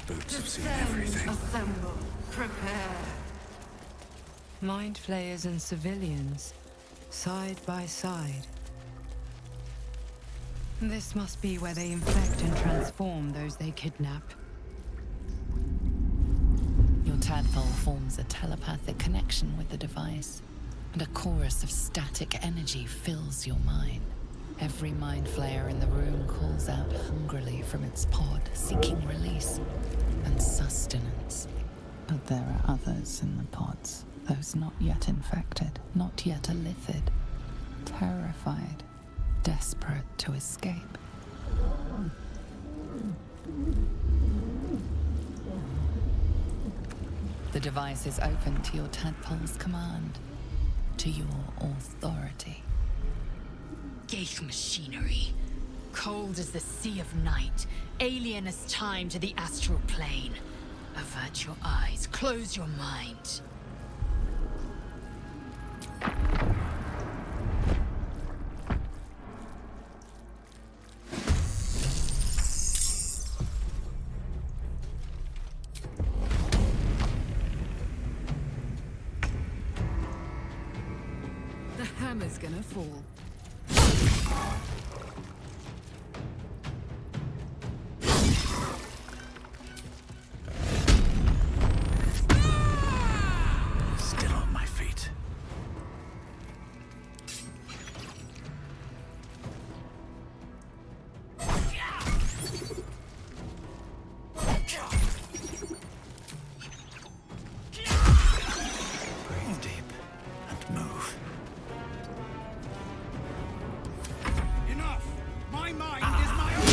Boots have seen everything. Assemble. Prepare. Mind flayers and civilians, side by side. This must be where they infect and transform those they kidnap. Your tadpole forms a telepathic connection with the device, and a chorus of static energy fills your mind. Every mind flayer in the room calls out hungrily from its pod, seeking release and sustenance. But there are others in the pods, those not yet infected, not yet elithid, terrified, desperate to escape. The device is open to your tadpole's command, to your authority. Geich machinery. Cold as the sea of night, alien as time to the astral plane. Avert your eyes, close your mind. The hammer's gonna fall. Still on my feet. Breathe deep and move. Enough! My mind is my own!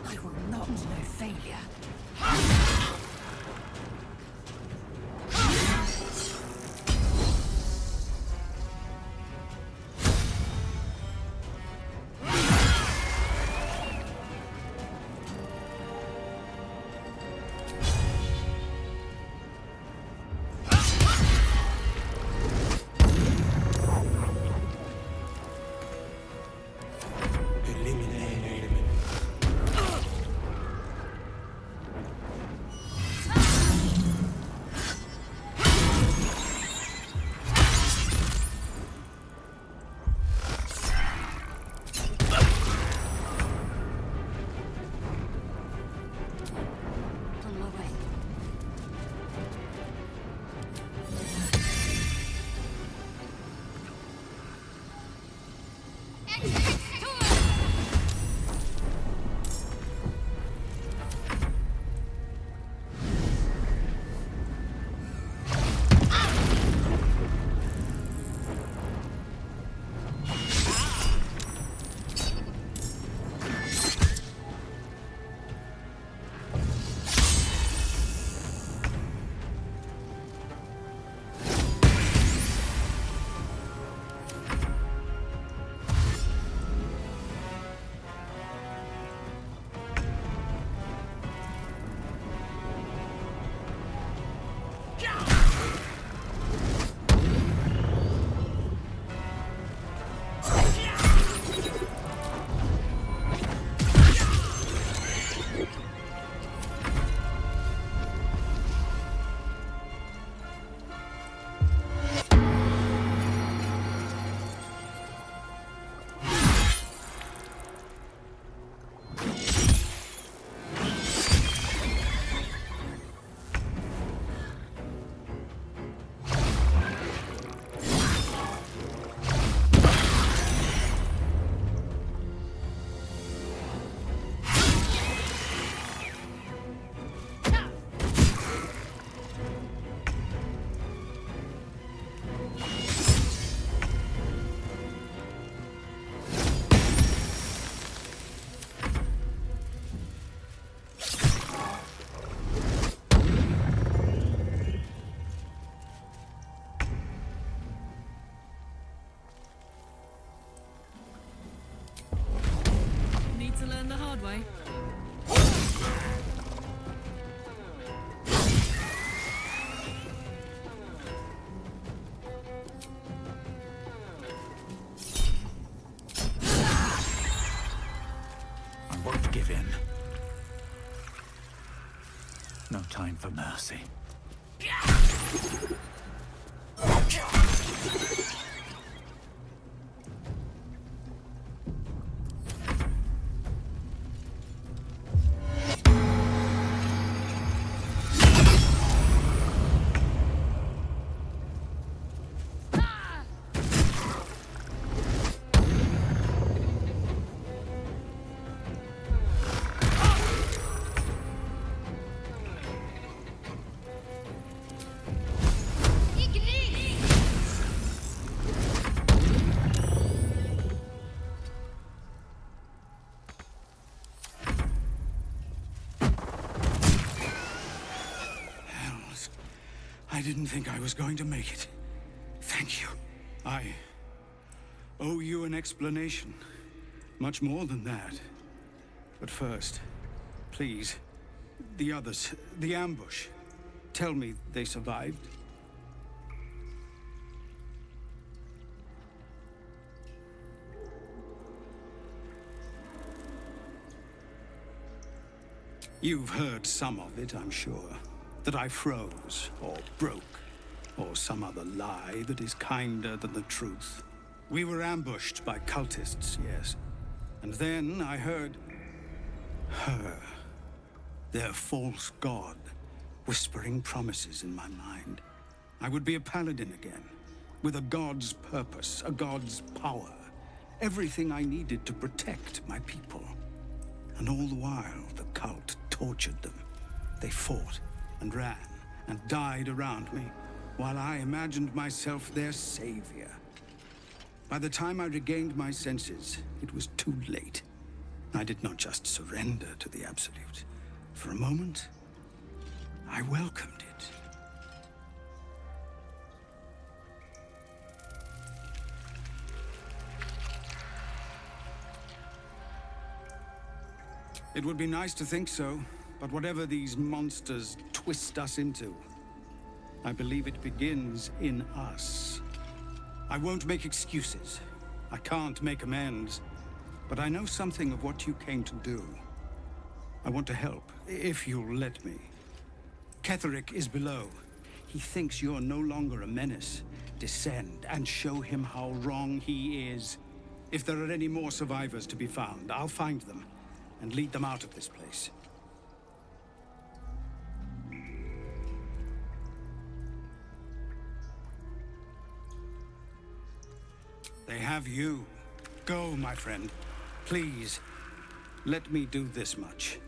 I will not know failure. On my way. Need to learn the hard way. give in. No time for mercy. I didn't think I was going to make it. Thank you. I owe you an explanation. Much more than that. But first, please, the others, the ambush. Tell me they survived. You've heard some of it, I'm sure. That I froze, or broke, or some other lie that is kinder than the truth. We were ambushed by cultists, yes. And then I heard her, their false god, whispering promises in my mind. I would be a paladin again, with a god's purpose, a god's power. Everything I needed to protect my people. And all the while, the cult tortured them. They fought and ran and died around me, while I imagined myself their savior. By the time I regained my senses, it was too late. I did not just surrender to the Absolute. For a moment, I welcomed it. It would be nice to think so, but whatever these monsters twist us into, I believe it begins in us. I won't make excuses. I can't make amends. But I know something of what you came to do. I want to help, if you'll let me. Ketheric is below. He thinks you're no longer a menace. Descend and show him how wrong he is. If there are any more survivors to be found, I'll find them and lead them out of this place. They have you. Go, my friend. Please, let me do this much.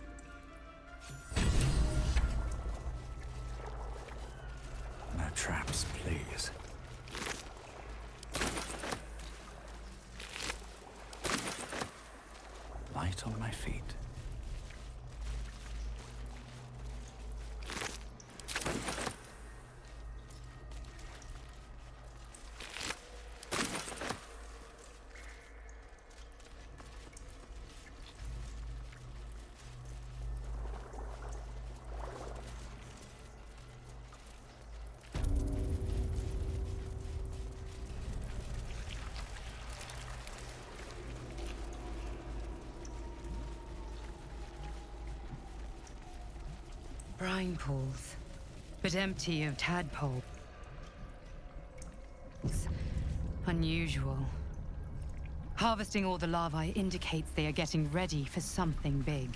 No traps, please. Light on my feet. Brine pools, but empty of tadpoles. Unusual. Harvesting all the larvae indicates they are getting ready for something big.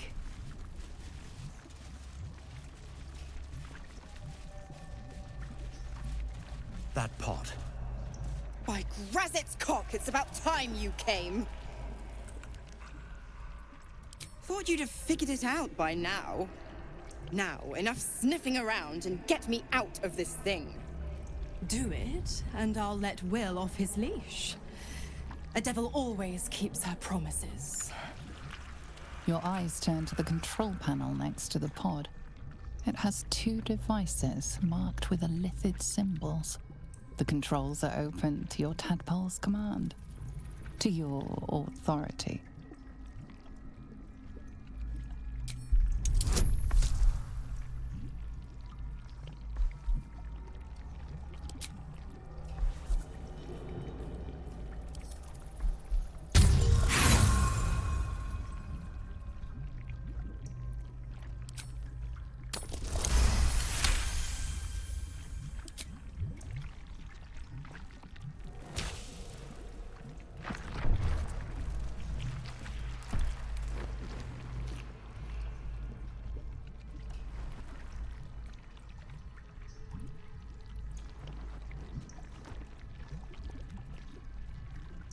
That pot. By Grazit's cock, it's about time you came. Thought you'd have figured it out by now. Now, enough sniffing around and get me out of this thing. Do it, and I'll let Will off his leash. A devil always keeps her promises. Your eyes turn to the control panel next to the pod. It has 2 devices marked with elithid symbols. The controls are open to your tadpole's command, to your authority.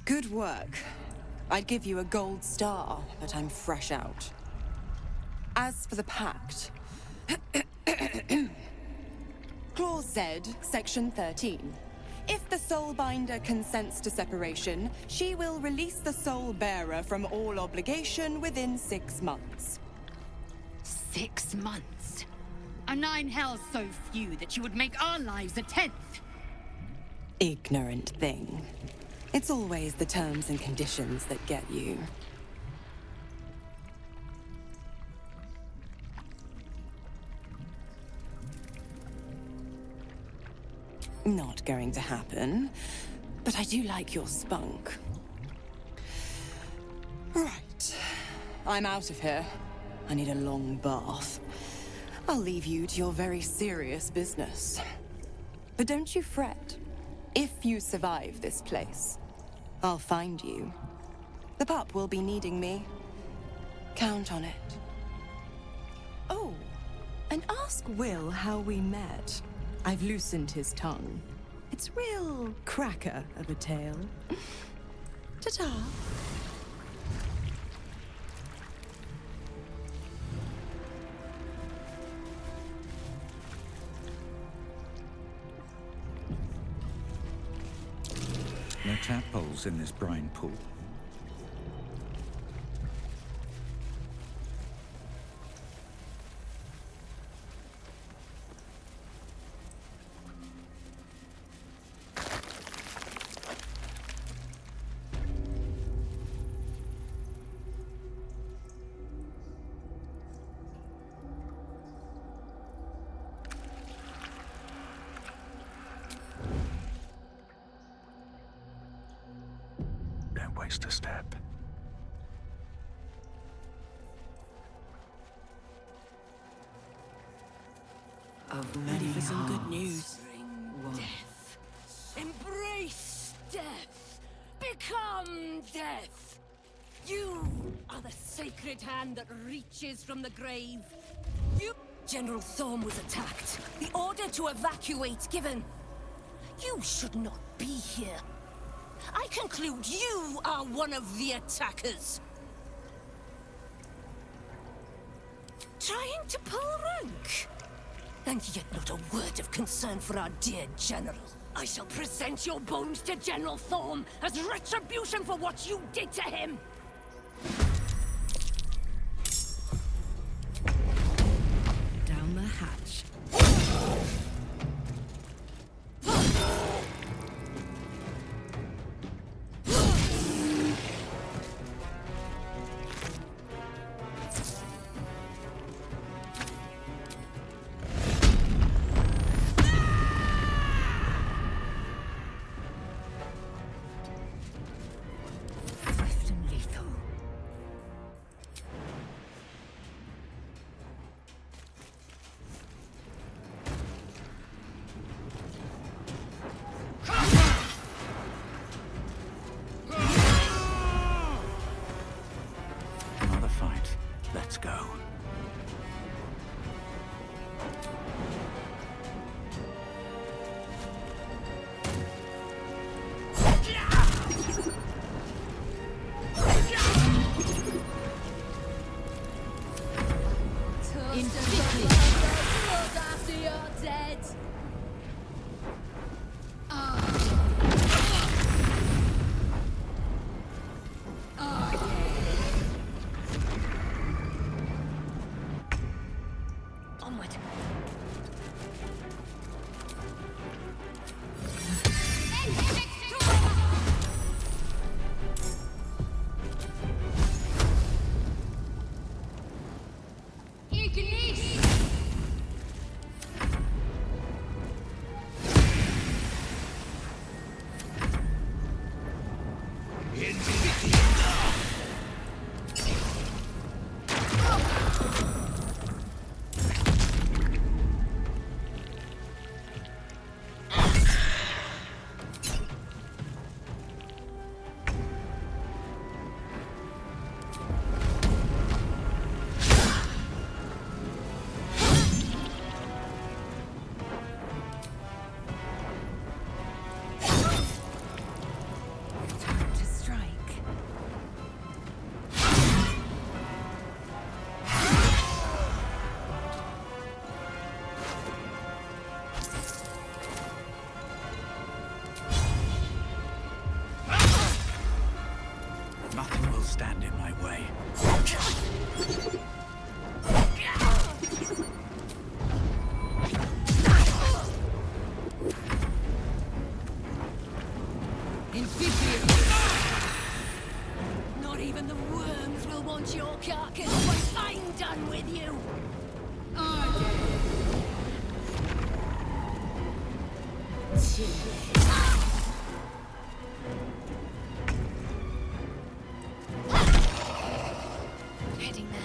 Good work. I'd give you a gold star, but I'm fresh out. As for the pact... Clause Z, Section 13. If the Soulbinder consents to separation, she will release the Soul Bearer from all obligation within 6 months. 6 months? Are 9 hells so few that you would make our lives a 10th? Ignorant thing. It's always the terms and conditions that get you. Not going to happen, but I do like your spunk. Right. I'm out of here. I need a long bath. I'll leave you to your very serious business. But don't you fret. If you survive this place, I'll find you. The pup will be needing me. Count on it. Oh, and ask Will how we met. I've loosened his tongue. It's real cracker of a tale. Ta-ta. No tadpoles in this brine pool. Don't waste a step. Ready for some good news. Death. Embrace death. Become death. You are the sacred hand that reaches from the grave. You... General Thorm was attacked. The order to evacuate given. You should not be here. I conclude you are one of the attackers. Trying to pull rank. And yet not a word of concern for our dear General. I shall present your bones to General Thorm as retribution for what you did to him. Down the hatch. stand in my way. Not even the worms will want your carcass once I'm done with you. Heading there.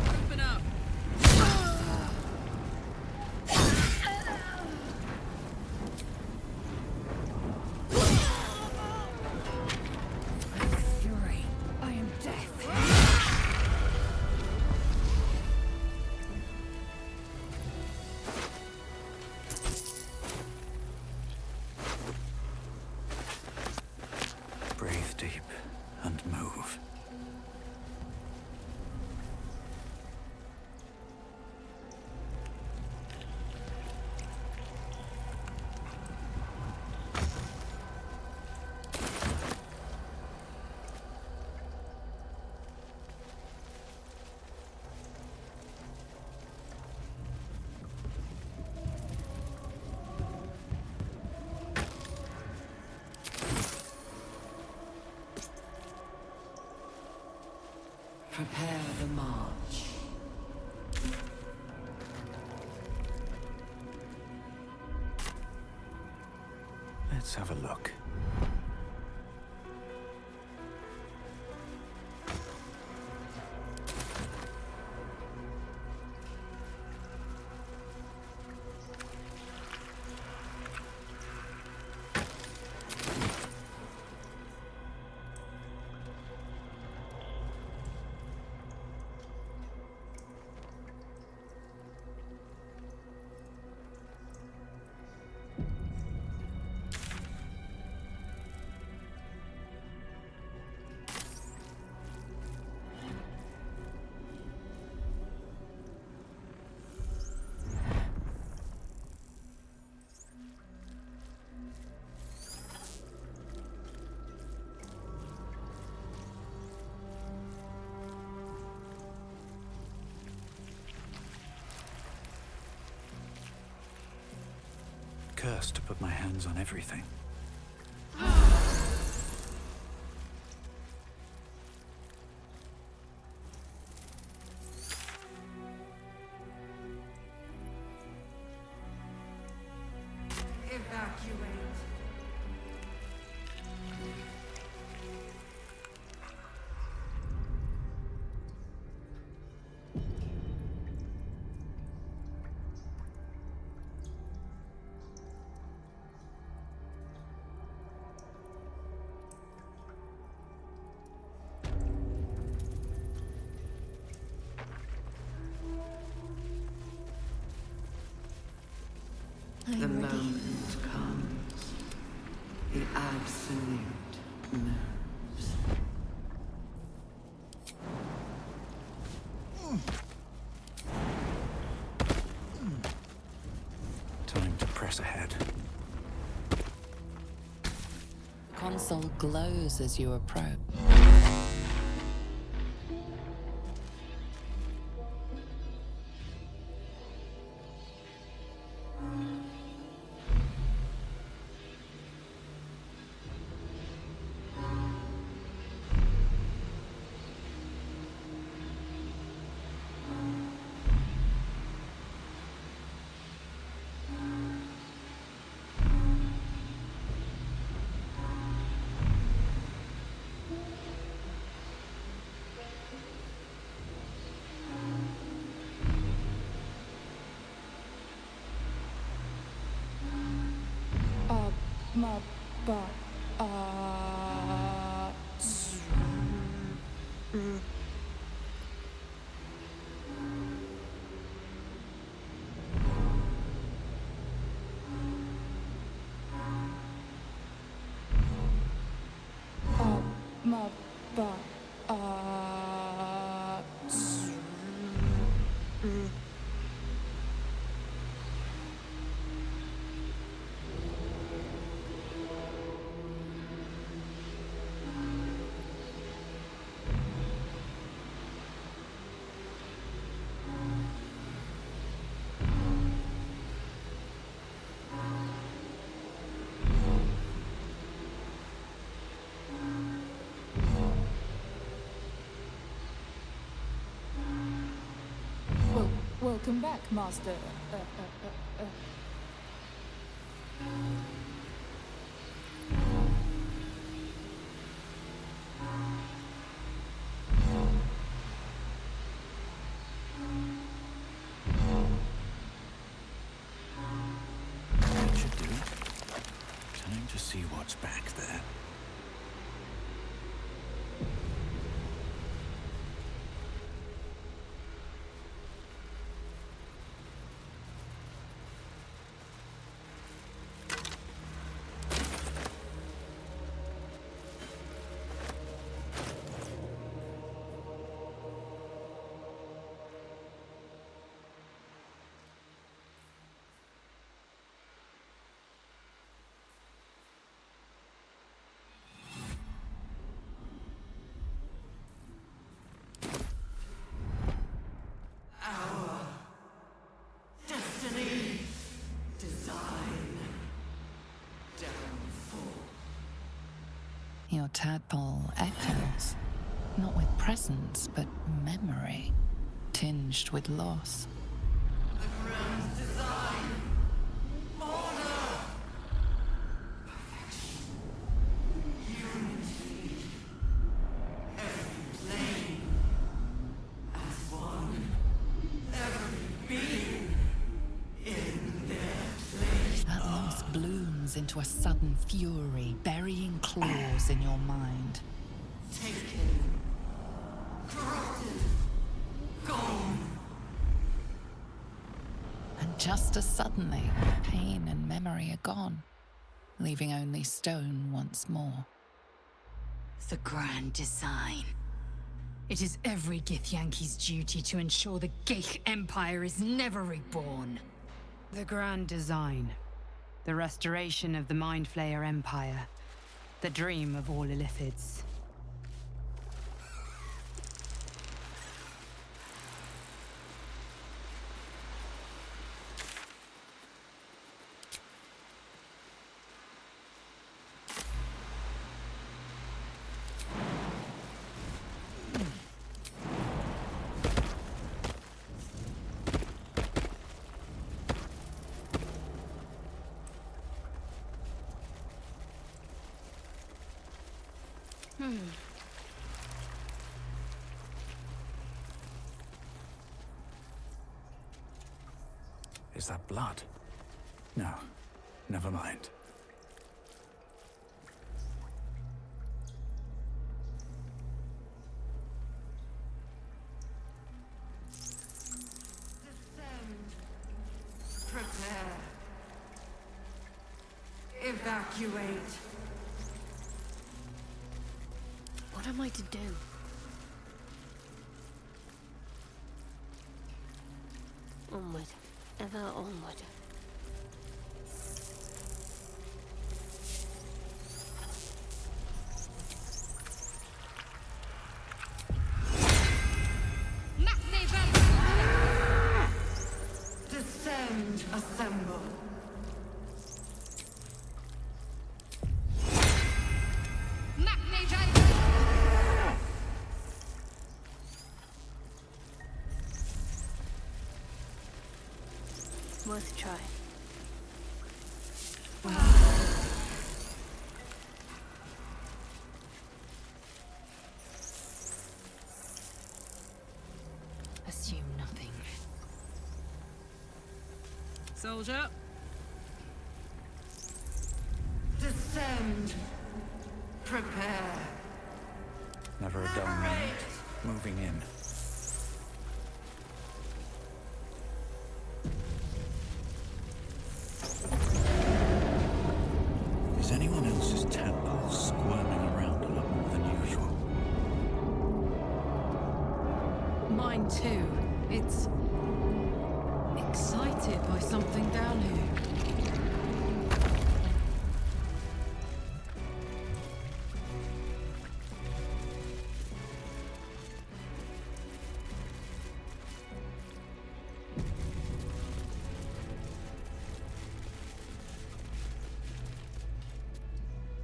Open up. Fury, I am death. Breathe deep and move. Prepare the march. Let's have a look. Cursed to put my hands on everything. Evacuate. The moment comes. The absolute moves. Time to press ahead. Console glows as you approach. Welcome back, Master. That should do it. Time to see what's back there. Your tadpole echoes, not with presence, but memory, tinged with loss. The grand design. Order. Perfection. Unity. Every plane. As one. Every being. In their place. That loss blooms into a sudden fury, burying claws in your mind. Taken. Corrupted. Gone. And just as suddenly, pain and memory are gone, leaving only stone once more. The grand design. It is every Githyanki's duty to ensure the Geich Empire is never reborn. The grand design. The restoration of the Mind Flayer Empire. The dream of all Illithids. Is that blood? No, never mind. Descend. Prepare. Evacuate. What am I to do? Onward. Ever onward. Descend. Assemble. Worth a try. Assume nothing. Soldier. Descend. Prepare. Never a dull moment. Moving in. Is anyone else's temple squirming around a lot more than usual? Mine too. It's excited by something down here.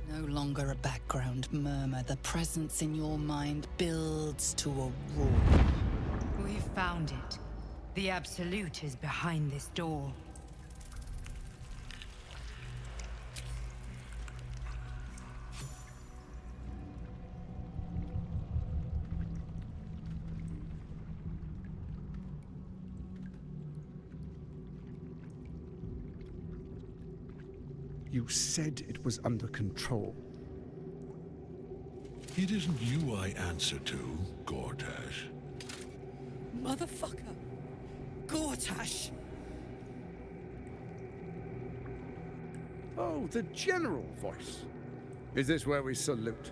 No longer a background murmur, the presence in your mind builds to a roar. We've found it. The Absolute is behind this door. You said it was under control. It isn't you I answer to, Gortash. Motherfucker! Gortash! Oh, the general voice. Is this where we salute?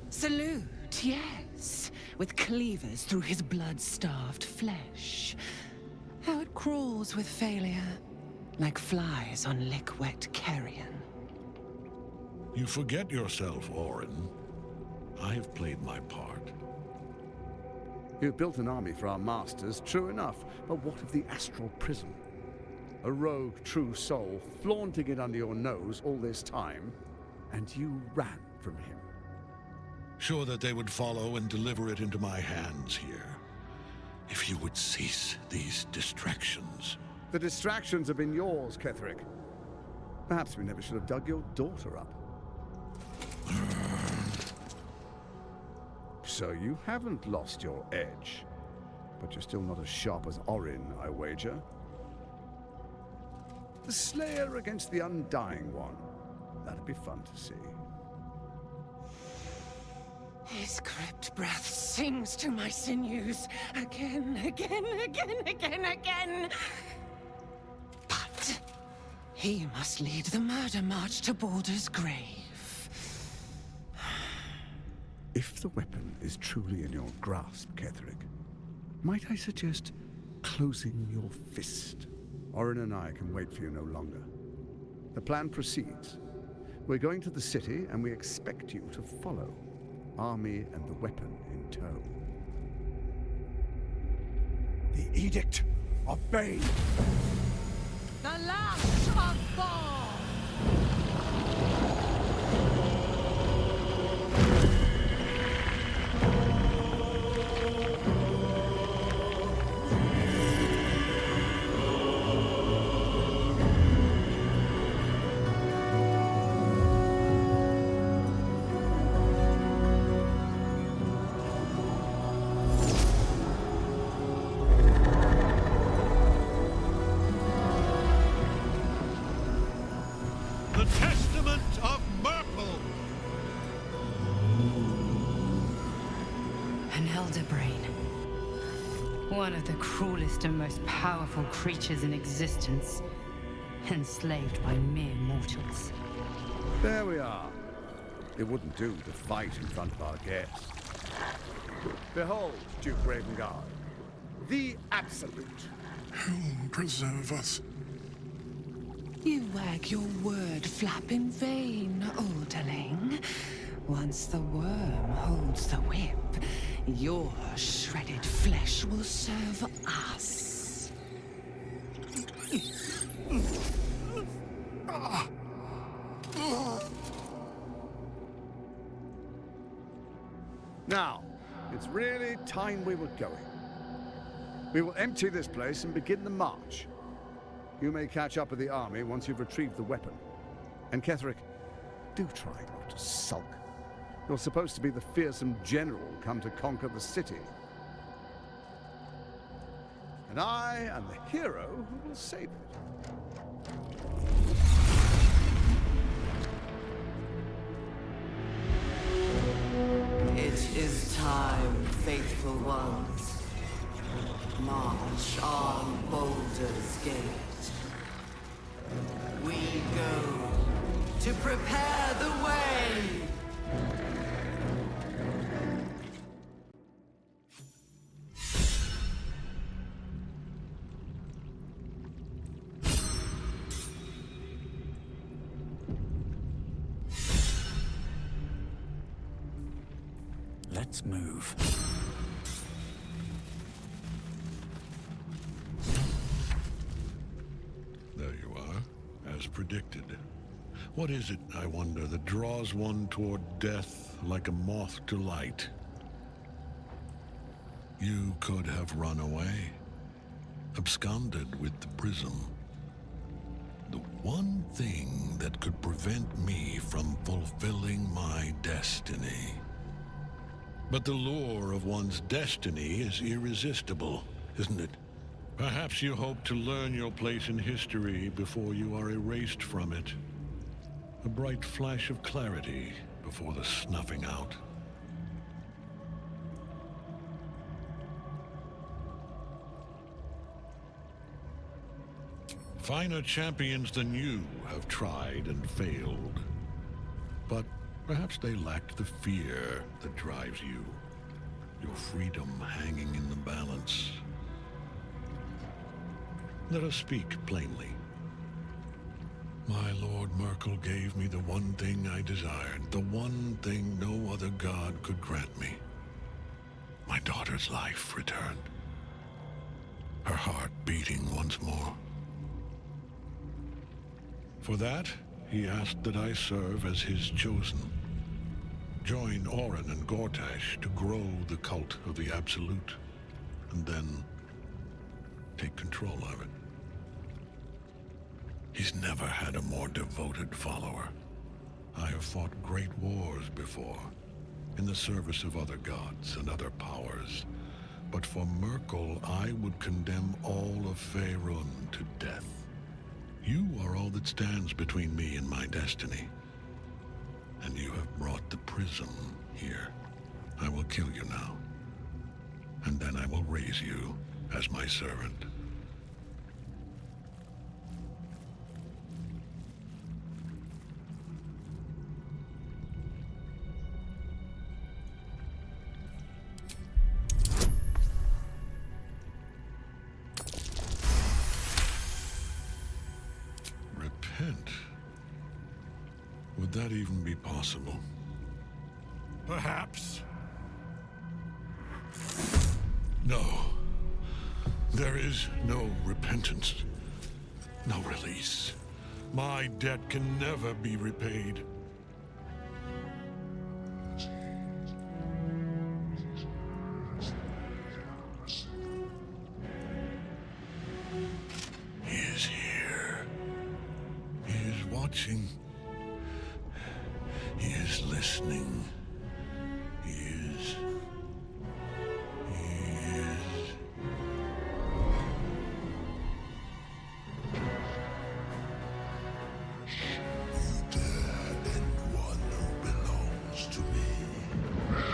Salute, yes. With cleavers through his blood-starved flesh. How it crawls with failure. Like flies on lick-wet carrion. You forget yourself, Orin. I have played my part. You've built an army for our masters, true enough. But what of the astral prison? A rogue true soul flaunting it under your nose all this time, and you ran from him. Sure that they would follow and deliver it into my hands here. If you would cease these distractions. The distractions have been yours, Ketherick. Perhaps we never should have dug your daughter up. So you haven't lost your edge. But you're still not as sharp as Orin, I wager. The Slayer against the Undying One. That'd be fun to see. His crypt breath sings to my sinews. Again, again, again, again, again. But he must lead the murder march to Baldur's grave. If the weapon is truly in your grasp, Ketherick, might I suggest closing your fist? Orin and I can wait for you no longer. The plan proceeds. We're going to the city, and we expect you to follow. Army and the weapon in tow. The Edict of Bane! The Lash of Thor! The Testament of Merkel! An elder brain. One of the cruelest and most powerful creatures in existence. Enslaved by mere mortals. There we are. It wouldn't do to fight in front of our guests. Behold, Duke Ravengard, the Absolute. Whom preserve us? You wag your word flap in vain, Alderling. Once the worm holds the whip, your shredded flesh will serve us. Now, it's really time we were going. We will empty this place and begin the march. You may catch up with the army once you've retrieved the weapon. And Ketherick, do try not to sulk. You're supposed to be the fearsome general come to conquer the city. And I am the hero who will save it. It is time, faithful ones. March on Baldur's Gate. We go to prepare the way. Let's move. There you are, as predicted. What is it, I wonder, that draws one toward death like a moth to light? You could have run away. absconded with the prism. The one thing that could prevent me from fulfilling my destiny. But the lure of one's destiny is irresistible, isn't it? Perhaps you hope to learn your place in history before you are erased from it. A bright flash of clarity before the snuffing out. Finer champions than you have tried and failed. But perhaps they lacked the fear that drives you. Your freedom hanging in the balance. Let us speak plainly. My Lord Merkel gave me the one thing I desired, the one thing no other god could grant me. My daughter's life returned. Her heart beating once more. For that, he asked that I serve as his chosen. Join Orin and Gortash to grow the cult of the Absolute, and then take control of it. He's never had a more devoted follower. I have fought great wars before, in the service of other gods and other powers. But for Merkel, I would condemn all of Faerun to death. You are all that stands between me and my destiny. And you have brought the prism here. I will kill you now. And then I will raise you as my servant. Would that even be possible? Perhaps. No. There is no repentance. No release. My debt can never be repaid. He is here. He is watching. He is listening. He is. You dare end one who belongs to me. I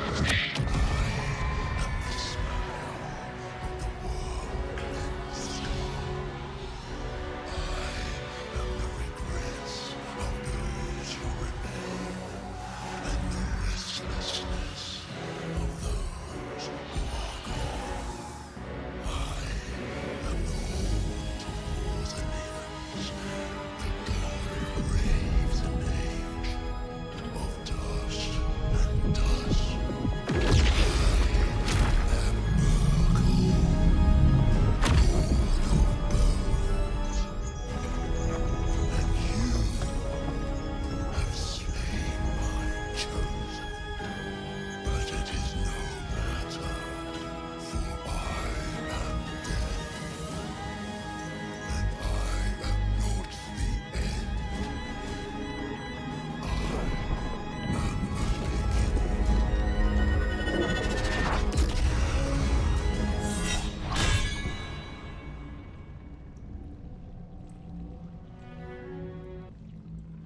am the smile of the world cleansed. I am the regrets of those who remain. And the restlessness of those who are gone. I am the old Orthenians, the god of graves and age, of dust and dust. I am Merkel, lord of bones. And you have slain my chosen, but it is no matter, for I am dead, and I am not the end. I am the beginning.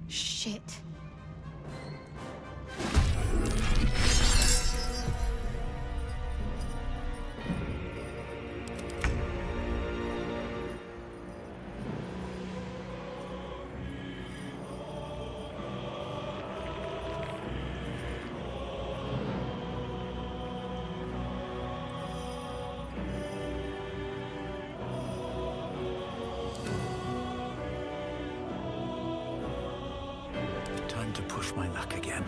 Shit. Time to push my luck again.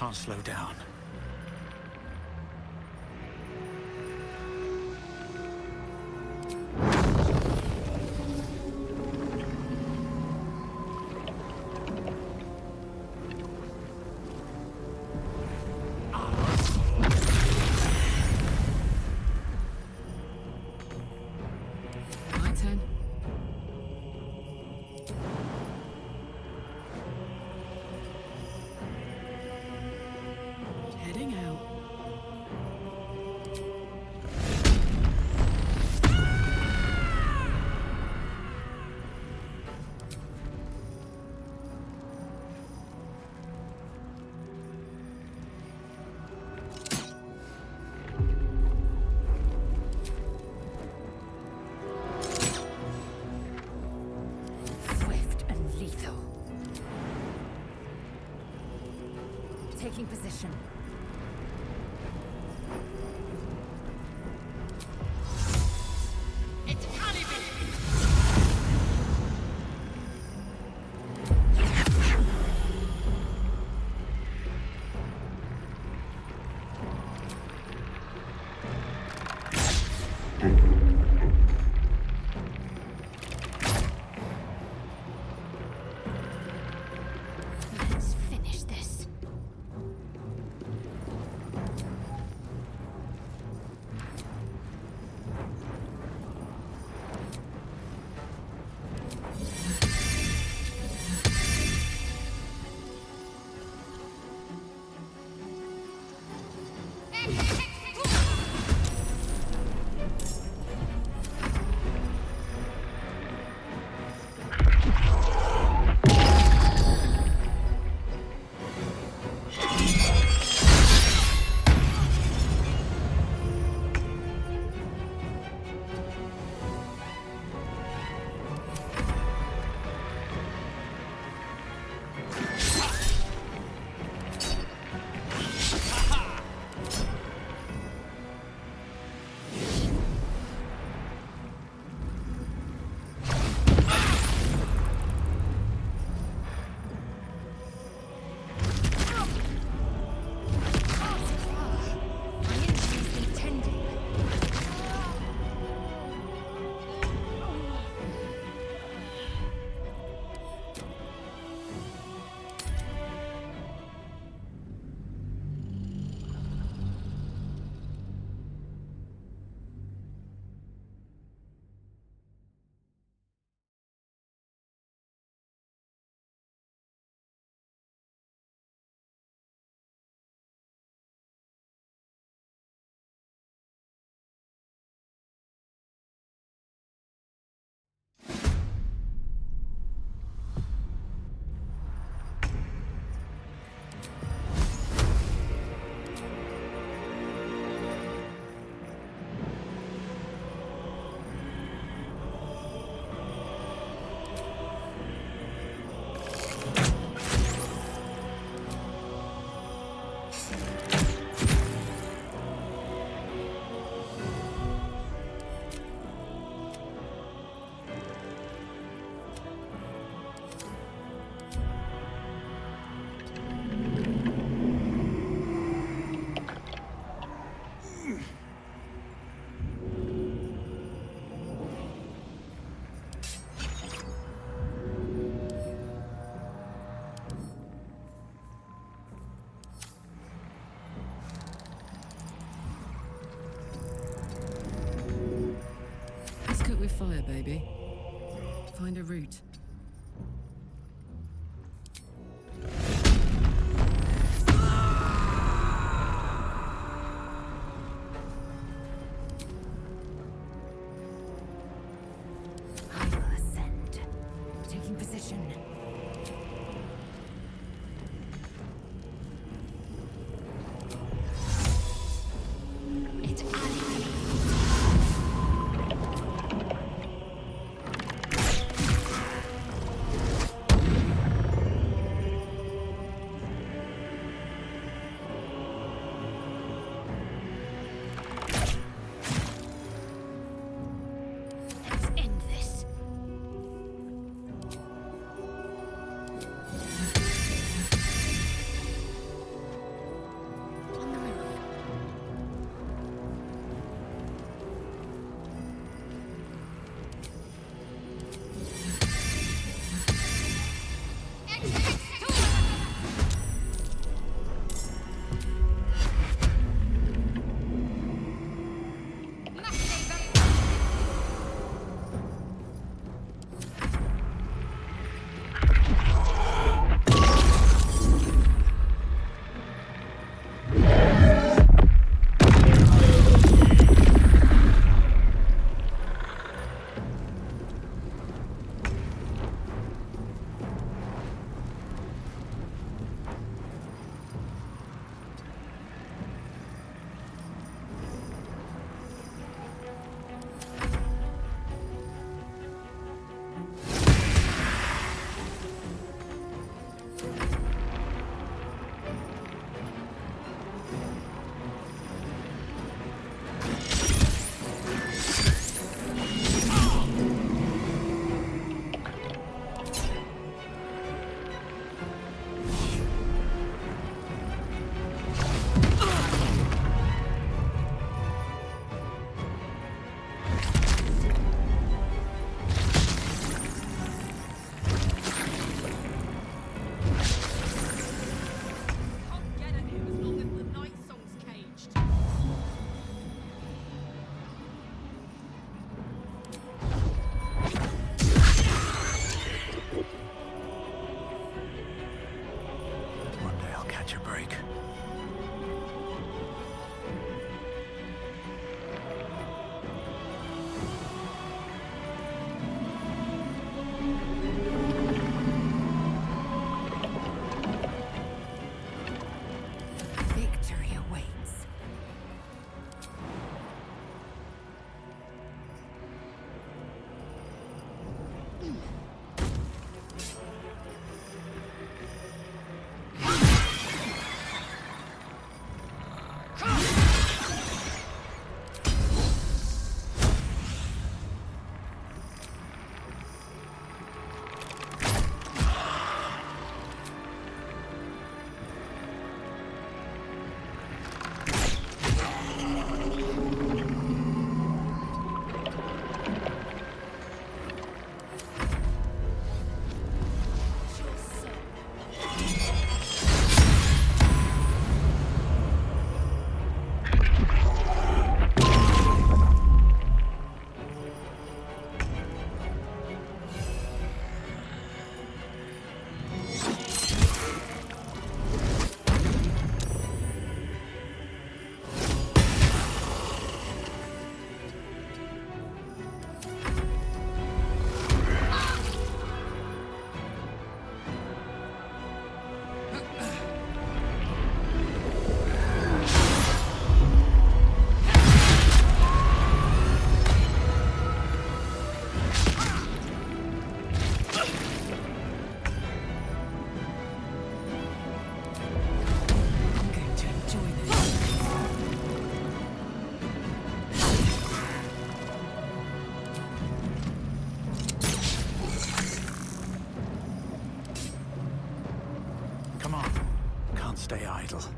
can't slow down. My turn. Heading out. Swift and lethal. Taking position. Let's finish this. with fire, baby. Find a route. I will ascend. Taking position. It's Ali. Let's end this. idle.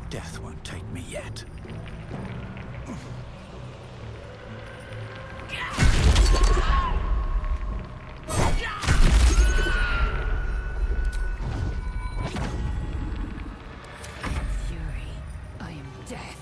Death won't take me yet. Fury, I am death.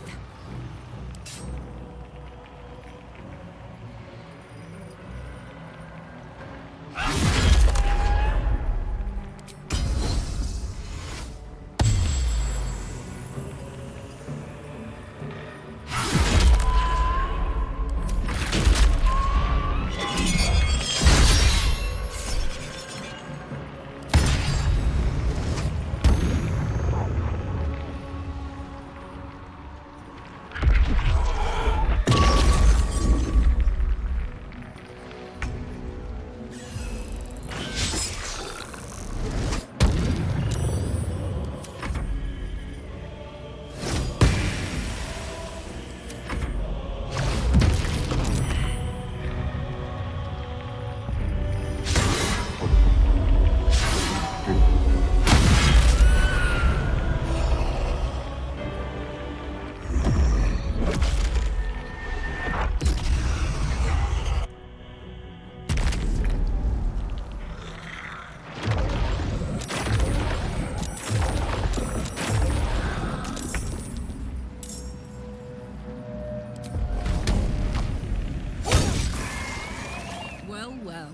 Well,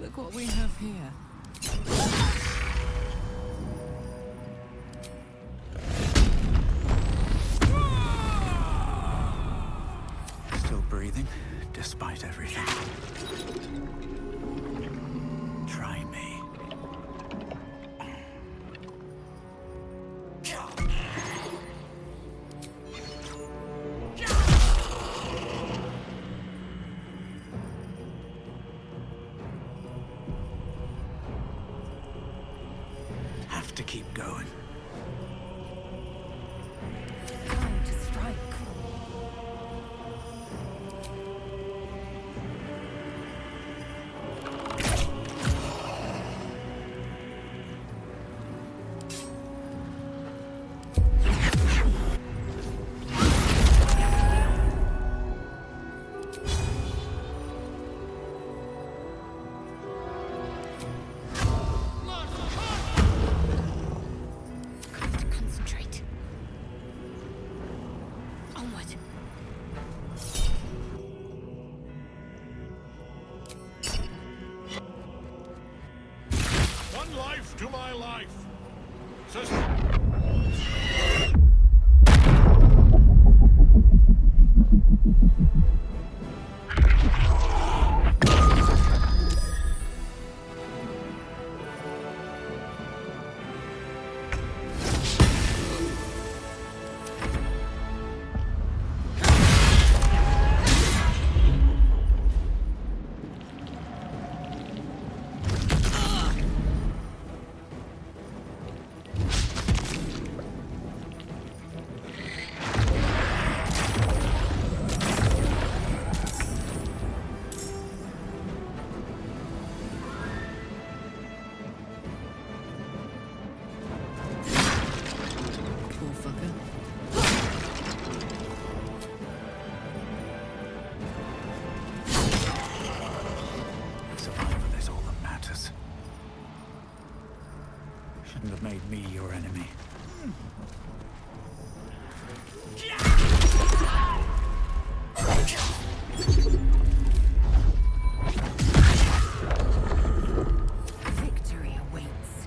look what we have here. Still breathing, despite everything. Try me. Have to keep going. Time to strike. Concentrate. Onward. One life to my life. Poor fucker. Survival is all that matters. Shouldn't have made me your enemy. Victory awaits.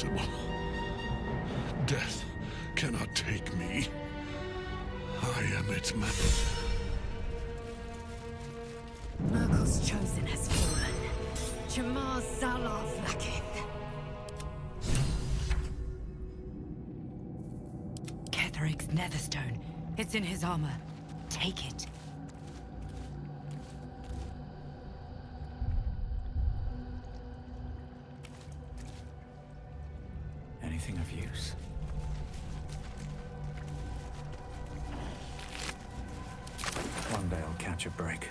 impossible. Death cannot take me. I am its master. Merkel's chosen has fallen. Jamar Zalov Lakith. Ketheric's netherstone. It's in his armor. Take it. Anything of use? One day I'll catch a break.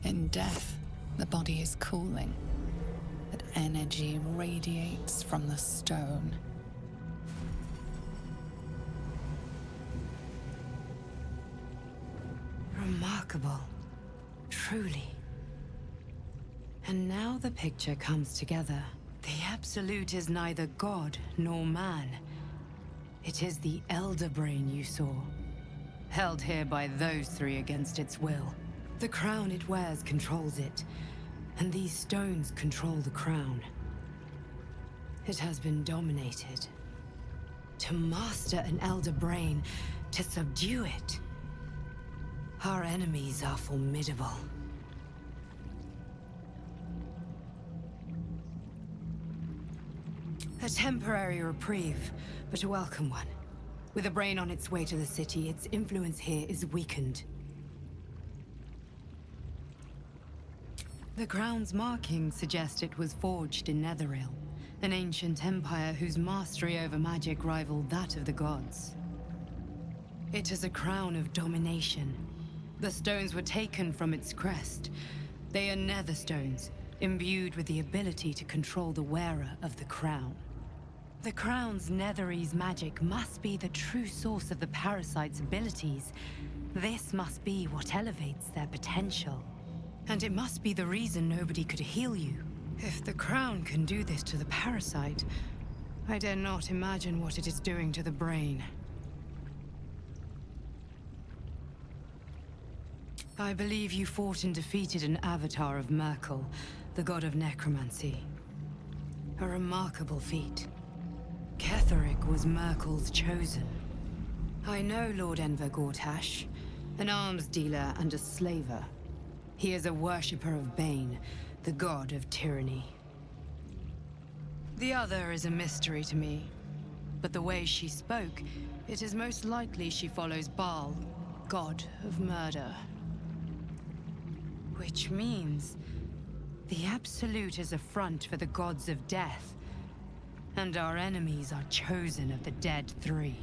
In death, the body is cooling, but energy radiates from the stone. Remarkable. Truly. And now the picture comes together. The Absolute is neither god nor man. It is the Elder Brain you saw, held here by those three against its will. The crown it wears controls it, and these stones control the crown. It has been dominated. To master an Elder Brain, to subdue it. Our enemies are formidable. A temporary reprieve, but a welcome one. With a brain on its way to the city, its influence here is weakened. The crown's markings suggest it was forged in Netheril, an ancient empire whose mastery over magic rivaled that of the gods. It is a crown of domination. The stones were taken from its crest. They are nether stones, imbued with the ability to control the wearer of the crown. The crown's Netherese magic must be the true source of the parasite's abilities. This must be what elevates their potential. And it must be the reason nobody could heal you. If the crown can do this to the parasite, I dare not imagine what it is doing to the brain. I believe you fought and defeated an avatar of Merkel, the god of necromancy. A remarkable feat. Ketheric was Merkel's chosen. I know Lord Enver Gortash, an arms dealer and a slaver. He is a worshipper of Bane, the god of tyranny. The other is a mystery to me, but the way she spoke, it is most likely she follows Baal, god of murder. Which means the Absolute is a front for the gods of death, and our enemies are chosen of the dead three.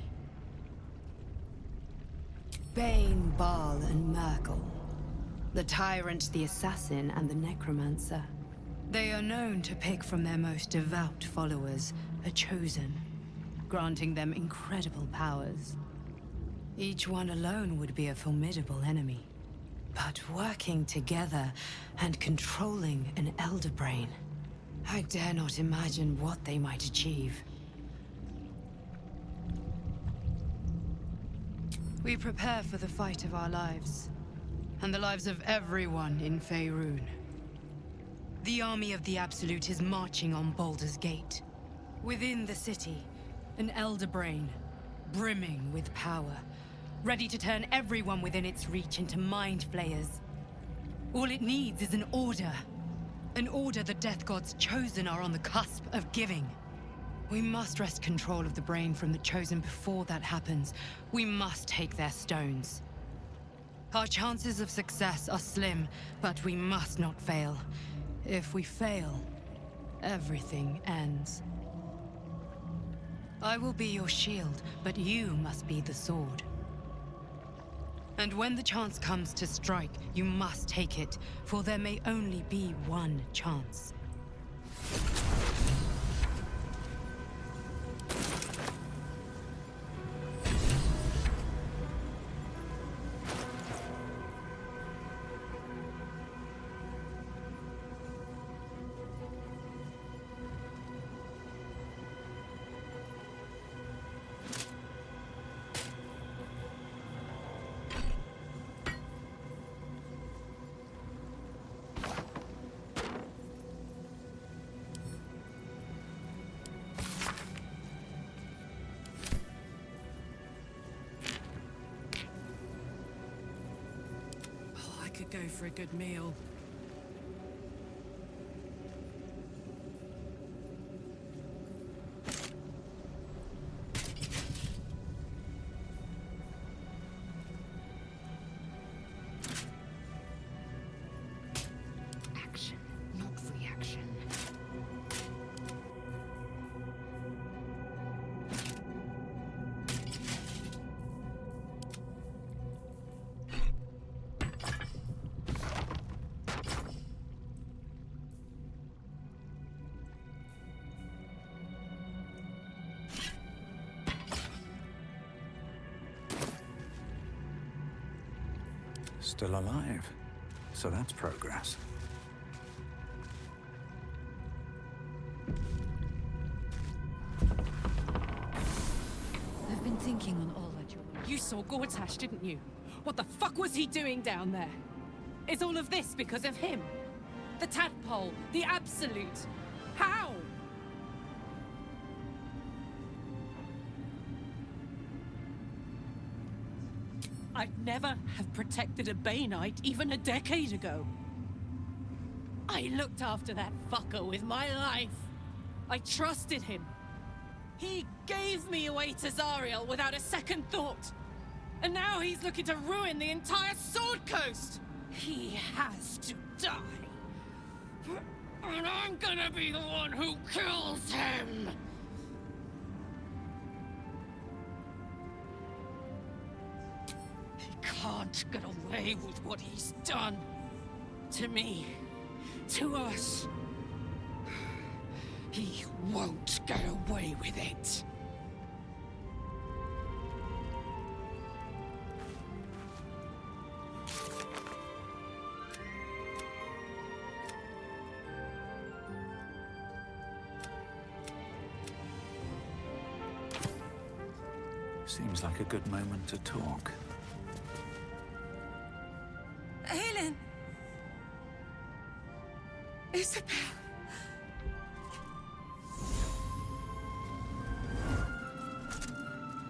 Bane, Baal, and Merkel. The tyrant, the assassin, and the necromancer. They are known to pick from their most devout followers a chosen, granting them incredible powers. Each one alone would be a formidable enemy. But working together and controlling an Elder Brain, I dare not imagine what they might achieve. We prepare for the fight of our lives. And the lives of everyone in Faerun. The army of the Absolute is marching on Baldur's Gate. Within the city, an elder brain, brimming with power, ready to turn everyone within its reach into mind flayers. All it needs is an order. An order the Death God's chosen are on the cusp of giving. We must wrest control of the brain from the chosen before that happens. We must take their stones. Our chances of success are slim, but we must not fail. If we fail, everything ends. I will be your shield, but you must be the sword. And when the chance comes to strike, you must take it, for there may only be one chance. Go for a good meal. Action, not reaction. Still alive. So that's progress. I've been thinking on all that you saw Gortash, didn't you? What the fuck was he doing down there? Is all of this because of him? The tadpole, the Absolute. How? I'd never have protected a Bainite even a decade ago. I looked after that fucker with my life. I trusted him. He gave me away to Zariel without a second thought. And now he's looking to ruin the entire Sword Coast. He has to die. And I'm gonna be the one who kills him. Can't get away with what he's done. To me. To us. He won't get away with it. Seems like a good moment to talk. Helen! Isabel!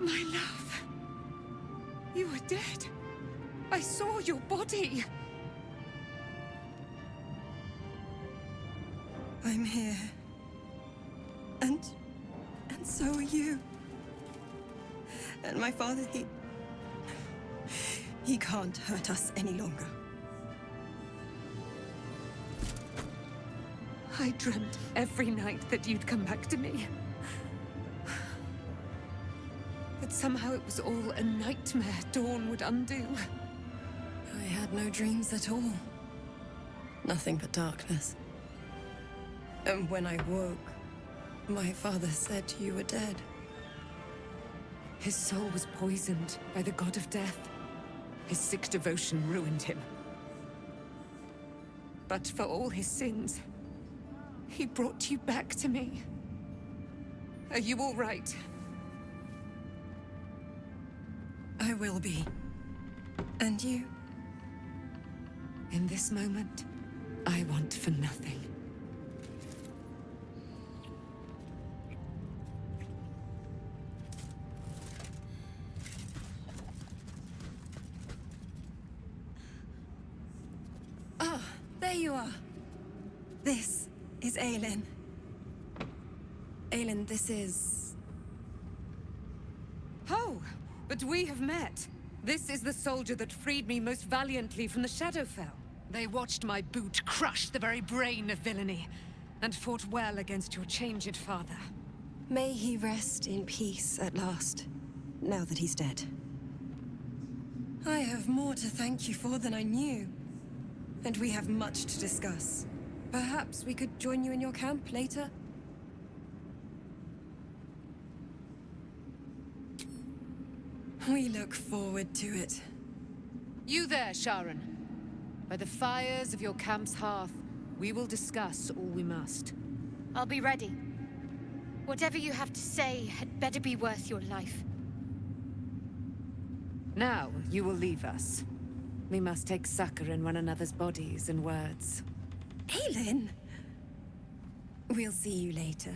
My love! You were dead. I saw your body. I'm here. And so are you. And my father, he can't hurt us any longer. I dreamt every night that you'd come back to me. That somehow it was all a nightmare Dawn would undo. I had no dreams at all. Nothing but darkness. And when I woke, my father said you were dead. His soul was poisoned by the god of death. His sick devotion ruined him. But for all his sins, he brought you back to me. Are you all right? I will be. And you? In this moment, I want for nothing. you are. This is Aelin. Aelin, this is... Oh, but we have met. This is the soldier that freed me most valiantly from the Shadowfell. They watched my boot crush the very brain of villainy, and fought well against your changed father. May he rest in peace at last, now that he's dead. I have more to thank you for than I knew. And we have much to discuss. Perhaps we could join you in your camp later? We look forward to it. You there, Sharon. By the fires of your camp's hearth, we will discuss all we must. I'll be ready. Whatever you have to say had better be worth your life. Now, you will leave us. We must take succor in one another's bodies and words. Aelin! We'll see you later.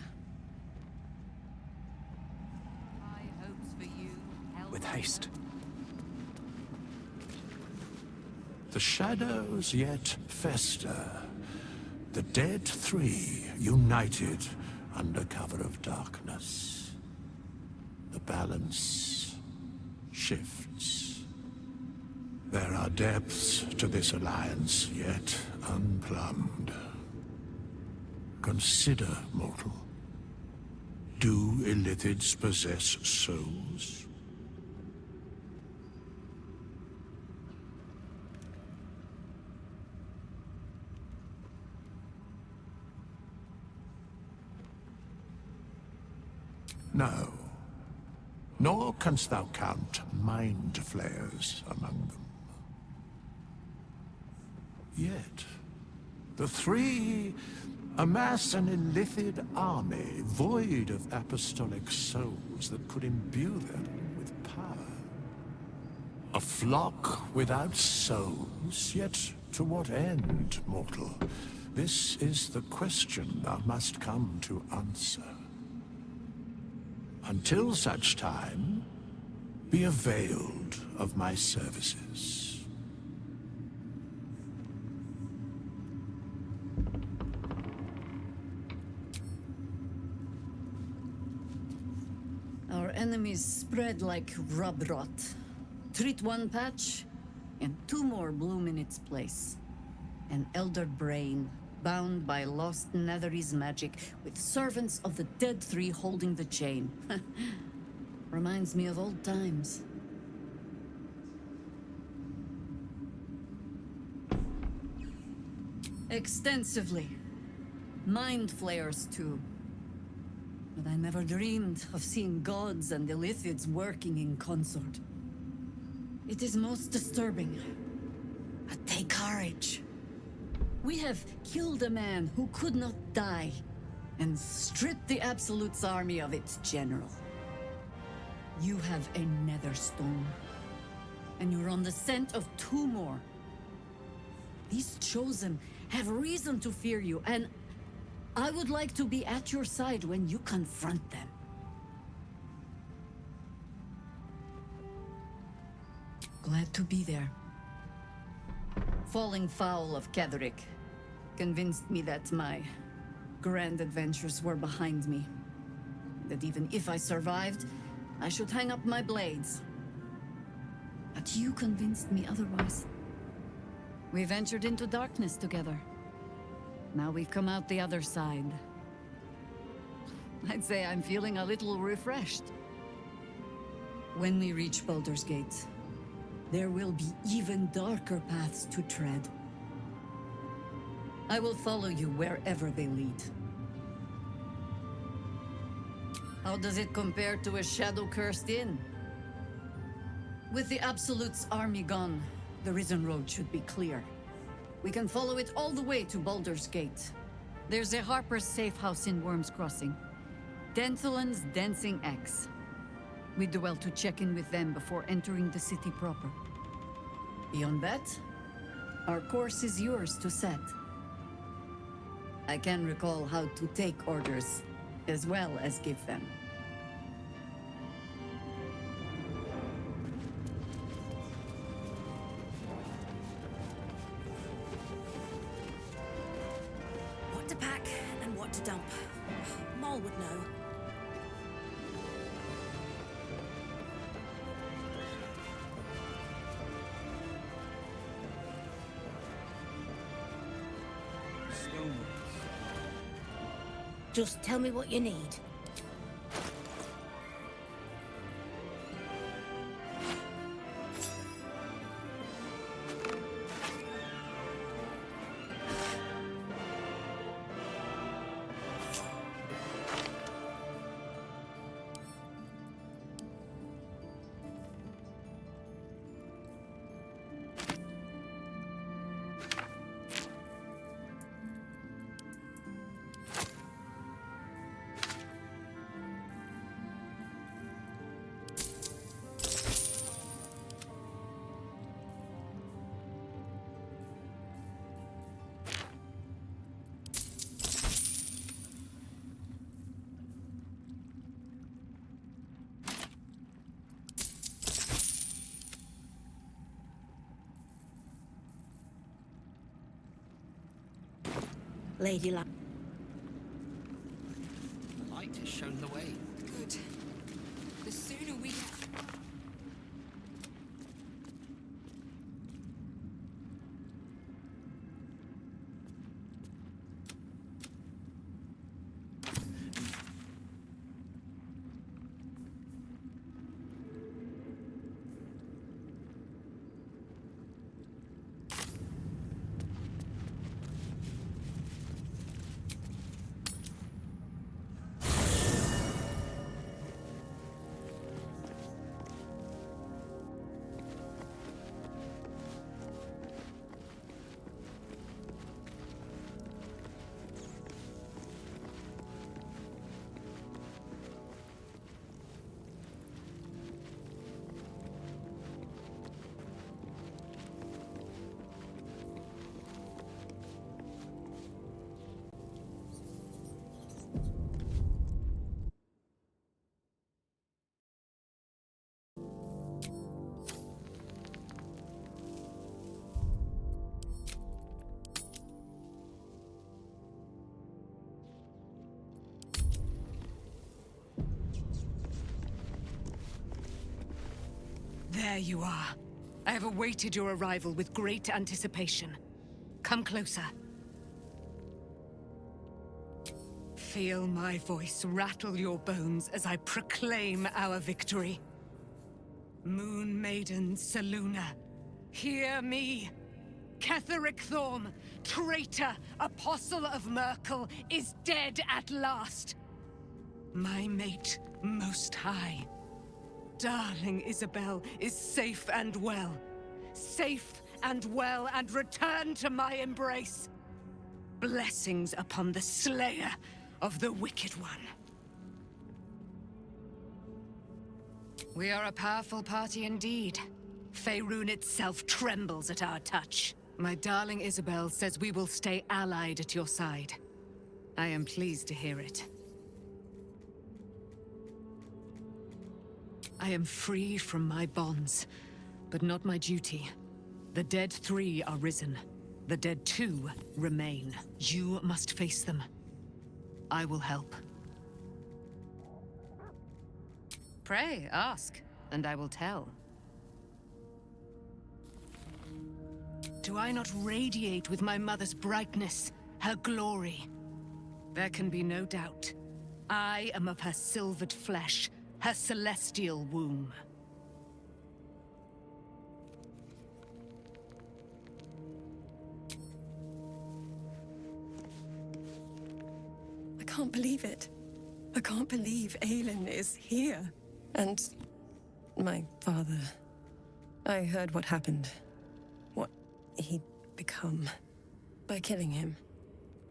My hopes for you held With haste. The shadows yet fester. The dead three united under cover of darkness. The balance shifts. There are depths to this alliance yet unplumbed. Consider, mortal. Do Illithids possess souls? No. Nor canst thou count mind flayers among them. Yet, the three amass an Illithid army void of apostolic souls that could imbue them with power. A flock without souls, yet to what end, mortal? This is the question thou must come to answer. Until such time, be availed of my services. Our enemies spread like rub rot. Treat one patch, and two more bloom in its place. An elder brain, bound by lost Netherese magic, with servants of the dead three holding the chain. Reminds me of old times. Extensively. Mind flayers, too. But I never dreamed of seeing gods and Illithids working in consort. It is most disturbing. But take courage. We have killed a man who could not die, and stripped the Absolute's army of its general. You have a nether stone, and you're on the scent of two more. These chosen have reason to fear you, and I would like to be at your side when you confront them. Glad to be there. Falling foul of Ketherick convinced me that my grand adventures were behind me. That even if I survived, I should hang up my blades. But you convinced me otherwise. We ventured into darkness together. Now we've come out the other side. I'd say I'm feeling a little refreshed. When we reach Baldur's Gate, there will be even darker paths to tread. I will follow you wherever they lead. How does it compare to a shadow-cursed inn? With the Absolute's army gone, the Risen Road should be clear. We can follow it all the way to Baldur's Gate. There's a Harper's safe house in Worm's Crossing. Denthalen's Dancing Axe. We do well to check in with them before entering the city proper. Beyond that, our course is yours to set. I can recall how to take orders, as well as give them. hell would know. Just tell me what you need. Lady La. The light has shown the way. Good. The sooner we get... There you are. I have awaited your arrival with great anticipation. Come closer. Feel my voice rattle your bones as I proclaim our victory. Moon Maiden Selûne, hear me! Ketheric Thorm, traitor, apostle of Merkel, is dead at last! My mate, Most High. Darling Isabel is safe and well. Safe and well, and returned to my embrace. Blessings upon the slayer of the Wicked One. We are a powerful party indeed. Faerun itself trembles at our touch. My darling Isabel says we will stay allied at your side. I am pleased to hear it. I am free from my bonds, but not my duty. The dead 3 are risen. The dead 2 remain. You must face them. I will help. Pray, ask, and I will tell. Do I not radiate with my mother's brightness, her glory? There can be no doubt. I am of her silvered flesh, her celestial womb. I can't believe it. I can't believe Aelin is here. And my father. I heard what happened. What he'd become. By killing him.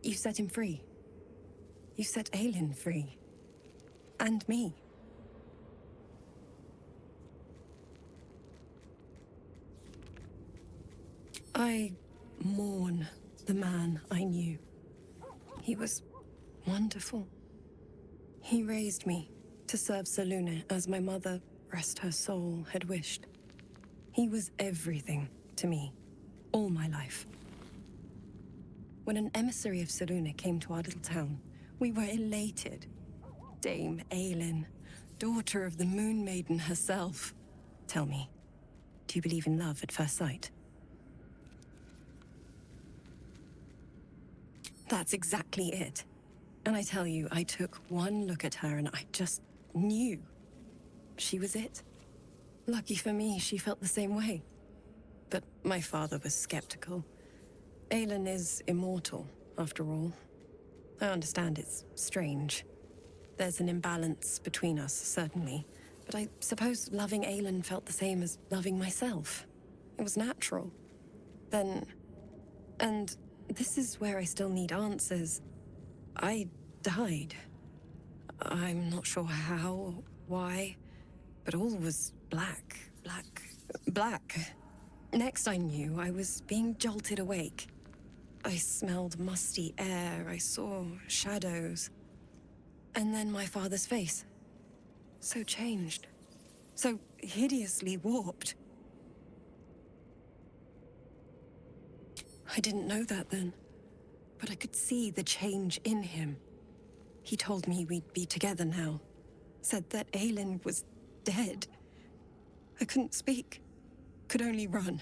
You set him free. You set Aelin free. And me. I mourn the man I knew. He was wonderful. He raised me to serve Selûne as my mother, rest her soul, had wished. He was everything to me, all my life. When an emissary of Selûne came to our little town, we were elated. Dame Aelin, daughter of the Moon Maiden herself. Tell me, do you believe in love at first sight? That's exactly it. And I tell you, I took one look at her and I just knew. She was it. Lucky for me, she felt the same way. But my father was skeptical. Aelin is immortal, after all. I understand it's strange. There's an imbalance between us, certainly. But I suppose loving Aelin felt the same as loving myself. It was natural. Then... And this is where I still need answers. I died. I'm not sure how, why, but all was black. Next I knew, I was being jolted awake. I smelled musty air, I saw shadows. And then my father's face. So changed. So hideously warped. I didn't know that then, but I could see the change in him. He told me we'd be together now. Said that Aelin was dead. I couldn't speak. Could only run.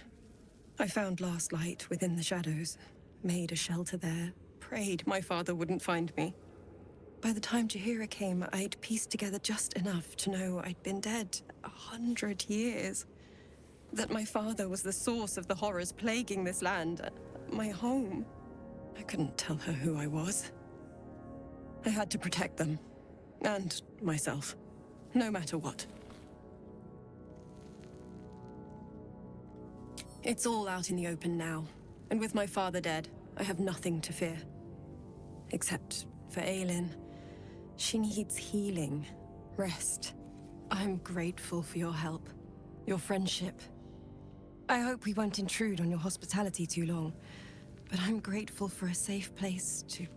I found last light within the shadows. Made a shelter there. Prayed my father wouldn't find me. By the time Jaheira came, I'd pieced together just enough to know I'd been dead 100 years. That my father was the source of the horrors plaguing this land. My home. I couldn't tell her who I was. I had to protect them. And myself. No matter what. It's all out in the open now. And with my father dead, I have nothing to fear. Except for Aelin. She needs healing. Rest. I'm grateful for your help. Your friendship. I hope we won't intrude on your hospitality too long. But I'm grateful for a safe place to...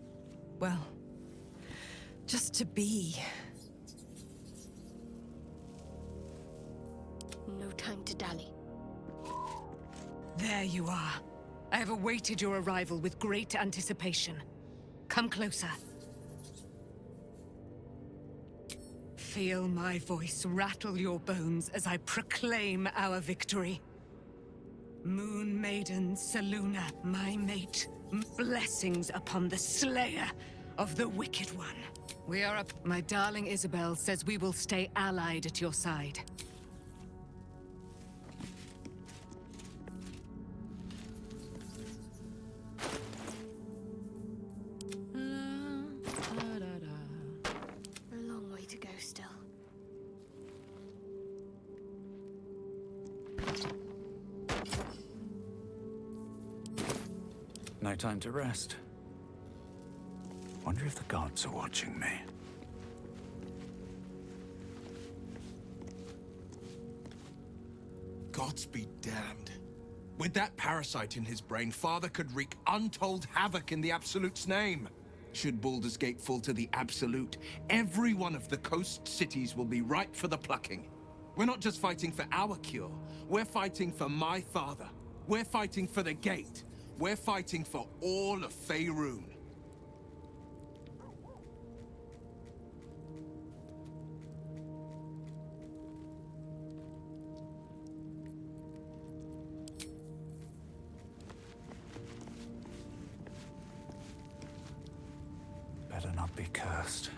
well... just to be. No time to dally. There you are. I have awaited your arrival with great anticipation. Come closer. Feel my voice rattle your bones as I proclaim our victory. Moon Maiden Selûne, my mate, blessings upon the slayer of the Wicked One. We are up. My darling Isabel says we will stay allied at your side. A long way to go still. No time to rest. Wonder if the gods are watching me. Gods be damned. With that parasite in his brain, Father could wreak untold havoc in the Absolute's name. Should Baldur's Gate fall to the Absolute, every one of the coast cities will be ripe for the plucking. We're not just fighting for our cure, we're fighting for my father. We're fighting for the Gate. We're fighting for all of Faerun. Better not be cursed.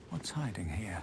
What's hiding here?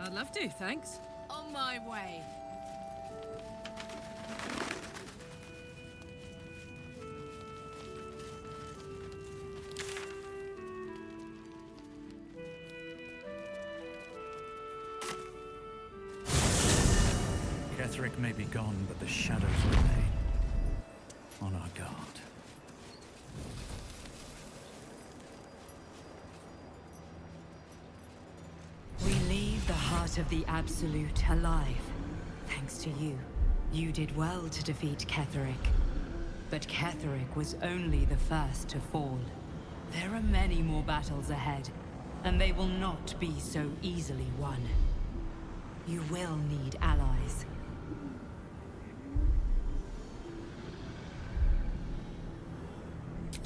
I'd love to, thanks. On my way. Ketheric may be gone, but the shadows remain. On our guard. We leave the heart of the Absolute alive. Thanks to you. You did well to defeat Ketheric. But Ketheric was only the first to fall. There are many more battles ahead, and they will not be so easily won. You will need allies.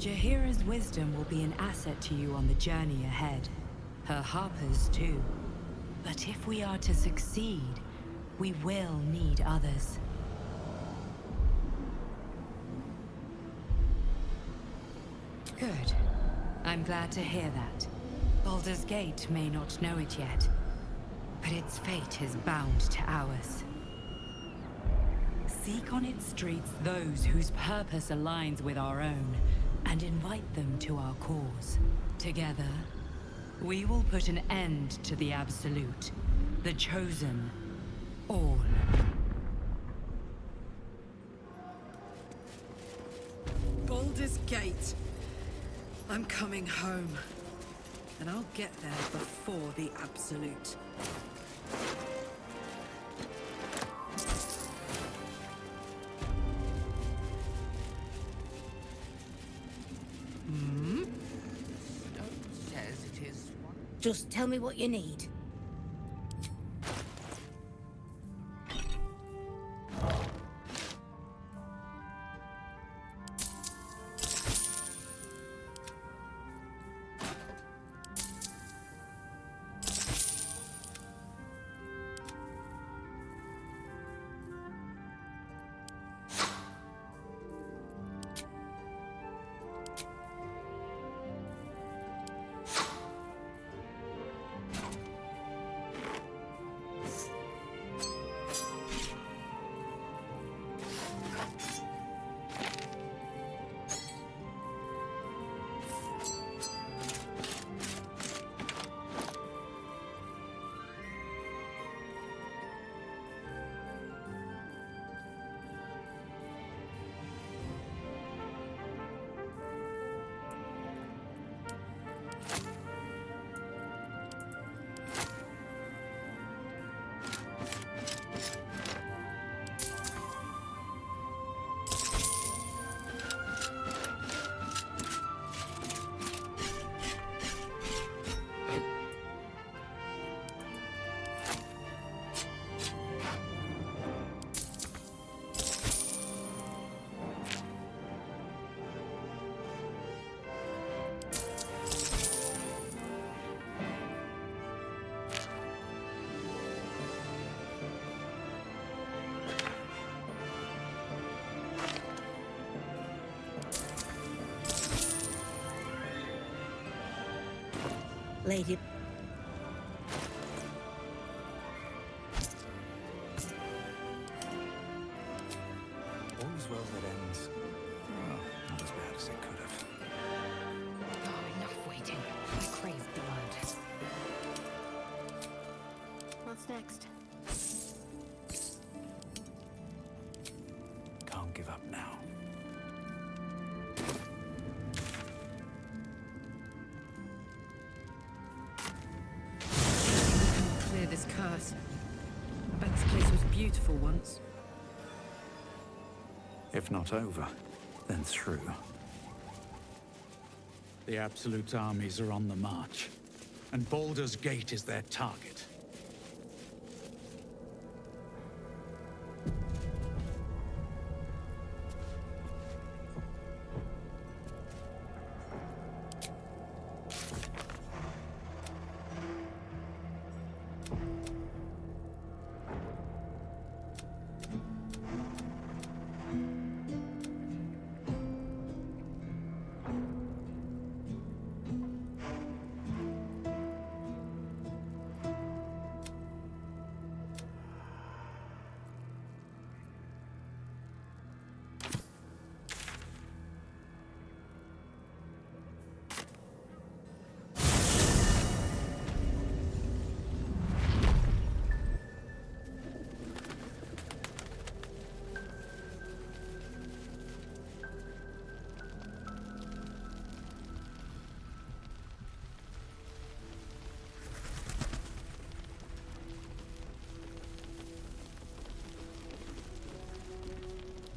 Jaheira's wisdom will be an asset to you on the journey ahead. Her harpers too. But if we are to succeed, we will need others. Good. I'm glad to hear that. Baldur's Gate may not know it yet, but its fate is bound to ours. Seek on its streets those whose purpose aligns with our own, and invite them to our cause. Together, we will put an end to the Absolute, the Chosen, all. Baldur's Gate. I'm coming home. And I'll get there before the Absolute. Says it is. Just tell me what you need. Lady. All's well that ends. Well, not as bad as it could have. Oh, enough waiting. I crave blood. What's next? Can't give up now. Clear this curse. I bet this place was beautiful once. If not over, then through. The Absolute armies are on the march, and Baldur's Gate is their target.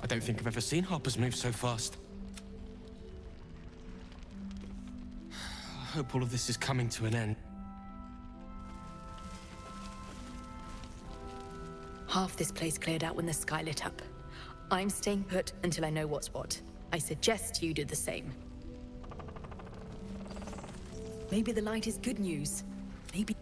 I don't think I've ever seen Harper's move so fast. I hope all of this is coming to an end. Half this place cleared out when the sky lit up. I'm staying put until I know what's what. I suggest you do the same. Maybe the light is good news. Maybe...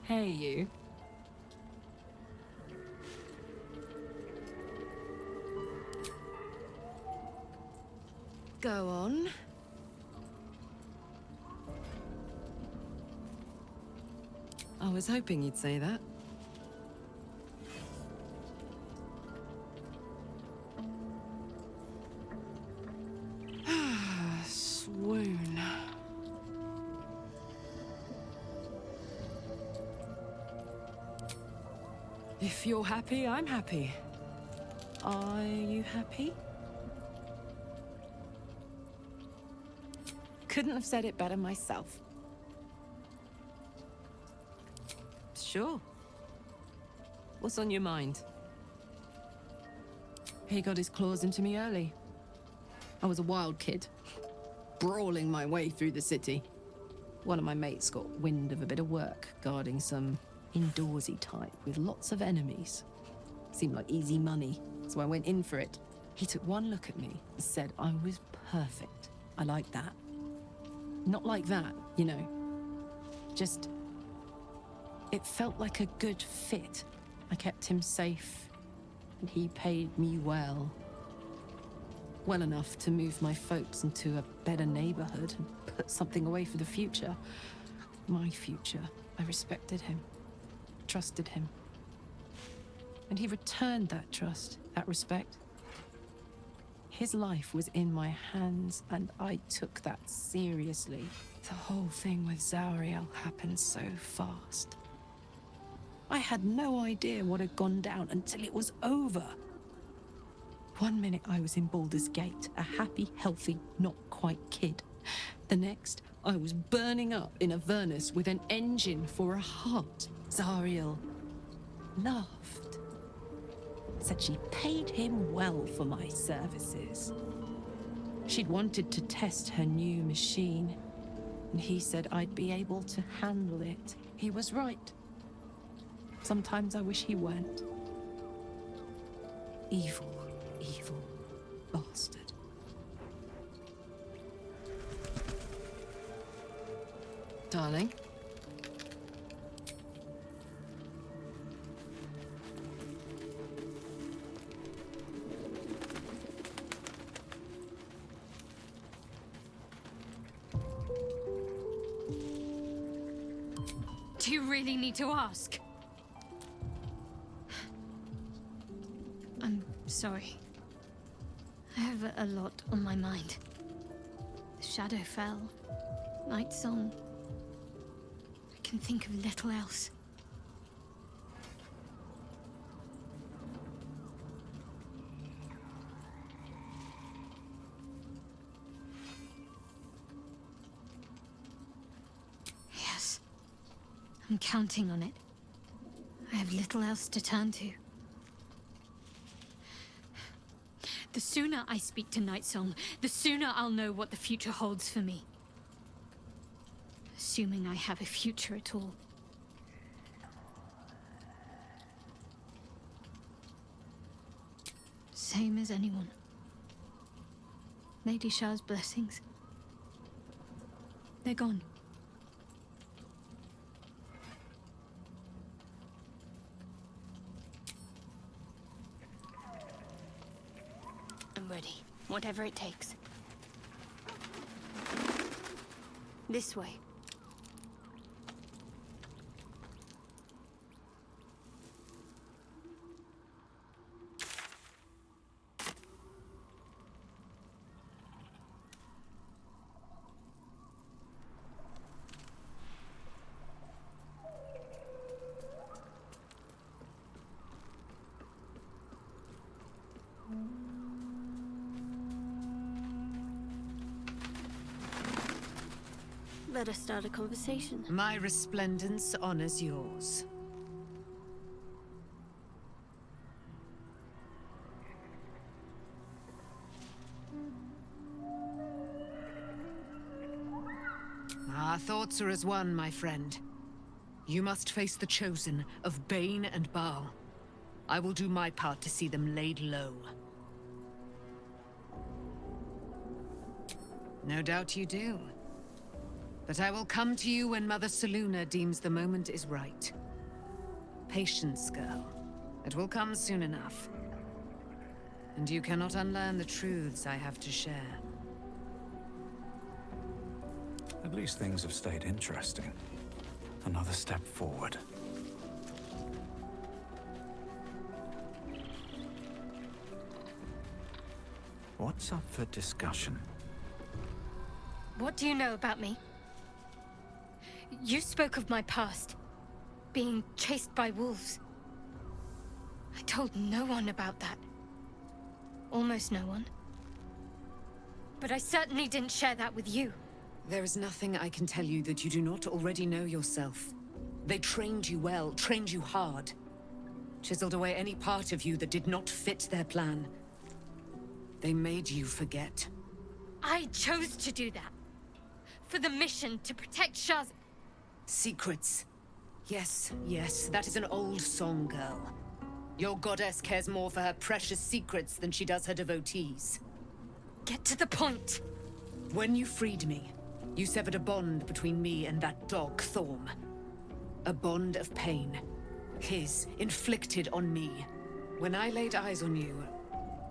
Hey, you. Go on. I was hoping you'd say that. Swoon. If you're happy, I'm happy. Are you happy? Couldn't have said it better myself. Sure. What's on your mind? He got his claws into me early. I was a wild kid, brawling my way through the city. One of my mates got wind of a bit of work guarding some indoorsy type with lots of enemies. Seemed like easy money, so I went in for it. He took one look at me and said I was perfect. I like that. Not like that, you know. Just... it felt like a good fit. I kept him safe, and he paid me well. Well enough to move my folks into a better neighborhood and put something away for the future. My future. I respected him. Trusted him. And he returned that trust, that respect. His life was in my hands, and I took that seriously. The whole thing with Zariel happened so fast. I had no idea what had gone down until it was over. One minute I was in Baldur's Gate, a happy, healthy, not quite kid. The next, I was burning up in Avernus with an engine for a heart. Zariel laughed. Said she paid him well for my services. She'd wanted to test her new machine, and he said I'd be able to handle it. He was right. Sometimes I wish he weren't. Evil, evil bastard. Darling? Do you really need to ask? I'm sorry. I have a lot on my mind. The shadow fell. Night song. I can think of little else. Yes. I'm counting on it. I have little else to turn to. The sooner I speak to Nightsong, the sooner I'll know what the future holds for me. Assuming I have a future at all. Same as anyone. Lady Shah's blessings. They're gone. Whatever it takes. This way. Let us start a conversation. My resplendence honors yours. Our thoughts are as one, my friend. You must face the chosen of Bane and Baal. I will do my part to see them laid low. No doubt you do. But I will come to you when Mother Selûne deems the moment is right. Patience, girl. It will come soon enough. And you cannot unlearn the truths I have to share. At least things have stayed interesting. Another step forward. What's up for discussion? What do you know about me? You spoke of my past. Being chased by wolves. I told no one about that. Almost no one. But I certainly didn't share that with you. There is nothing I can tell you that you do not already know yourself. They trained you well, trained you hard. Chiseled away any part of you that did not fit their plan. They made you forget. I chose to do that. For the mission to protect Shaz. Secrets. Yes, yes, that is an old song, girl. Your goddess cares more for her precious secrets than she does her devotees. Get to the point. When you freed me, you severed a bond between me and that dog, Thorm. A bond of pain. His, inflicted on me. When I laid eyes on you,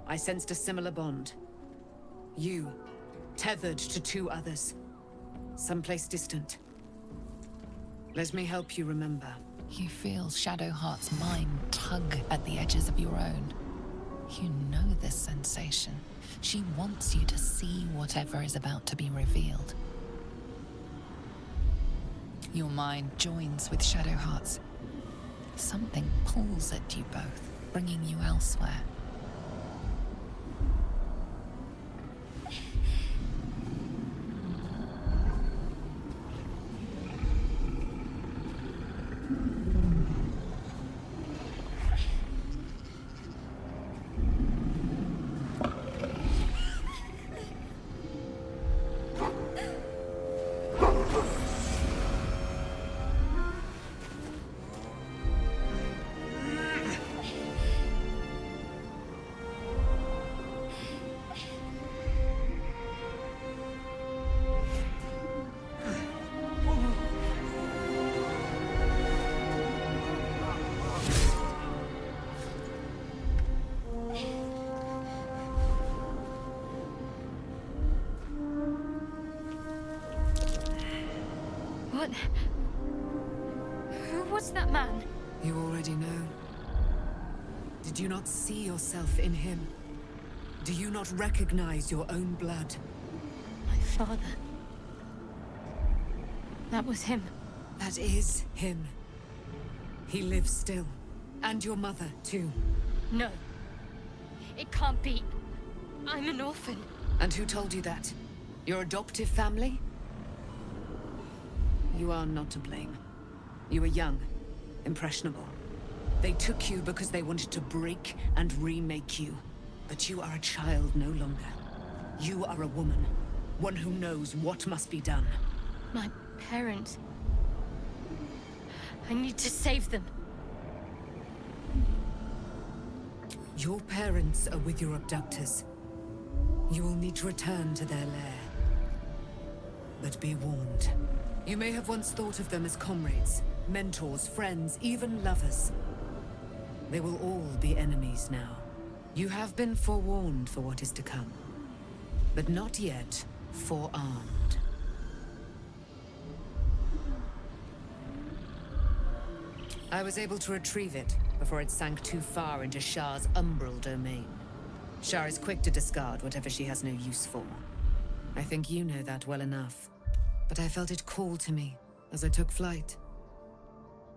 I sensed a similar bond. You, tethered to two others. Someplace distant. Let me help you remember. You feel Shadowheart's mind tug at the edges of your own. You know this sensation. She wants you to see whatever is about to be revealed. Your mind joins with Shadowheart's. Something pulls at you both, bringing you elsewhere. What? Who was that man? You already know. Did you not see yourself in him? Do you not recognize your own blood? My father. That was him. That is him. He lives still. And your mother, too. No. It can't be. I'm an orphan. And who told you that? Your adoptive family? You are not to blame. You were young, impressionable. They took you because they wanted to break and remake you. But you are a child no longer. You are a woman. One who knows what must be done. My parents. I need to save them. Your parents are with your abductors. You will need to return to their lair. But be warned. You may have once thought of them as comrades, mentors, friends, even lovers. They will all be enemies now. You have been forewarned for what is to come. but not yet forearmed. I was able to retrieve it before it sank too far into Shah's umbral domain. Shah is quick to discard whatever she has no use for. I think you know that well enough. But I felt it call to me as I took flight.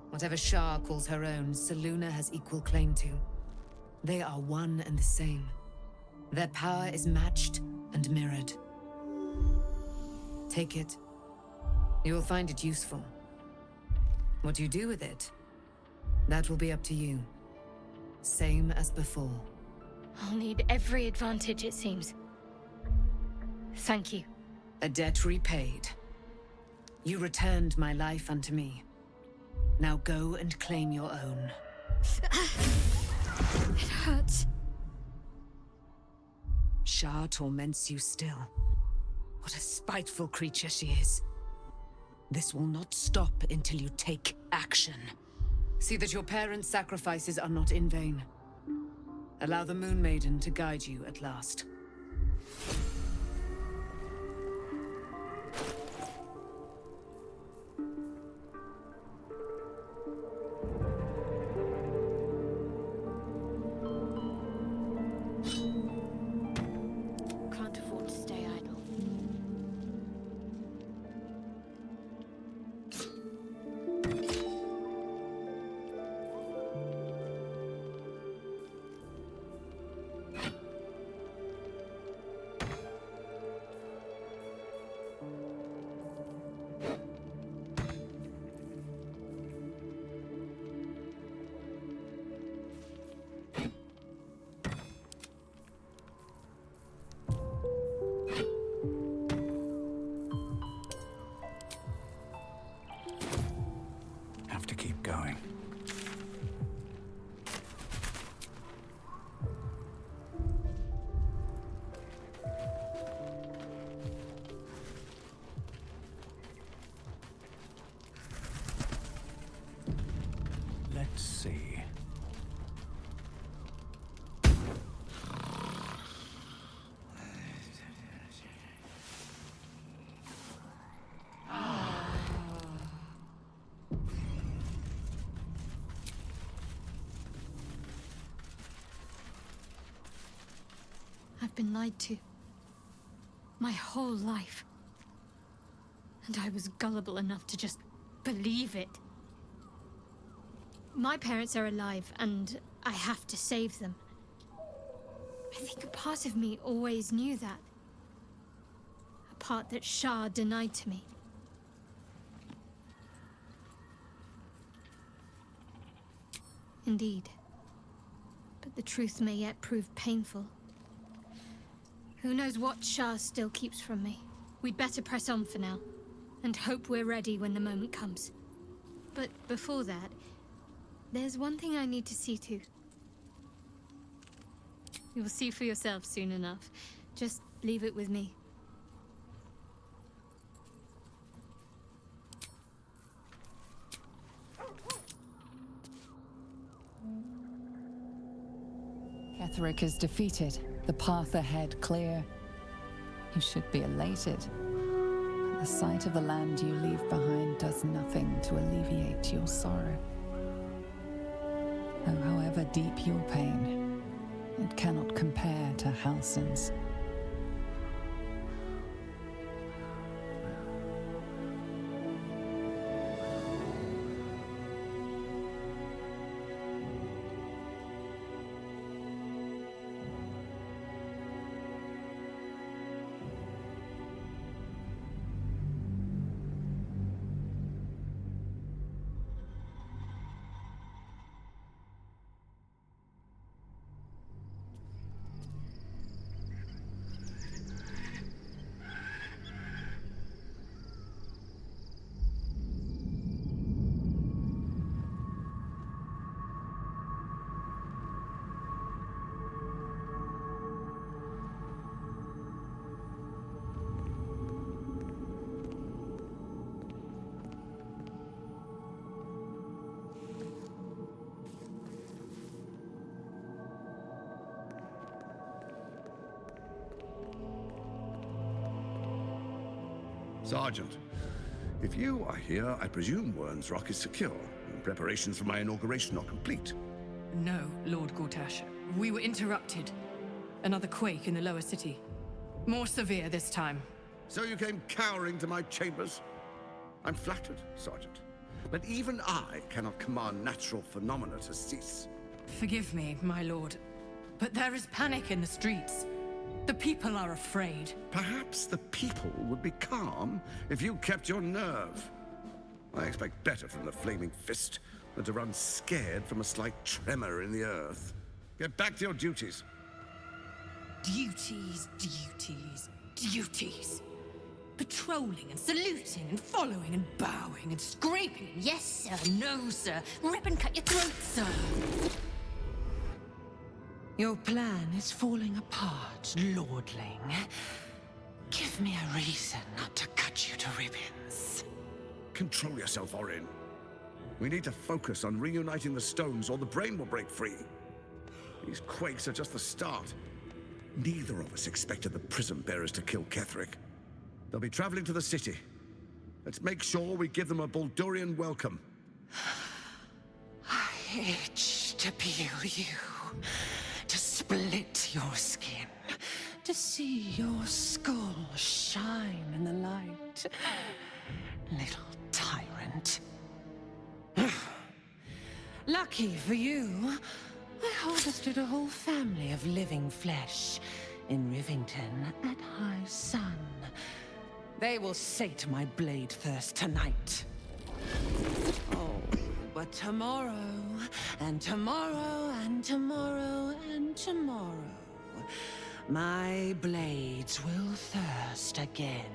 Whatever Shah calls her own, Selûne has equal claim to. They are one and the same. Their power is matched and mirrored. Take it. You will find it useful. What you do with it, that will be up to you. Same as before. I'll need every advantage, it seems. Thank you. A debt repaid. You returned my life unto me. Now go and claim your own. It hurts. Shah torments you still. What a spiteful creature she is. This will not stop until you take action. See that your parents' sacrifices are not in vain. Allow the Moon Maiden to guide you at last. Can't afford to stay idle. Have to keep going. Let's see. I've been lied to. My whole life. And I was gullible enough to just believe it. My parents are alive, and I have to save them. I think a part of me always knew that. A part that Shah denied to me. Indeed. But the truth may yet prove painful. Who knows what Shah still keeps from me? We'd better press on for now, and hope we're ready when the moment comes. But before that, there's one thing I need to see to. You'll see for yourself soon enough. Just leave it with me. Ketheric is defeated, the path ahead clear. You should be elated. But the sight of the land you leave behind does nothing to alleviate your sorrow. Though however deep your pain, it cannot compare to Halsin's. Sergeant, if you are here, I presume Wern's Rock is secure, and preparations for my inauguration are complete. No, Lord Gortash. We were interrupted. Another quake in the lower city. More severe this time. So you came cowering to my chambers? I'm flattered, Sergeant. But even I cannot command natural phenomena to cease. Forgive me, my lord, but there is panic in the streets. The people are afraid. Perhaps the people would be calm if you kept your nerve. I expect better from the Flaming Fist than to run scared from a slight tremor in the earth. Get back to your duties. Duties, duties, duties. Patrolling and saluting and following and bowing and scraping. Yes, sir. No, sir. Rip and cut your throat, sir. Your plan is falling apart, lordling. Give me a reason not to cut you to ribbons. Control yourself, Orin. We need to focus on reuniting the stones or the brain will break free. These quakes are just the start. Neither of us expected the prism bearers to kill Ketheric. They'll be traveling to the city. Let's make sure we give them a Baldurian welcome. I itch to peel you, to split your skin, to see your skull shine in the light. Little tyrant. Lucky for you, I harvested a whole family of living flesh in Rivington at high sun. They will sate my blade thirst tonight. Oh, but tomorrow, and tomorrow, and tomorrow, and tomorrow, my blades will thirst again.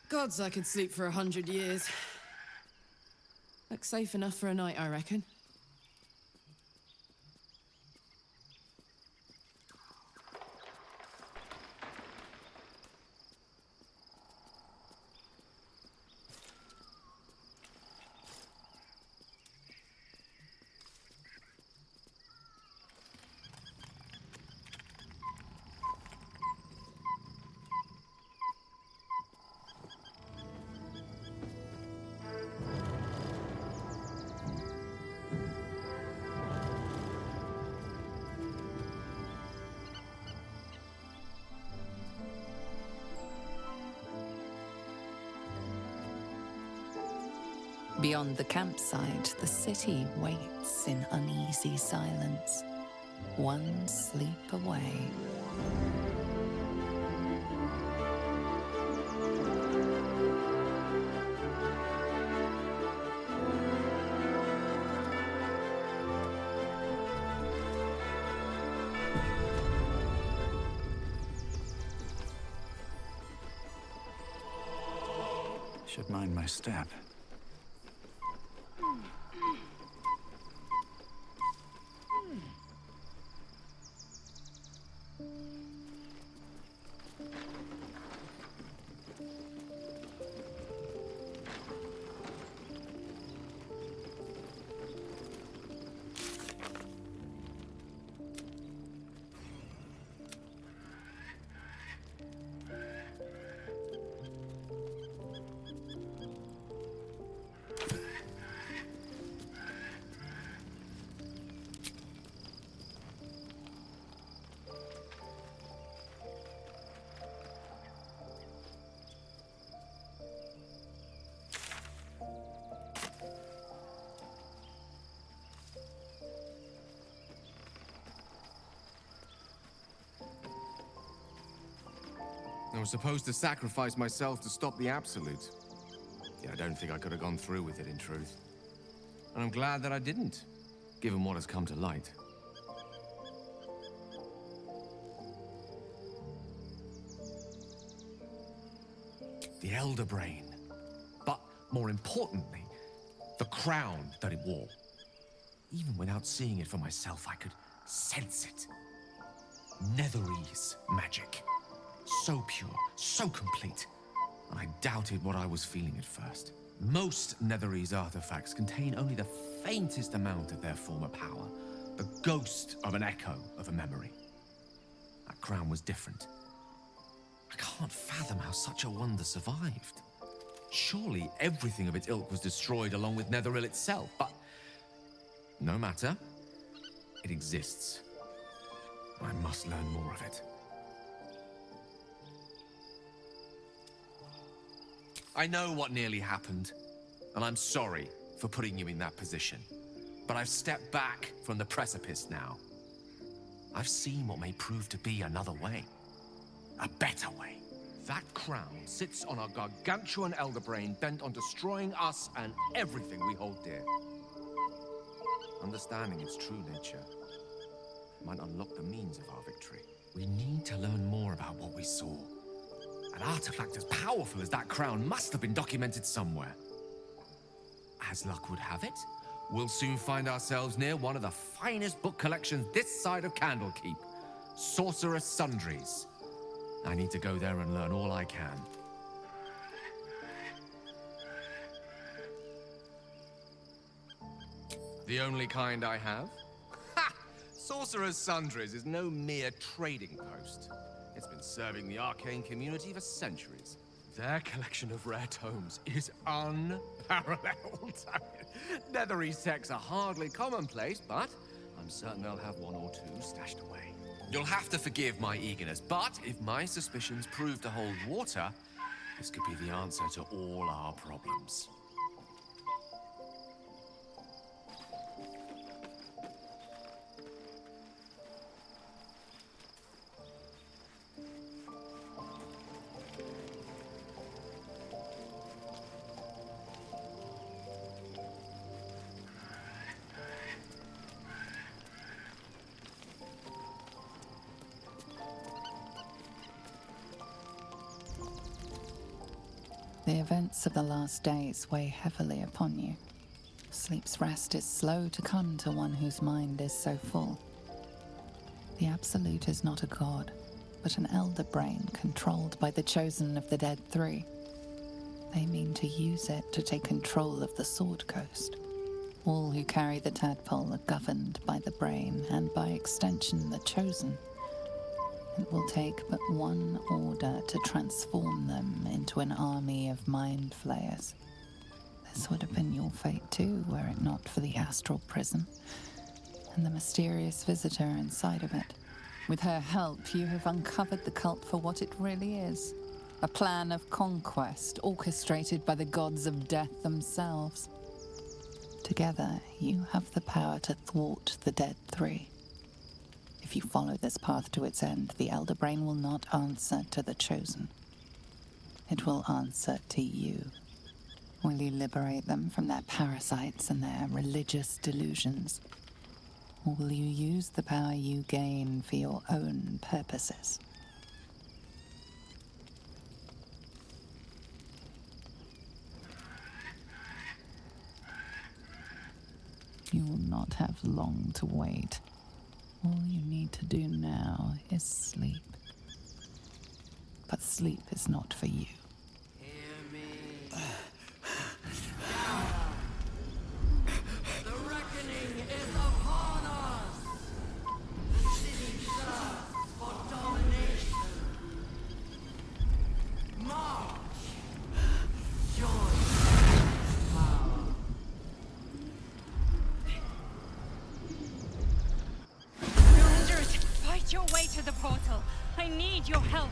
Gods, I could sleep for 100 years. Looks safe enough for a night, I reckon. Beyond the campsite, the city waits in uneasy silence, one sleep away. Should mind my step. I was supposed to sacrifice myself to stop the Absolute. Yeah, I don't think I could have gone through with it, in truth. And I'm glad that I didn't, given what has come to light. The Elder Brain. But, more importantly, the crown that it wore. Even without seeing it for myself, I could sense it. Netherese magic. So pure, so complete. And I doubted what I was feeling at first. Most Netherese artifacts contain only the faintest amount of their former power, the ghost of an echo of a memory. That crown was different. I can't fathom how such a wonder survived. Surely everything of its ilk was destroyed along with Netheril itself, but no matter. It exists. I must learn more of it. I know what nearly happened, and I'm sorry for putting you in that position. But I've stepped back from the precipice now. I've seen what may prove to be another way. A better way. That crown sits on a gargantuan elder brain bent on destroying us and everything we hold dear. Understanding its true nature might unlock the means of our victory. We need to learn more about what we saw. An artifact as powerful as that crown must have been documented somewhere. As luck would have it, we'll soon find ourselves near one of the finest book collections this side of Candlekeep, Sorcerous Sundries. I need to go there and learn all I can. The only kind I have? Ha! Sorcerer's Sundries is no mere trading post. It's been serving the arcane community for centuries. Their collection of rare tomes is unparalleled. Netherese texts are hardly commonplace, but I'm certain they'll have one or two stashed away. You'll have to forgive my eagerness, but if my suspicions prove to hold water, this could be the answer to all our problems. The events of the last days weigh heavily upon you. Sleep's rest is slow to come to one whose mind is so full. The Absolute is not a god, but an elder brain controlled by the chosen of the Dead Three. They mean to use it to take control of the Sword Coast. All who carry the tadpole are governed by the brain, and by extension the chosen. It will take but one order to transform them into an army of mind flayers. This would have been your fate too, were it not for the astral prison and the mysterious visitor inside of it. With her help, you have uncovered the cult for what it really is. A plan of conquest orchestrated by the gods of death themselves. Together, you have the power to thwart the Dead Three. If you follow this path to its end, the Elder Brain will not answer to the Chosen. It will answer to you. Will you liberate them from their parasites and their religious delusions? Or will you use the power you gain for your own purposes? You will not have long to wait. All you need to do now is sleep. But sleep is not for you. The reckoning is upon us! The city thirsts for domination. March! Join power. Soldiers, fight your way to the portal. I need your help.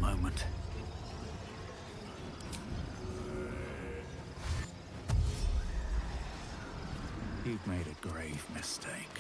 Moment. You've made a grave mistake.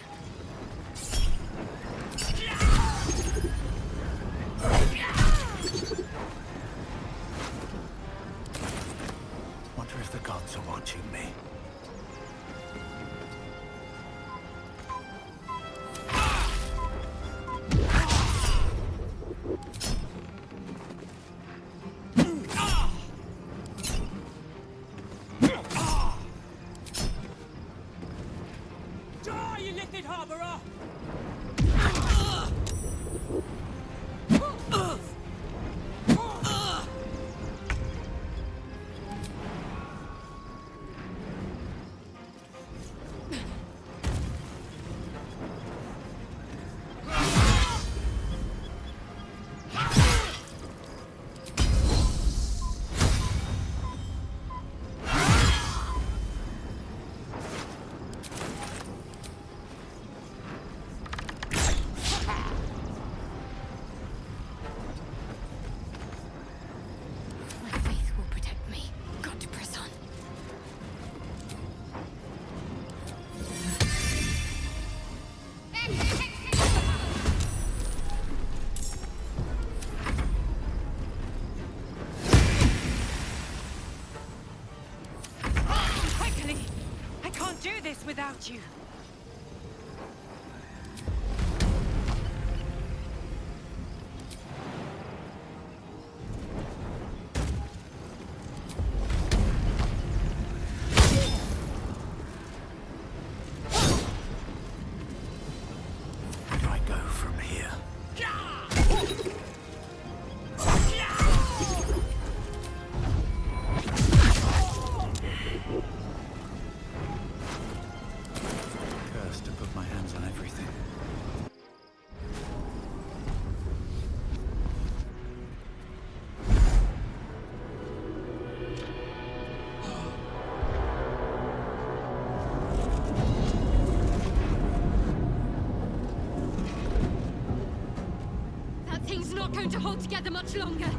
got you. Where do I go from here? Cursed to put my hands on everything. That thing's not going to hold together much longer.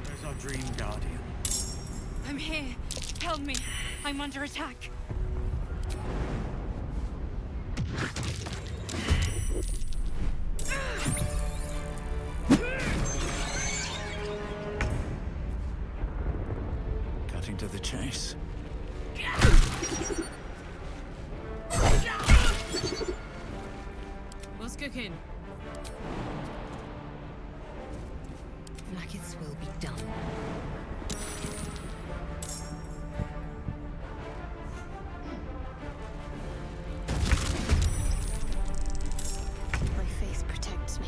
Where's our dream guardian? I'm here. Help me. I'm under attack. Cutting to the chase. What's cooking? Nuggets will be done. My faith protects me.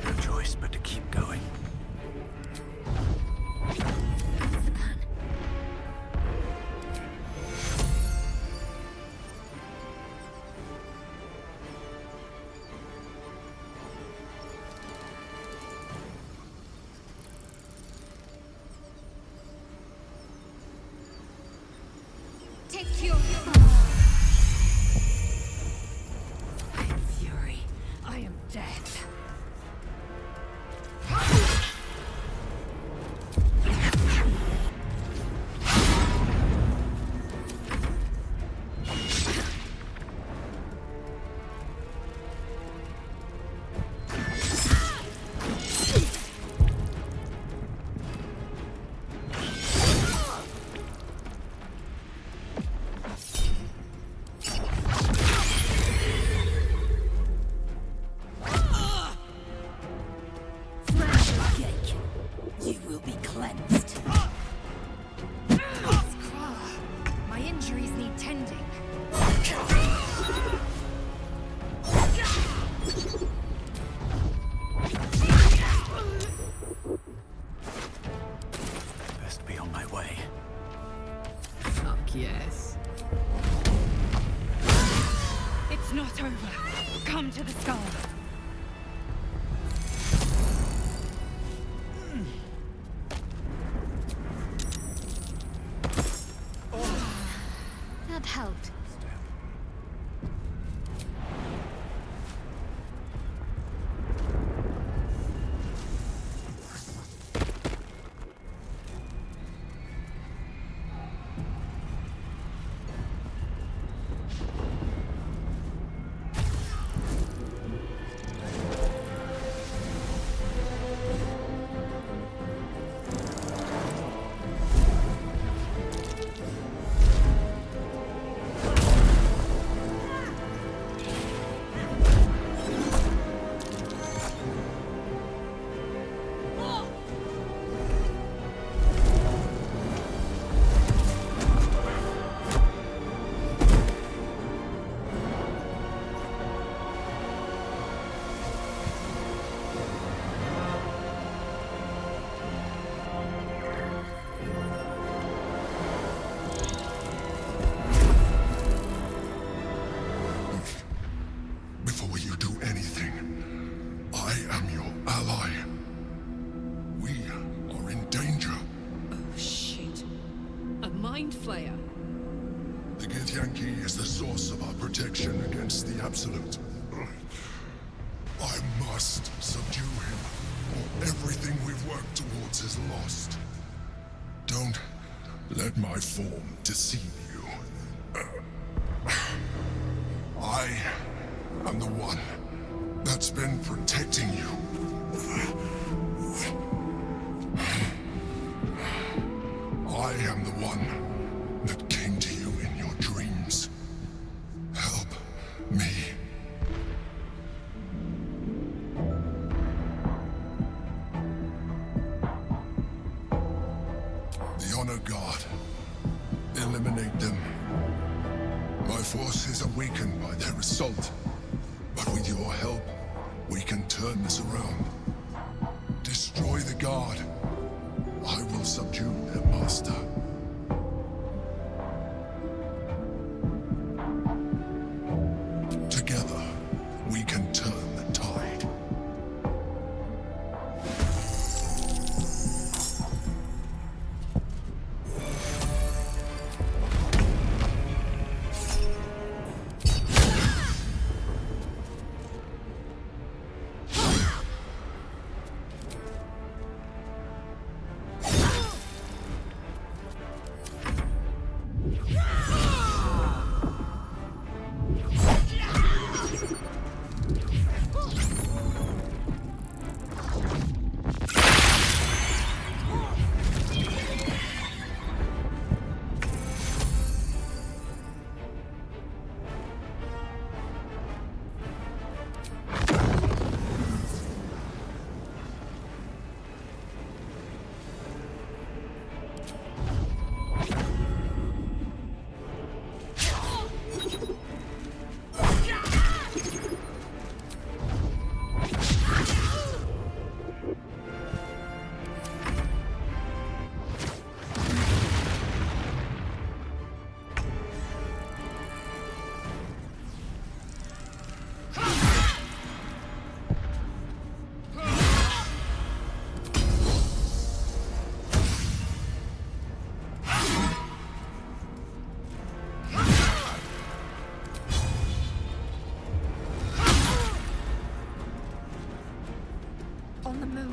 No choice but to keep going. Take your... I am fury. I am death. You will be cleansed. My injuries need tending. Best be on my way. Fuck yes. It's not over. Come to the skull. That helped. Mind Flayer? The Githyanki is the source of our protection against the Absolute. I must subdue him, or everything we've worked towards is lost. Don't let my form deceive you. I am the one that's been protecting you. I am the one that came to you in your dreams. Help me. The Honor God. Eliminate them. My forces are weakened by their assault. But with your help, we can turn this around. Destroy the Guard. I will subdue their master. Together, we can turn the tide. On the move.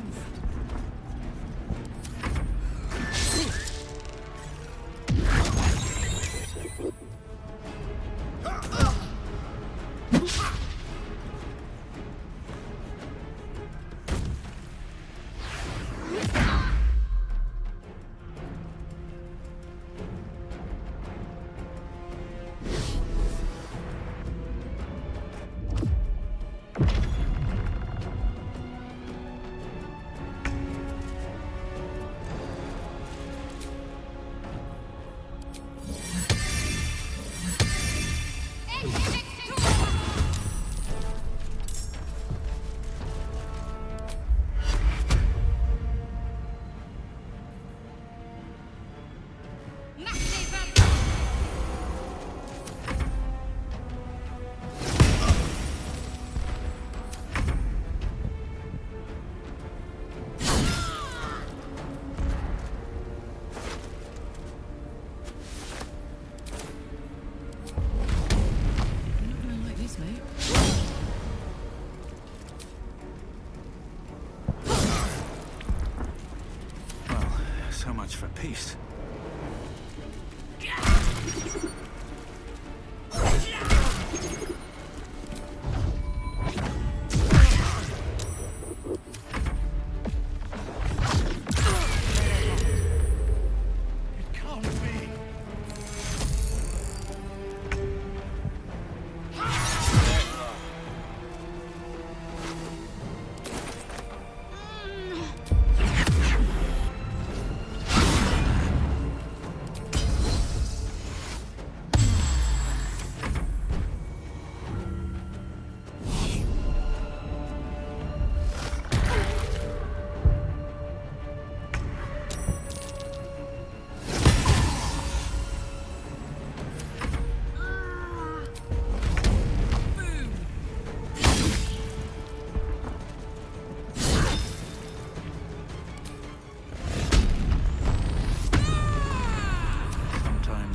So much for peace.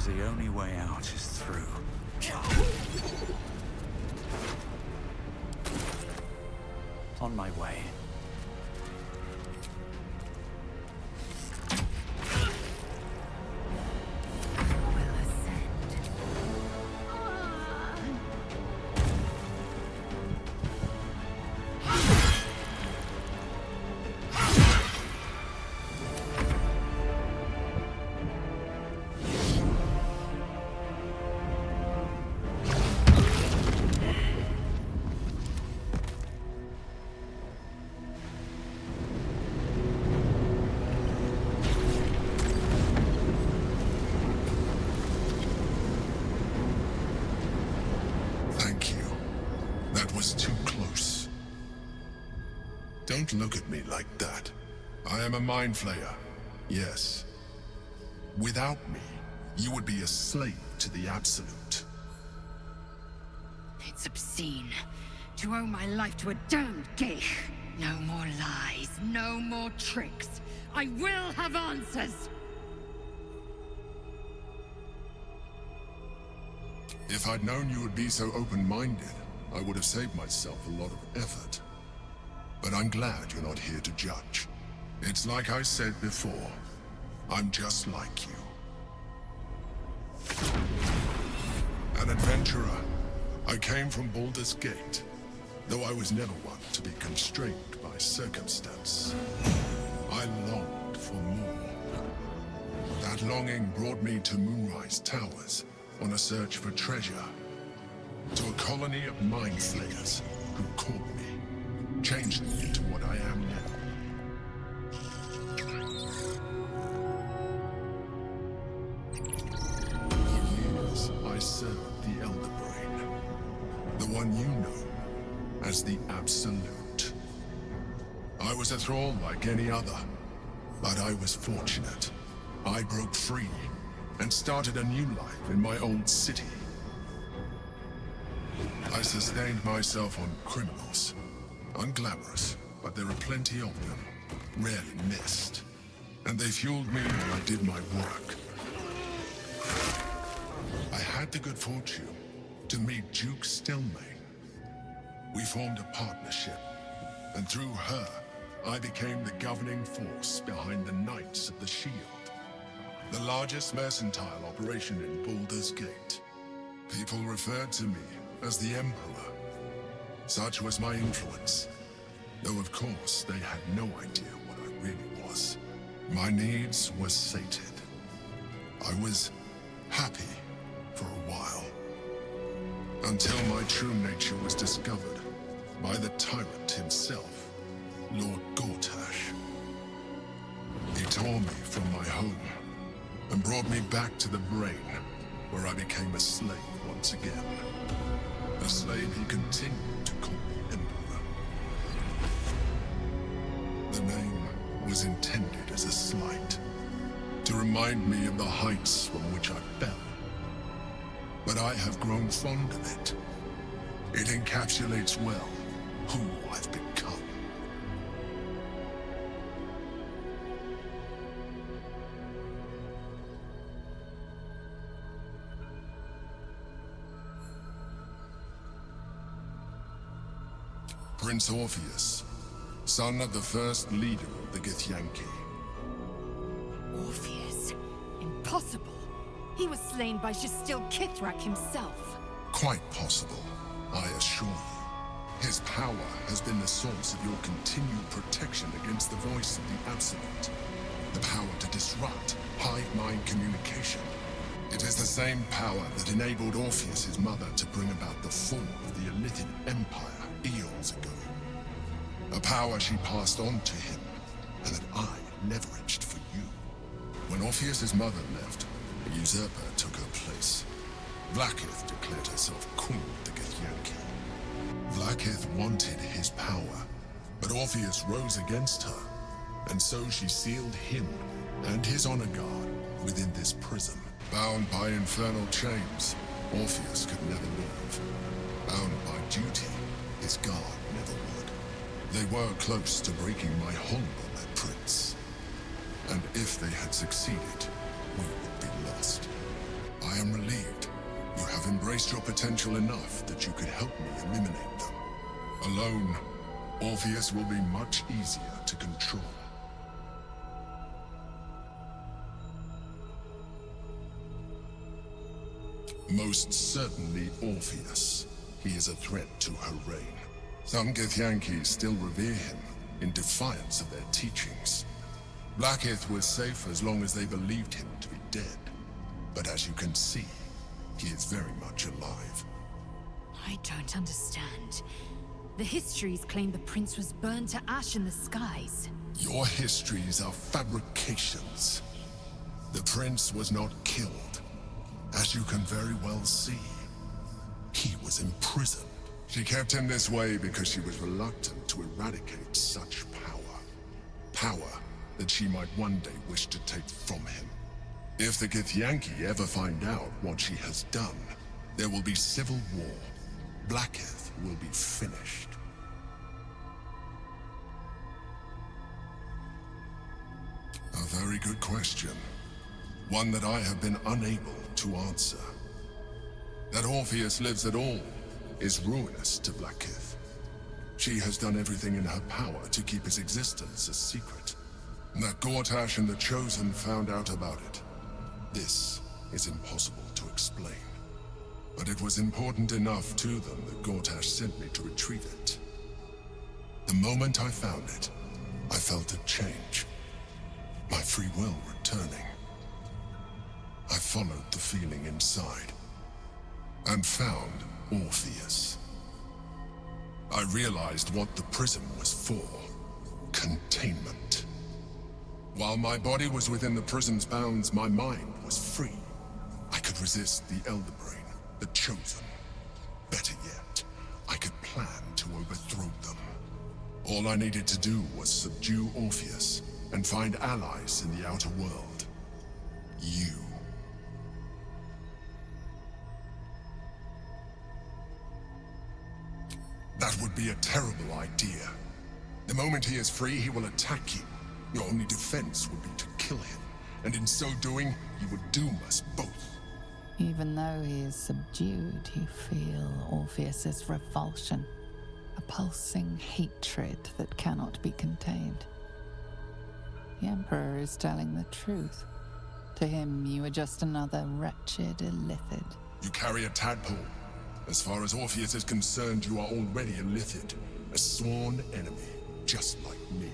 the only way out is through. On my way. Don't look at me like that. I am a mind flayer, yes. Without me, you would be a slave to the Absolute. It's obscene to owe my life to a damned geich. No more lies, no more tricks. I will have answers! If I'd known you would be so open-minded, I would have saved myself a lot of effort. But I'm glad you're not here to judge. It's like I said before, I'm just like you. An adventurer. I came from Baldur's Gate, though I was never one to be constrained by circumstance. I longed for more. That longing brought me to Moonrise Towers on a search for treasure. To a colony of mind flayers who caught me, changed me into what I am now. For years, I served the Elder Brain, the one you know as the Absolute. I was a thrall like any other, but I was fortunate. I broke free and started a new life in my old city. I sustained myself on criminals. Unglamorous, but there are plenty of them, rarely missed. And they fueled me when I did my work. I had the good fortune to meet Duke Stelmane. We formed a partnership, and through her, I became the governing force behind the Knights of the Shield, the largest mercantile operation in Baldur's Gate. People referred to me as the Emperor. Such was my influence, though of course they had no idea what I really was. My needs were sated. I was happy for a while, until my true nature was discovered by the tyrant himself, Lord Gortash. He tore me from my home and brought me back to the Brain, where I became a slave once again. A slave he continued to call me Emperor. The name was intended as a slight, to remind me of the heights from which I fell. But I have grown fond of it. It encapsulates well who I've become. Prince Orpheus, son of the first leader of the Githyanki. Orpheus? Impossible! He was slain by Justil Kithrak himself. Quite possible, I assure you. His power has been the source of your continued protection against the voice of the Absolute. The power to disrupt hive mind communication. It is the same power that enabled Orpheus's mother to bring about the fall of the Elithian Empire eons ago. A power she passed on to him, and that I leveraged for you. When Orpheus's mother left, a usurper took her place. Vlaakith declared herself queen of the Githyanki. Vlaakith wanted his power, but Orpheus rose against her, and so she sealed him and his honor guard within this prison. Bound by infernal chains, Orpheus could never leave. Bound by duty, his guard never would. They were close to breaking my hold on that prince. And if they had succeeded, we would be lost. embraced your potential enough that you could help me eliminate them. Alone, Orpheus will be much easier to control. Most certainly Orpheus. He is a threat to her reign. Some Githyanki still revere him, in defiance of their teachings. Blackith was safe as long as they believed him to be dead. But as you can see, he is very much alive. I don't understand. The histories claim the prince was burned to ash in the skies. Your histories are fabrications. The prince was not killed. As you can very well see, he was imprisoned. She kept him this way because she was reluctant to eradicate such power. Power that she might one day wish to take from him. If the Githyanki ever find out what she has done, there will be civil war. Blackith will be finished. A very good question. One that I have been unable to answer. That Orpheus lives at all is ruinous to Blackith. She has done everything in her power to keep his existence a secret. That Gortash and the Chosen found out about it. This is impossible to explain. But it was important enough to them that Gortash sent me to retrieve it. The moment I found it, I felt a change. My free will returning. I followed the feeling inside, and found Orpheus. I realized what the prison was for. Containment. While my body was within the prison's bounds, my mind was free. I could resist the Elder Brain, the Chosen. Better yet, I could plan to overthrow them. All I needed to do was subdue Orpheus and find allies in the outer world. You. That would be a terrible idea. The moment he is free, he will attack you. Your only defense would be to kill him, and in so doing, you would doom us both. Even though he is subdued, you feel Orpheus's revulsion, a pulsing hatred that cannot be contained. The Emperor is telling the truth. To him, you are just another wretched illithid. You carry a tadpole. As far as Orpheus is concerned, you are already a Lithid, a sworn enemy, just like me.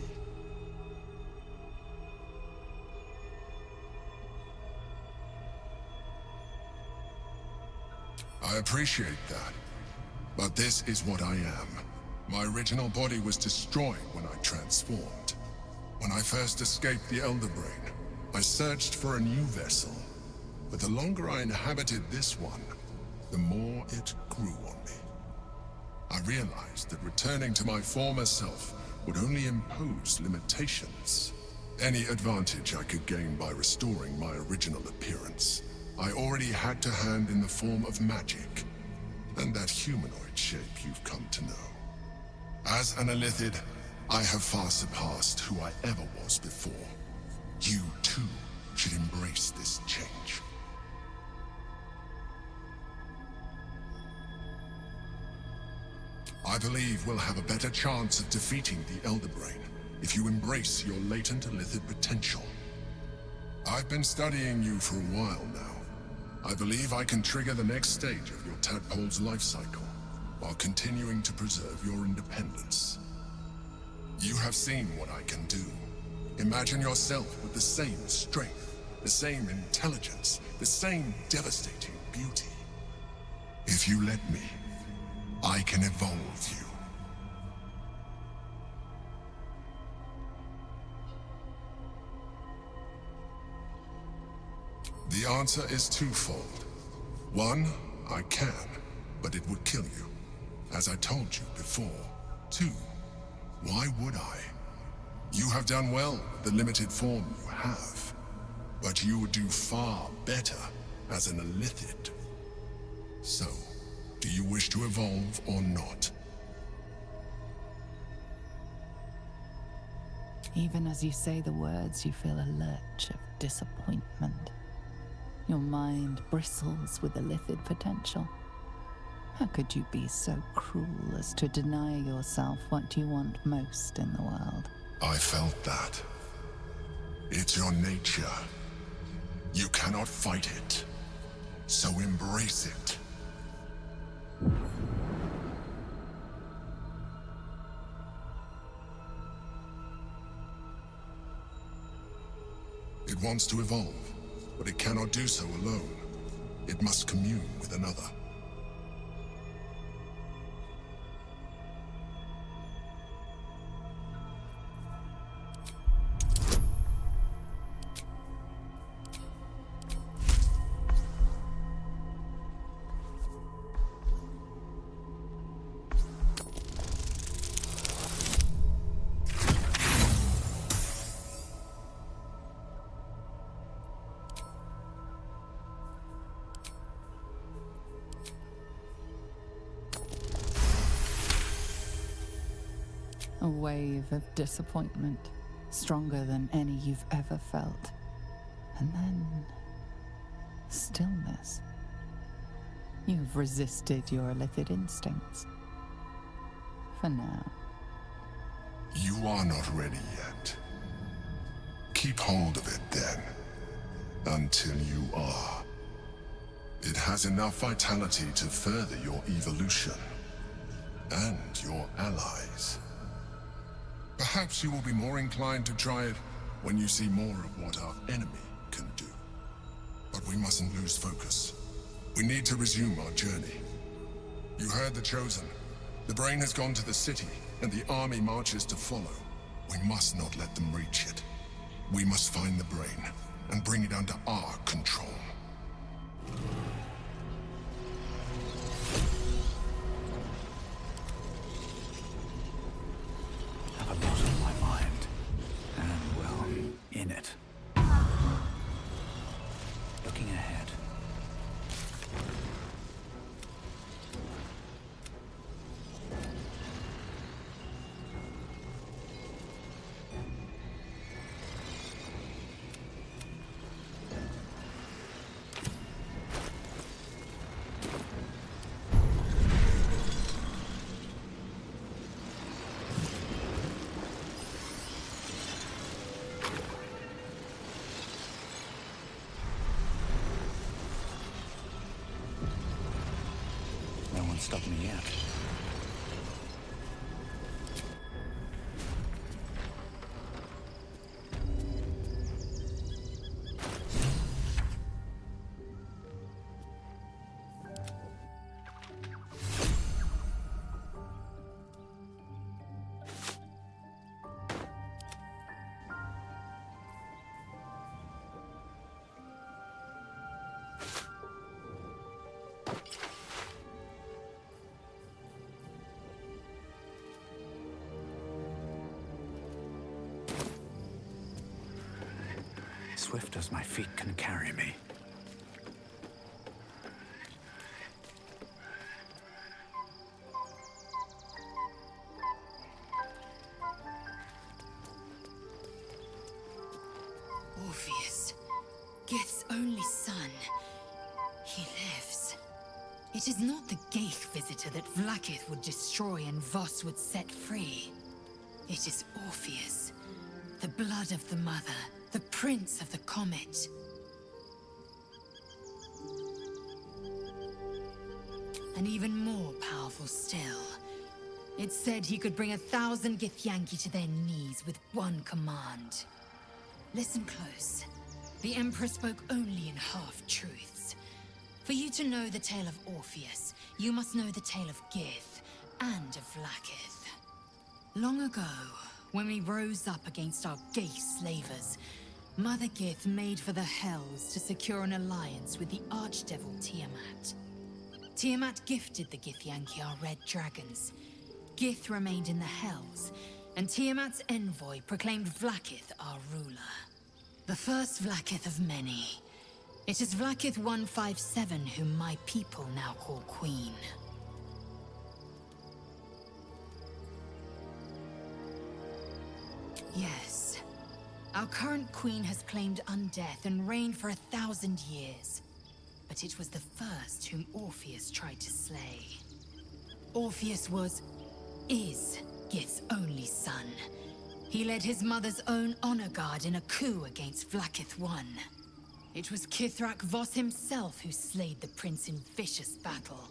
I appreciate that, but this is what I am. My original body was destroyed when I transformed. When I first escaped the Elder Brain, I searched for a new vessel, but the longer I inhabited this one, the more it grew on me. I realized that returning to my former self would only impose limitations. Any advantage I could gain by restoring my original appearance, I already had to hand in the form of magic, and that humanoid shape you've come to know. As an Illithid, I have far surpassed who I ever was before. You, too, should embrace this change. I believe we'll have a better chance of defeating the Elder Brain if you embrace your latent Illithid potential. I've been studying you for a while now. I believe I can trigger the next stage of your tadpole's life cycle, while continuing to preserve your independence. You have seen what I can do. Imagine yourself with the same strength, the same intelligence, the same devastating beauty. If you let me, I can evolve you. The answer is twofold. One, I can, but it would kill you, as I told you before. Two, why would I? You have done well with the limited form you have, but you would do far better as an Illithid. So, do you wish to evolve or not? Even as you say the words, you feel a lurch of disappointment. Your mind bristles with Illithid potential, How could you be so cruel as to deny yourself what you want most in the world? I felt that. It's your nature. You cannot fight it. So embrace it. It wants to evolve, but it cannot do so alone. It must commune with another. A wave of disappointment, stronger than any you've ever felt. And then stillness. You've resisted your illithid instincts. For now. You are not ready yet. Keep hold of it then, until you are. It has enough vitality to further your evolution, and your allies. Perhaps you will be more inclined to try it when you see more of what our enemy can do. But we mustn't lose focus. We need to resume our journey. You heard the Chosen. The brain has gone to the city, and the army marches to follow. We must not let them reach it. We must find the brain, and bring it under our control. I have a lot on my mind, and, well, in it. Looking ahead. Stop me yet. Swift as my feet can carry me. Orpheus, Gith's only son. He lives. It is not the Geich visitor that Vlaakith would destroy and Voss would set free. It is Orpheus, the blood of the mother. The Prince of the Comet. And even more powerful still. It said he could bring 1,000 Githyanki to their knees with one command. Listen close. The Emperor spoke only in half-truths. For you to know the tale of Orpheus, you must know the tale of Gith and of Vlaakith. Long ago, when we rose up against our Geich slavers, Mother Gith made for the Hells to secure an alliance with the Archdevil Tiamat. Tiamat gifted the Githyanki our red dragons. Gith remained in the Hells, and Tiamat's envoy proclaimed Vlaakith our ruler. The first Vlaakith of many. It is Vlaakith 157 whom my people now call Queen. Yes. Our current queen has claimed undeath and reigned for 1,000 years. but it was the first whom Orpheus tried to slay. Orpheus is Gith's only son. He led his mother's own honor guard in a coup against Vlaakith I. It was Kithrak Voss himself who slayed the prince in vicious battle,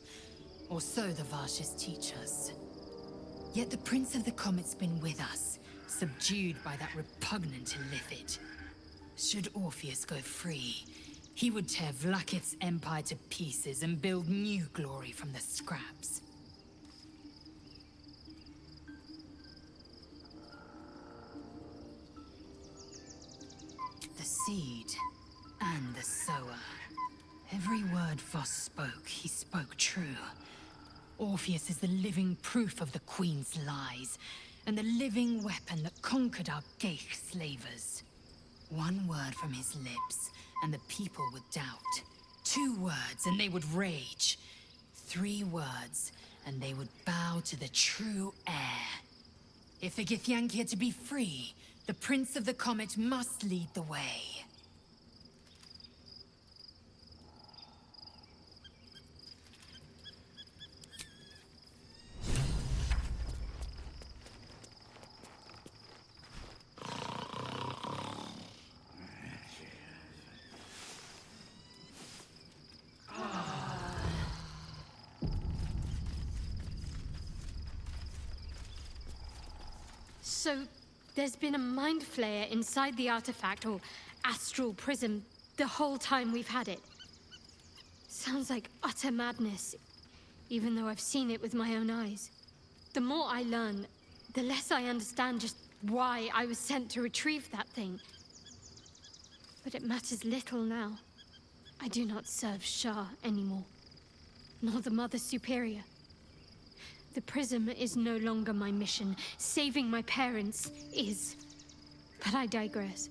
or so the Varshas teach us. Yet the Prince of the Comet's been with us, subdued by that repugnant Illithid. Should Orpheus go free, he would tear Vlaakith's empire to pieces and build new glory from the scraps. The seed and the sower. Every word Voss spoke, he spoke true. Orpheus is the living proof of the Queen's lies, and the living weapon that conquered our Geich slavers. One word from his lips, and the people would doubt. 2 words, and they would rage. 3 words, and they would bow to the true heir. If the Githyanki are to be free, the Prince of the Comet must lead the way. So, there's been a mind flayer inside the artifact, or astral prism, the whole time we've had it. Sounds like utter madness, even though I've seen it with my own eyes. The more I learn, the less I understand just why I was sent to retrieve that thing. But it matters little now. I do not serve Shah anymore, nor the Mother Superior. The prism is no longer my mission. Saving my parents is. But I digress.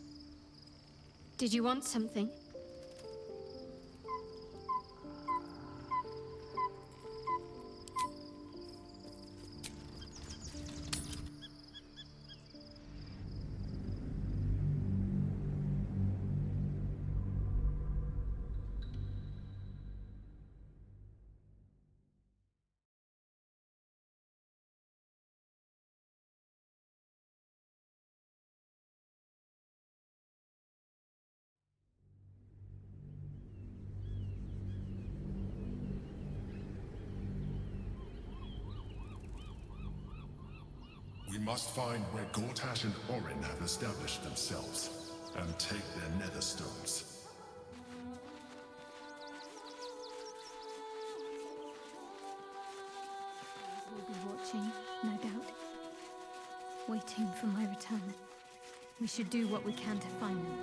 Did you want something? We must find where Gortash and Orin have established themselves, and take their nether stones. We'll be watching, no doubt. Waiting for my return. We should do what we can to find them.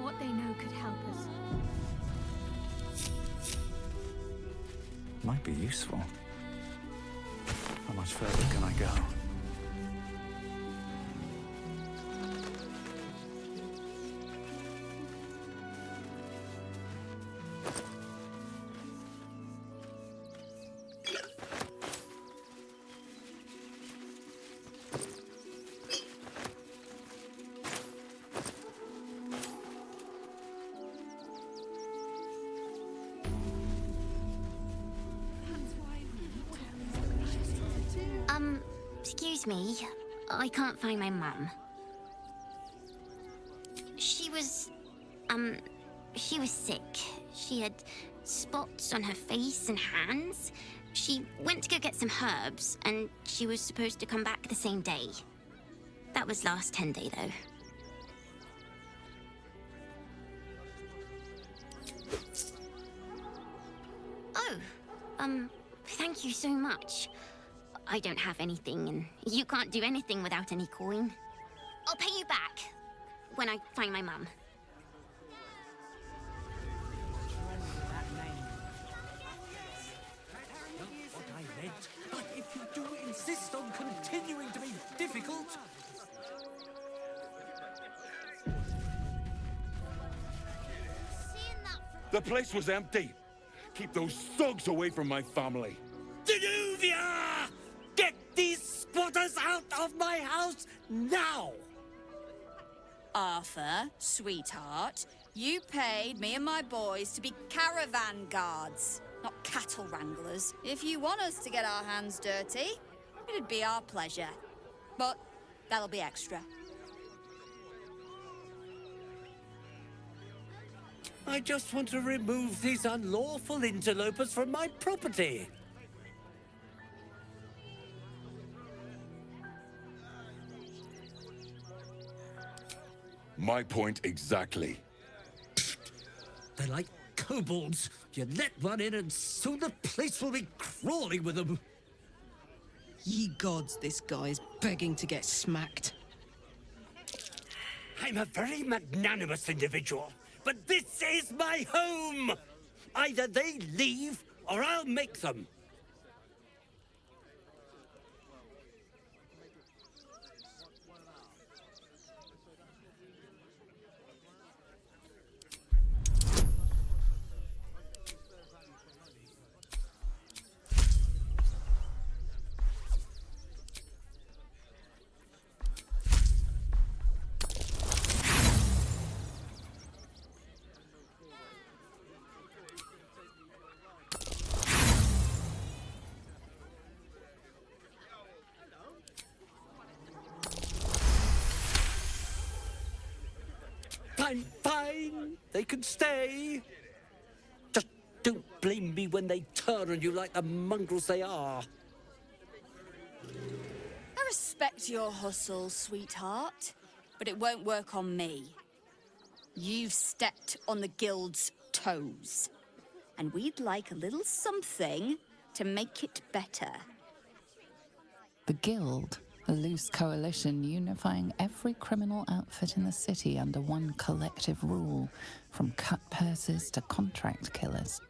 What they know could help us. Might be useful. How much further can I go? Excuse me, I can't find my mum. She was sick. She had spots on her face and hands. She went to go get some herbs, and she was supposed to come back the same day. That was last 10 day, though. Oh, thank you so much. I don't have anything, and you can't do anything without any coin. I'll pay you back when I find my mum. What I meant, but if you do insist on continuing to be difficult... The place was empty. Keep those thugs away from my family. Danuvia! Get these squatters out of my house now! Arthur, sweetheart, You paid me and my boys to be caravan guards, not cattle wranglers. If you want us to get our hands dirty, it'd be our pleasure. But that'll be extra. I just want to remove these unlawful interlopers from my property. My point exactly. They're like kobolds. You let one in and soon the place will be crawling with them. Ye gods, this guy is begging to get smacked. I'm a very magnanimous individual, but this is my home! Either they leave, or I'll make them. Fine. They can stay. Just don't blame me when they turn on you like the mongrels they are. I respect your hustle, sweetheart, but it won't work on me. You've stepped on the guild's toes, and we'd like a little something to make it better. The Guild, a loose coalition unifying every criminal outfit in the city under one collective rule, from cut purses to contract killers.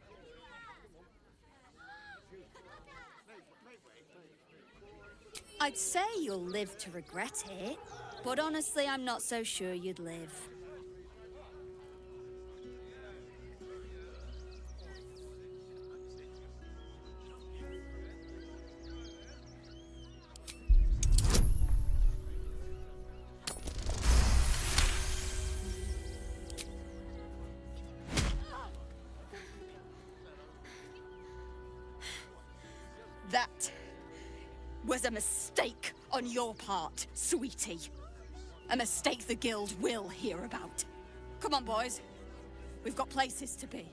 I'd say you'll live to regret it, but honestly, I'm not so sure you'd live. That was a mistake on your part, sweetie. A mistake the Guild will hear about. Come on, boys. We've got places to be.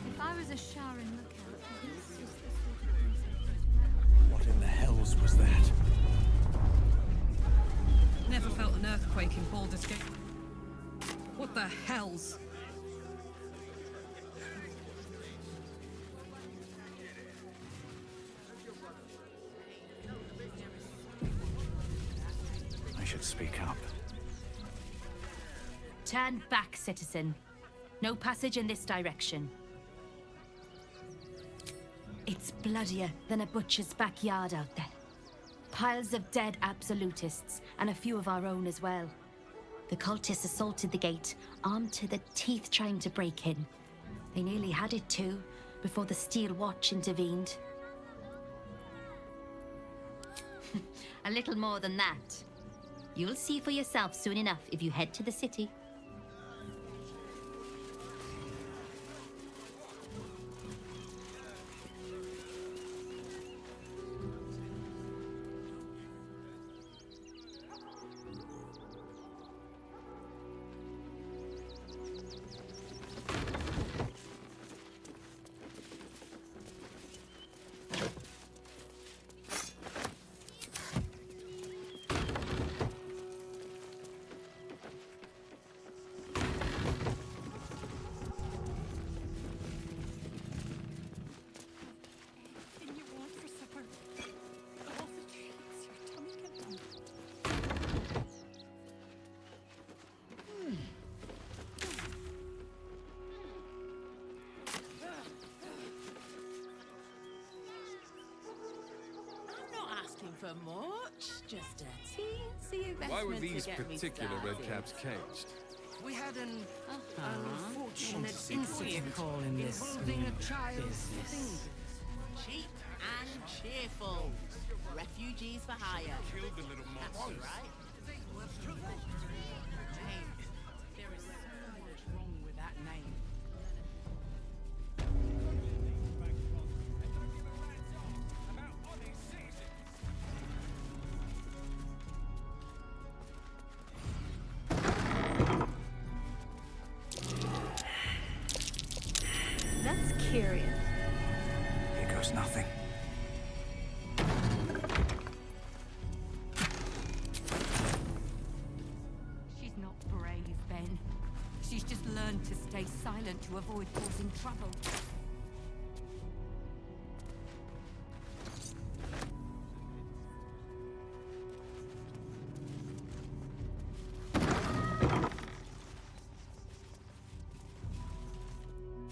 If I was a Sharon lookout, this is the sort of place What in the hells was that? Never felt an earthquake in Baldur's Gate. What the hells? I should speak up. Turn back, citizen. No passage in this direction. It's bloodier than a butcher's backyard out there. Piles of dead absolutists, and a few of our own as well. The cultists assaulted the gate, armed to the teeth trying to break in. They nearly had it too, before the Steel Watch intervened. A little more than that. You'll see for yourself soon enough if you head to the city. For much, just a teensy investment. Why were these to get particular me red started. caps caged? We had an unfortunate What incident are you calling this involving a child's business? fingers. Cheap and cheerful. Refugees for hire. Killed the little That's monsters. right. They were provoked. Hey, there is so much wrong with that name. That's curious. Here goes nothing. She's not brave, Ben. She's just learned to stay silent to avoid causing trouble.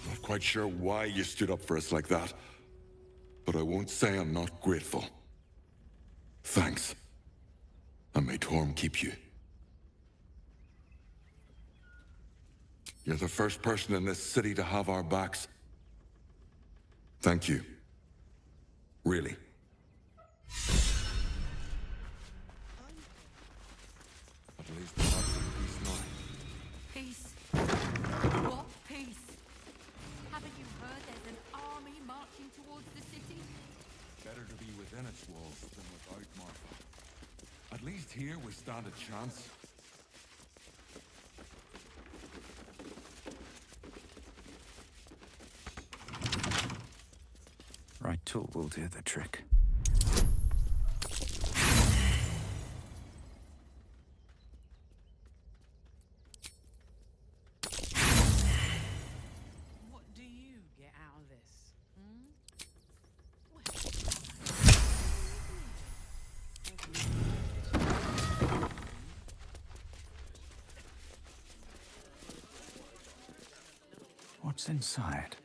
Not quite sure why you stood up for us like that, but I won't say I'm not grateful. Thanks. And may Torm keep you. You're the first person in this city to have our backs. Thank you. Really. At least we'll have some peace now. Peace? What peace? Haven't you heard there's an army marching towards the city? Better to be within its walls than without, Martha. At least here we stand a chance. Right tool will do the trick. What do you get out of this? What's inside?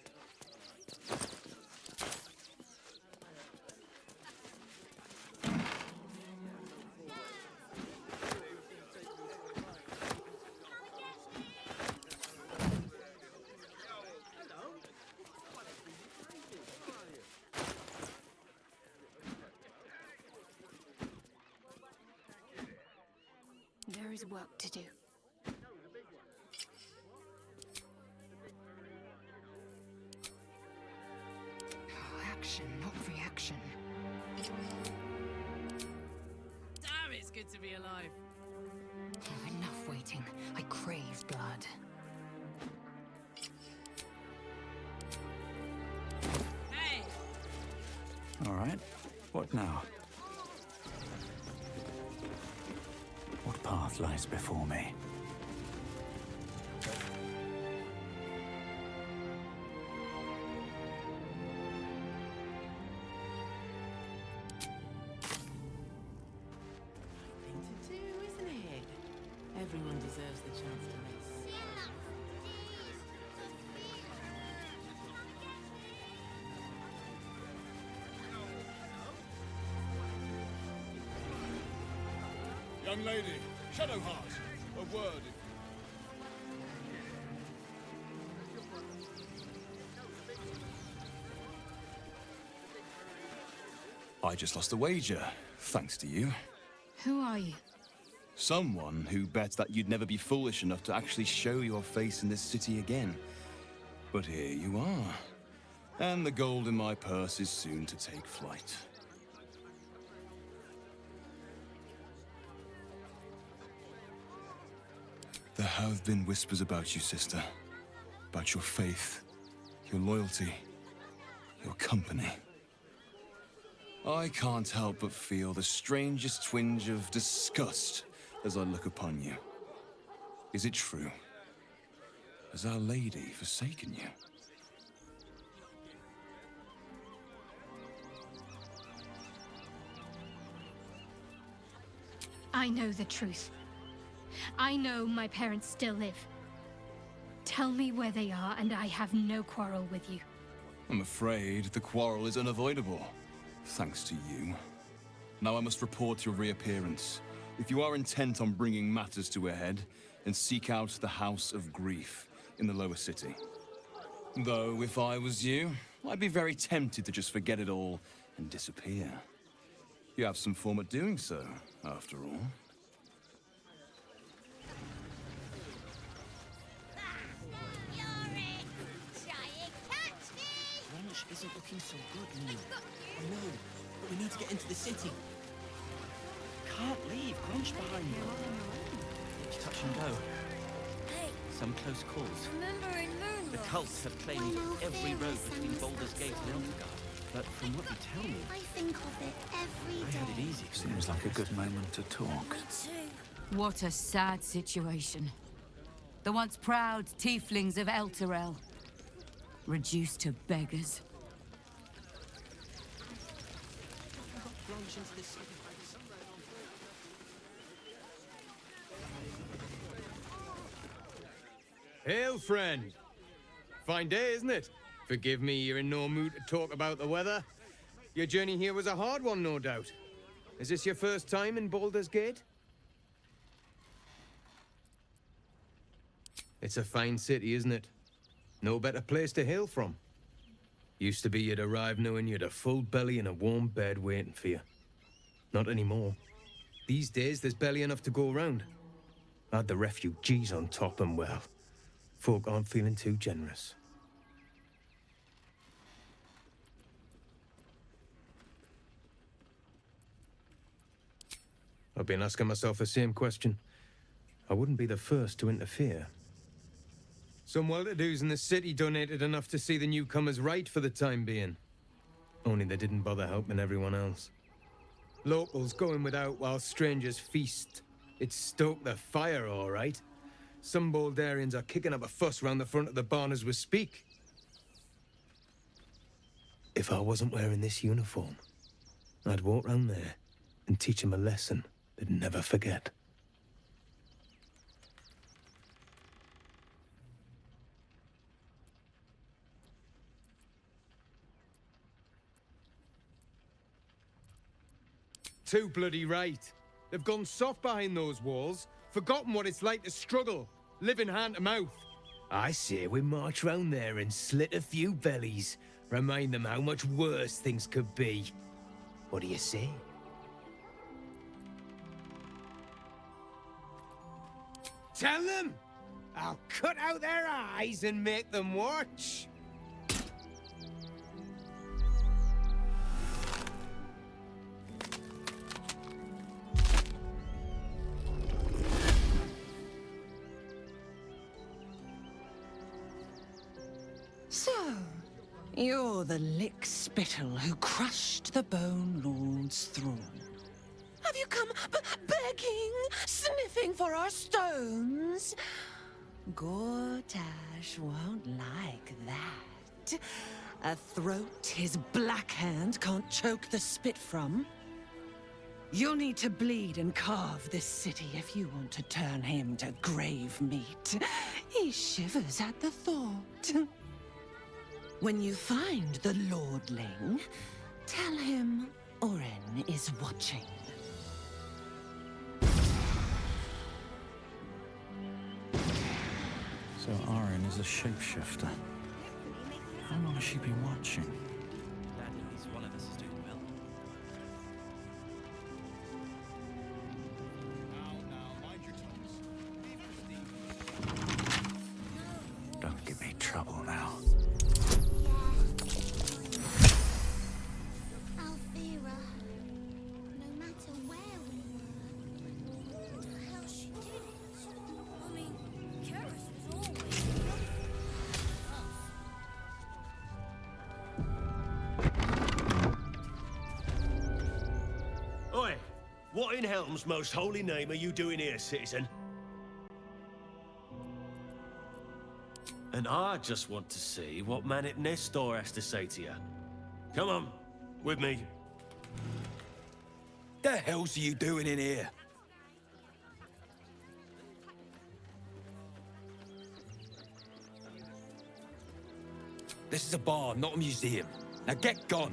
There is work to do. Action, not reaction. Damn, it's good to be alive. Enough waiting. I crave blood. Hey! All right. What now? What path lies before me? Thing to do, isn't it? Everyone deserves the chance to miss. Young lady, Shadowheart, a word. I just lost a wager, thanks to you. Who are you? Someone who bet that you'd never be foolish enough to actually show your face in this city again. But here you are. And the gold in my purse is soon to take flight. There have been whispers about you, sister. About your faith, your loyalty, your company. I can't help but feel the strangest twinge of disgust as I look upon you. Is it true? Has Our Lady forsaken you? I know the truth. I know my parents still live. Tell me where they are, and I have no quarrel with you. I'm afraid the quarrel is unavoidable, thanks to you. Now I must report your reappearance. If you are intent on bringing matters to a head, and seek out the House of Grief in the lower city. Though, if I was you, I'd be very tempted to just forget it all and disappear. You have some form at doing so, after all. Grunch isn't looking so good, Neil. I know, but we need to get into the city. Can't leave. Grunch behind you. It's touch and go. Hey, Some close calls. remember in Moonlight? The cults have claimed every road between Baldur's Gate and Elfgard. But from what you tell me, I think of it every I day. had it easy. Seems like a good moment to talk. Me too. What a sad situation. The once proud tieflings of Elturel, reduced to beggars. Grunch into the city. Hail, friend. Fine day, isn't it? Forgive me, you're in no mood to talk about the weather. Your journey here was a hard one, no doubt. Is this your first time in Baldur's Gate? It's a fine city, isn't it? No better place to hail from. Used to be you'd arrive knowing you'd a full belly and a warm bed waiting for you. Not anymore. These days, there's barely enough to go around. Add the refugees on top and, well, folk aren't feeling too generous. I've been asking myself the same question. I wouldn't be the first to interfere. Some well-to-dos in the city donated enough to see the newcomers right for the time being. Only they didn't bother helping everyone else. Locals going without while strangers feast. It stoked the fire, all right. Some Baldurians are kicking up a fuss round the front of the barn as we speak. If I wasn't wearing this uniform, I'd walk round there and teach them a lesson they'd never forget. Too bloody right. They've gone soft behind those walls, forgotten what it's like to struggle, living hand to mouth. I say we march round there and slit a few bellies, remind them how much worse things could be. What do you say? Tell them! I'll cut out their eyes and make them watch. So, you're the lick-spittle who crushed the Bone Lord's throne. Have you come begging, sniffing for our stones? Gortash won't like that. A throat his black hand can't choke the spit from. You'll need to bleed and carve this city if you want to turn him to grave meat. He shivers at the thought. When you find the Lordling, tell him Orin is watching. So Orin is a shapeshifter. How long has she been watching? Glad at least one of us is doing well. Don't give me trouble now. Alfira, no matter where we were, What the hell she did it? I mean, Karis was always Oi! What in Helm's most holy name are you doing here, citizen? And I just want to see what Manet Nestor has to say to you. Come on, with me. The hell's you doing in here? This is a bar, not a museum. Now get gone.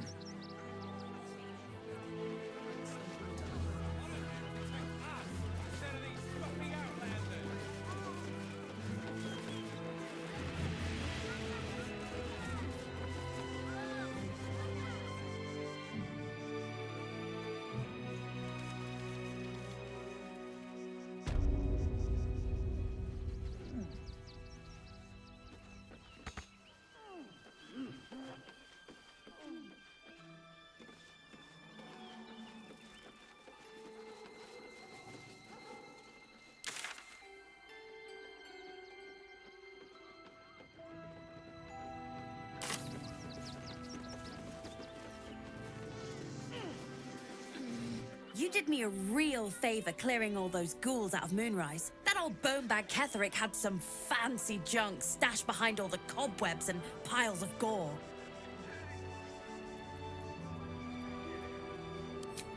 You did me a real favor clearing all those ghouls out of Moonrise. That old bonebag Ketherick had some fancy junk stashed behind all the cobwebs and piles of gore.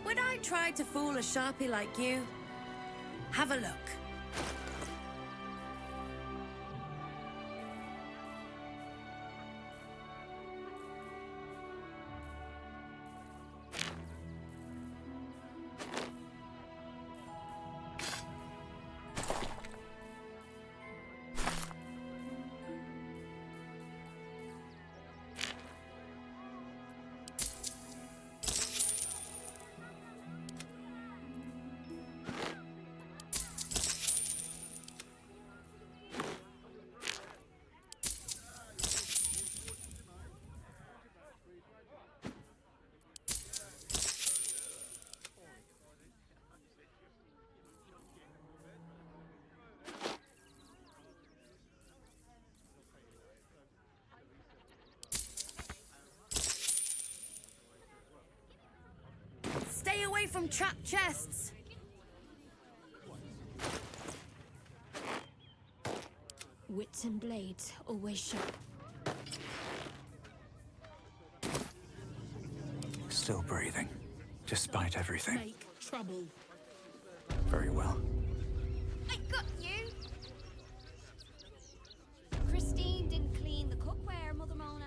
Would I try to fool a Sharpie like you? Have a look. Stay away from trapped chests. Wits and blades always sharp. Still breathing, despite everything. Make trouble. Very well. I got you! Christine didn't clean the cookware, Mother Mona.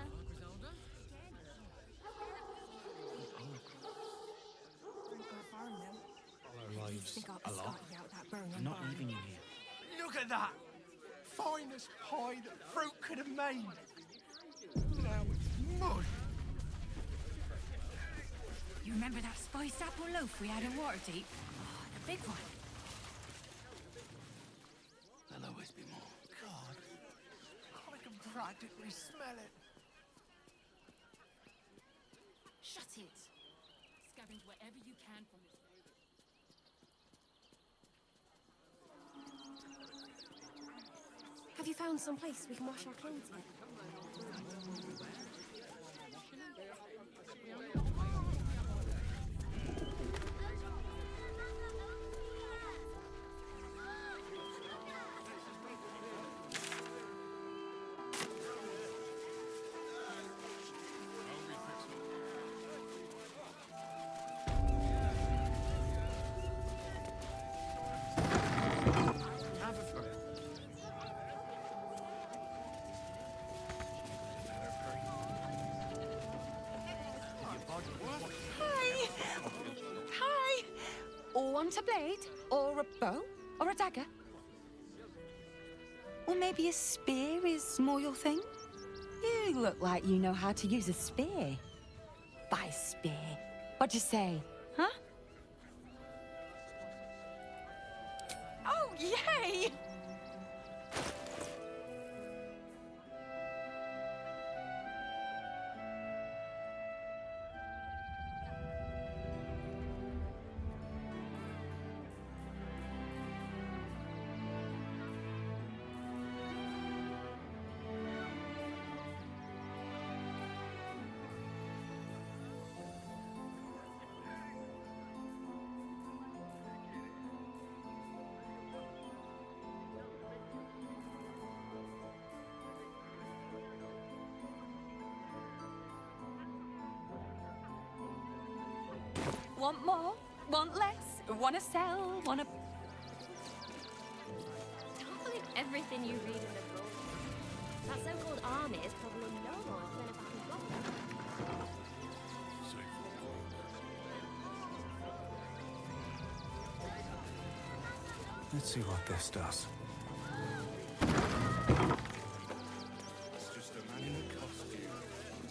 Our lives a lot. I'm not leaving you here. Look at that! Finest pie that fruit could have made. Now it's mud. You remember that spiced apple loaf we had in Waterdeep? Oh, the big one. There'll always be more. God, I can practically smell it. Shut it. Scavenge wherever you can from this. Have you found some place we can wash our clothes in? Want a blade? Or a bow? Or a dagger? Or maybe a spear is more your thing? You look like you know how to use a spear. By spear. What'd you say, huh? Oh, yay! Want more? Want less? Want to sell? Want to... Don't believe everything you read in the book. That so-called army is probably no more than a back and block. Let's see what this does. It's just a man in a costume.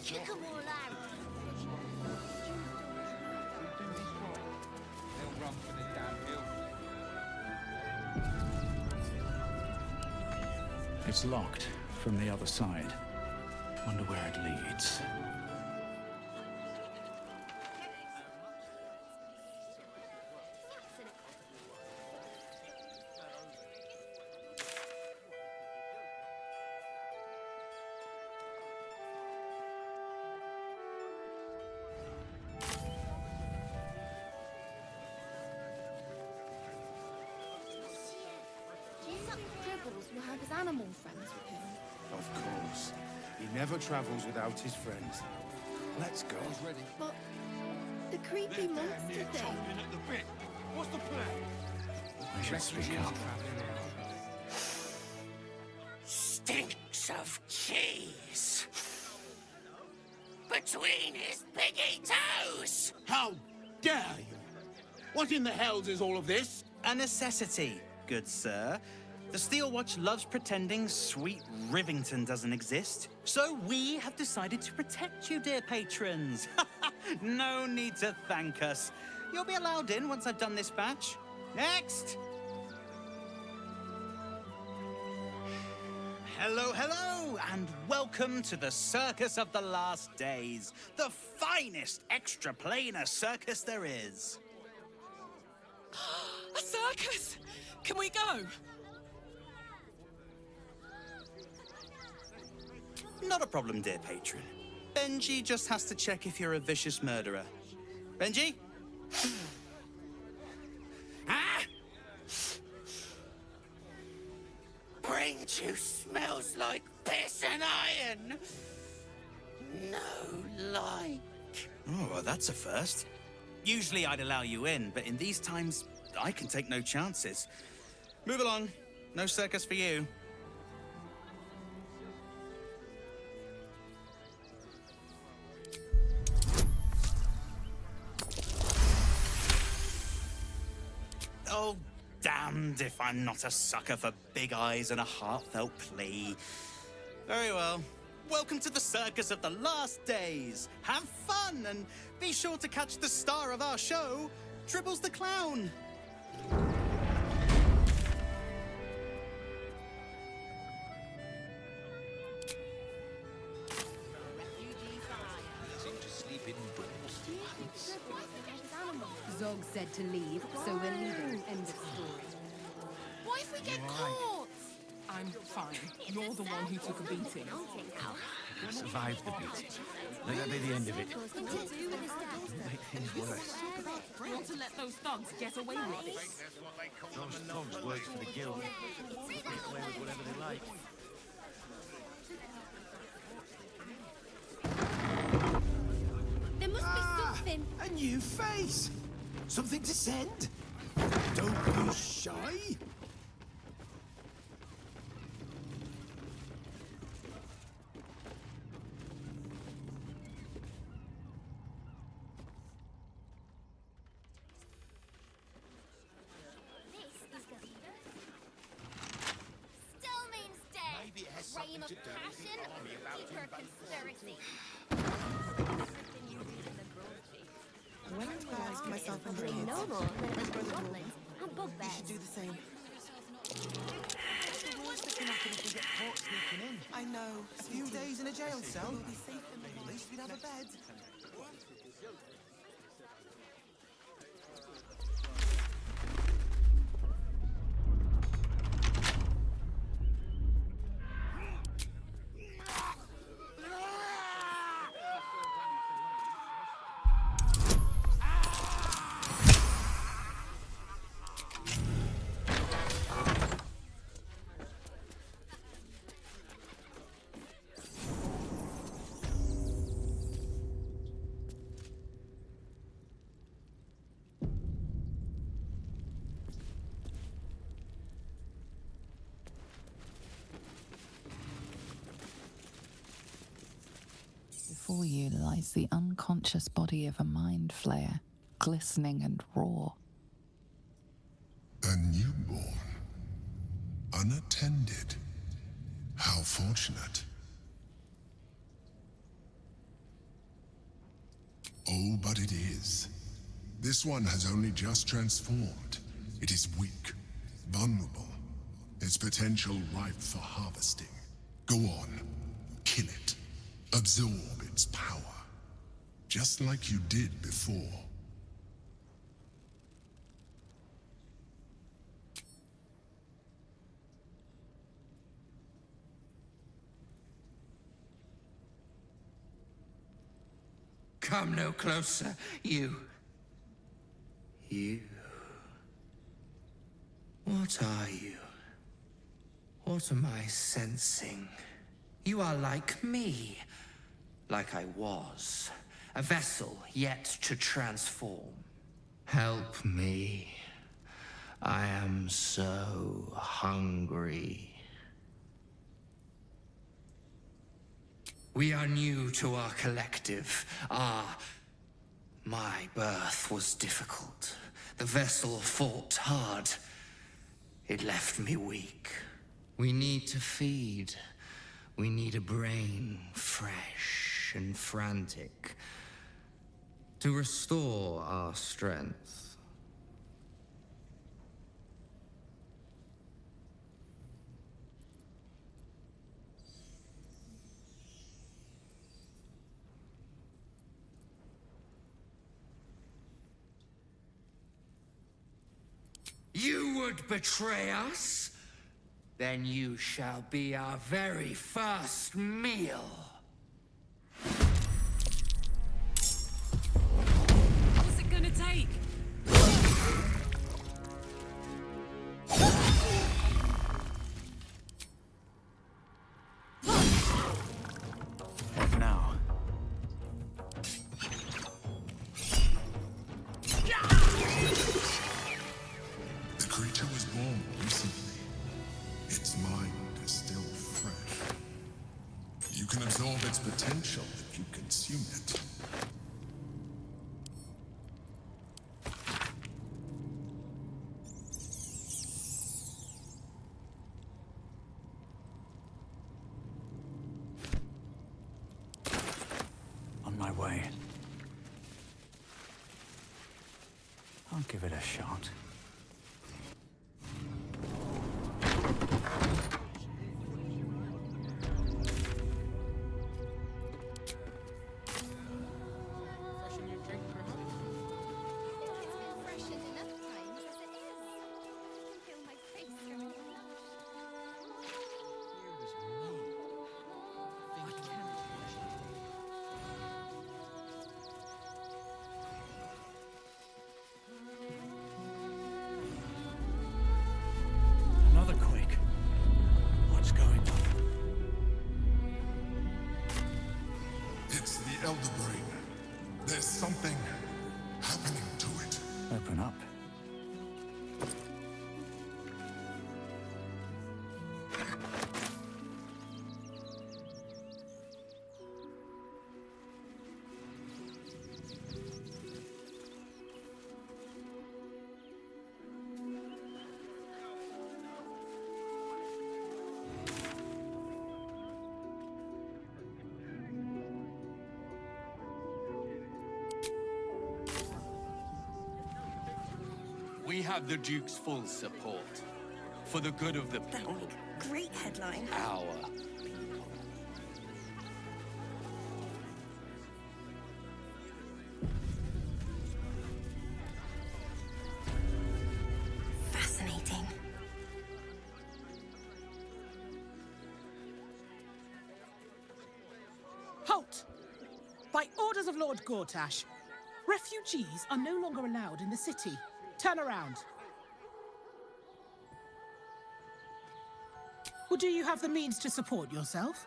Kick 'em all out! They'll run for the damn hill. It's locked from the other side. Wonder where it leads. animal friends with him? Of course. He never travels without his friends. Let's go. But the creepy monster thing. At the bit. What's the plan? I should speak up. Stinks of cheese between his piggy toes. How dare you? What in the hells is all of this? A necessity, good sir. The Steel Watch loves pretending sweet Rivington doesn't exist. So we have decided to protect you, dear patrons. No need to thank us. You'll be allowed in once I've done this batch. Next! Hello, hello, and welcome to the Circus of the Last Days, the finest extra-planar circus there is. A circus! Can we go? Not a problem, dear patron. Benji just has to check if you're a vicious murderer. Benji? Ah! Brain juice smells like piss and iron. No like. Oh, well, that's a first. Usually I'd allow you in, but in these times, I can take no chances. Move along. No circus for you. Oh, damned if I'm not a sucker for big eyes and a heartfelt plea. Very well. Welcome to the Circus of the Last Days. Have fun, and be sure to catch the star of our show, Dribbles the Clown. Zog said to leave, so we're leaving. End of story. What if we get caught? I'm fine. You're the one who took a beating. I survived the beating. Let that be the end of it. Make things worse. We ought to let those thugs get away with this. Those thugs work for the guild. They get away with whatever they like. There must be something. A new face! Something to send? Don't be shy! Still means dead. Maybe it has Reign something of to do with passion, the army about to deeper invade. conspiracy. When I realized myself in the kids, No more than it was for goblins and bugbears. should do the same. What's the worst that can happen if we get caught sneaking in? I know. A few days in a jail cell. We'll be safe in the At least we'd have a bed. Before you lies the unconscious body of a mind flayer, glistening and raw. A newborn. Unattended. How fortunate. Oh, but it is. This one has only just transformed. It is weak, vulnerable. Its potential ripe for harvesting. Go on, kill it. Absorb its power. Just like you did before. Come no closer, you. You. What are you? What am I sensing? You are like me. Like I was. A vessel yet to transform. Help me. I am so hungry. We are new to our collective. My birth was difficult. The vessel fought hard. It left me weak. We need to feed. We need a brain fresh and frantic to restore our strength. You would betray us? Then you shall be our very first meal. What's it gonna take? What now? The creature was born recently. Its mind is still fresh. You can absorb its potential if you consume it. On my way. I'll give it a shot. Elder Brain. There's something happening to it. Open up. We have the Duke's full support. For the good of the people. That'll make great headline. Our people. Fascinating. Halt! By orders of Lord Gortash, refugees are no longer allowed in the city. Turn around. Or do you have the means to support yourself?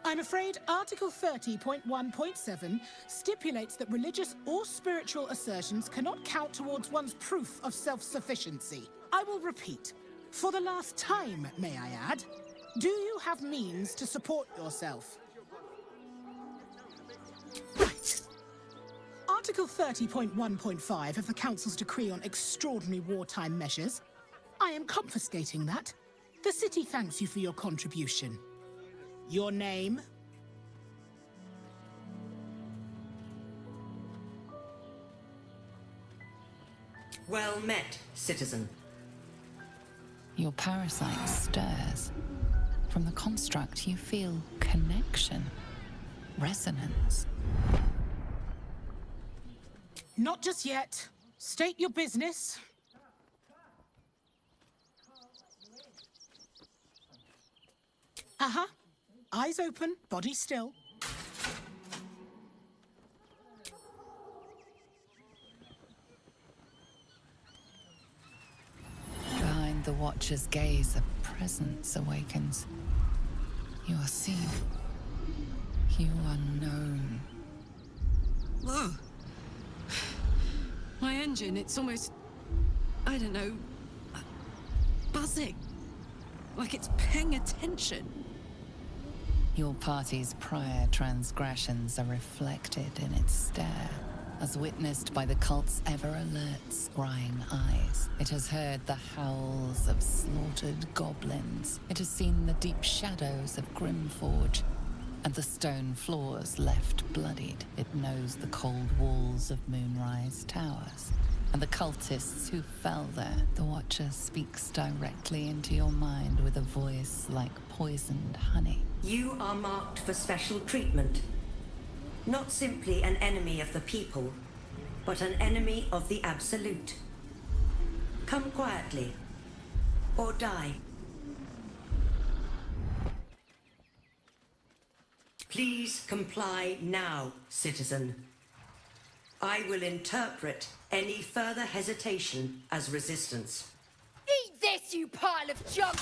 I'm afraid Article 30.1.7 stipulates that religious or spiritual assertions cannot count towards one's proof of self-sufficiency. I will repeat. For the last time, may I add, do you have means to support yourself? Right. Article 30.1.5 of the Council's Decree on Extraordinary Wartime Measures. I am confiscating that. The city thanks you for your contribution. Your name? Well met, citizen. Your parasite stirs. From the construct, you feel connection, resonance. Not just yet. State your business. Uh-huh. Eyes open, body still. Beyond the Watcher's gaze, a presence awakens. You are seen. You are known. Whoa. My engine, it's almost, I don't know, buzzing. Like it's paying attention. Your party's prior transgressions are reflected in its stare, as witnessed by the cult's ever-alert, scrying eyes. It has heard the howls of slaughtered goblins. It has seen the deep shadows of Grimforge, and the stone floors left bloodied. It knows the cold walls of Moonrise Towers, and the cultists who fell there. The Watcher speaks directly into your mind with a voice like poisoned honey. You are marked for special treatment. Not simply an enemy of the people, but an enemy of the Absolute. Come quietly, or die. Please comply now, citizen. I will interpret any further hesitation as resistance. Eat this, you pile of junk!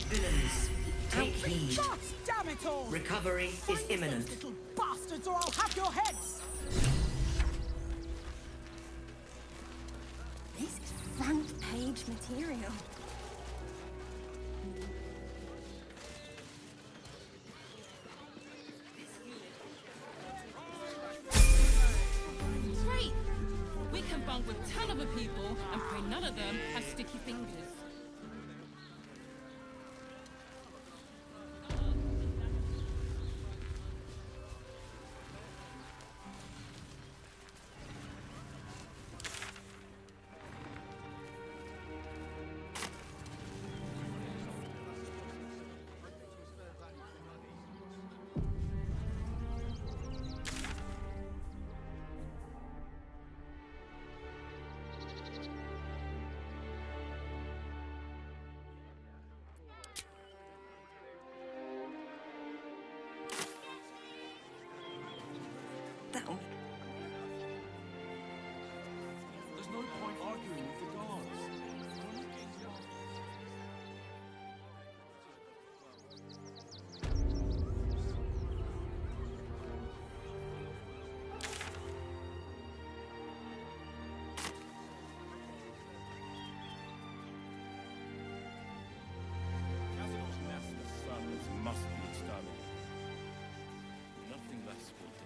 Villains, take heed. God damn it all! Recovery is imminent. Little bastards, or I'll have your heads! This is front page material. Great! We can bunk with 10 other people and pray none of them have sticky fingers. There's no point arguing with the gods. Cazador's nest of serpents must be exterminated. Nothing less will do.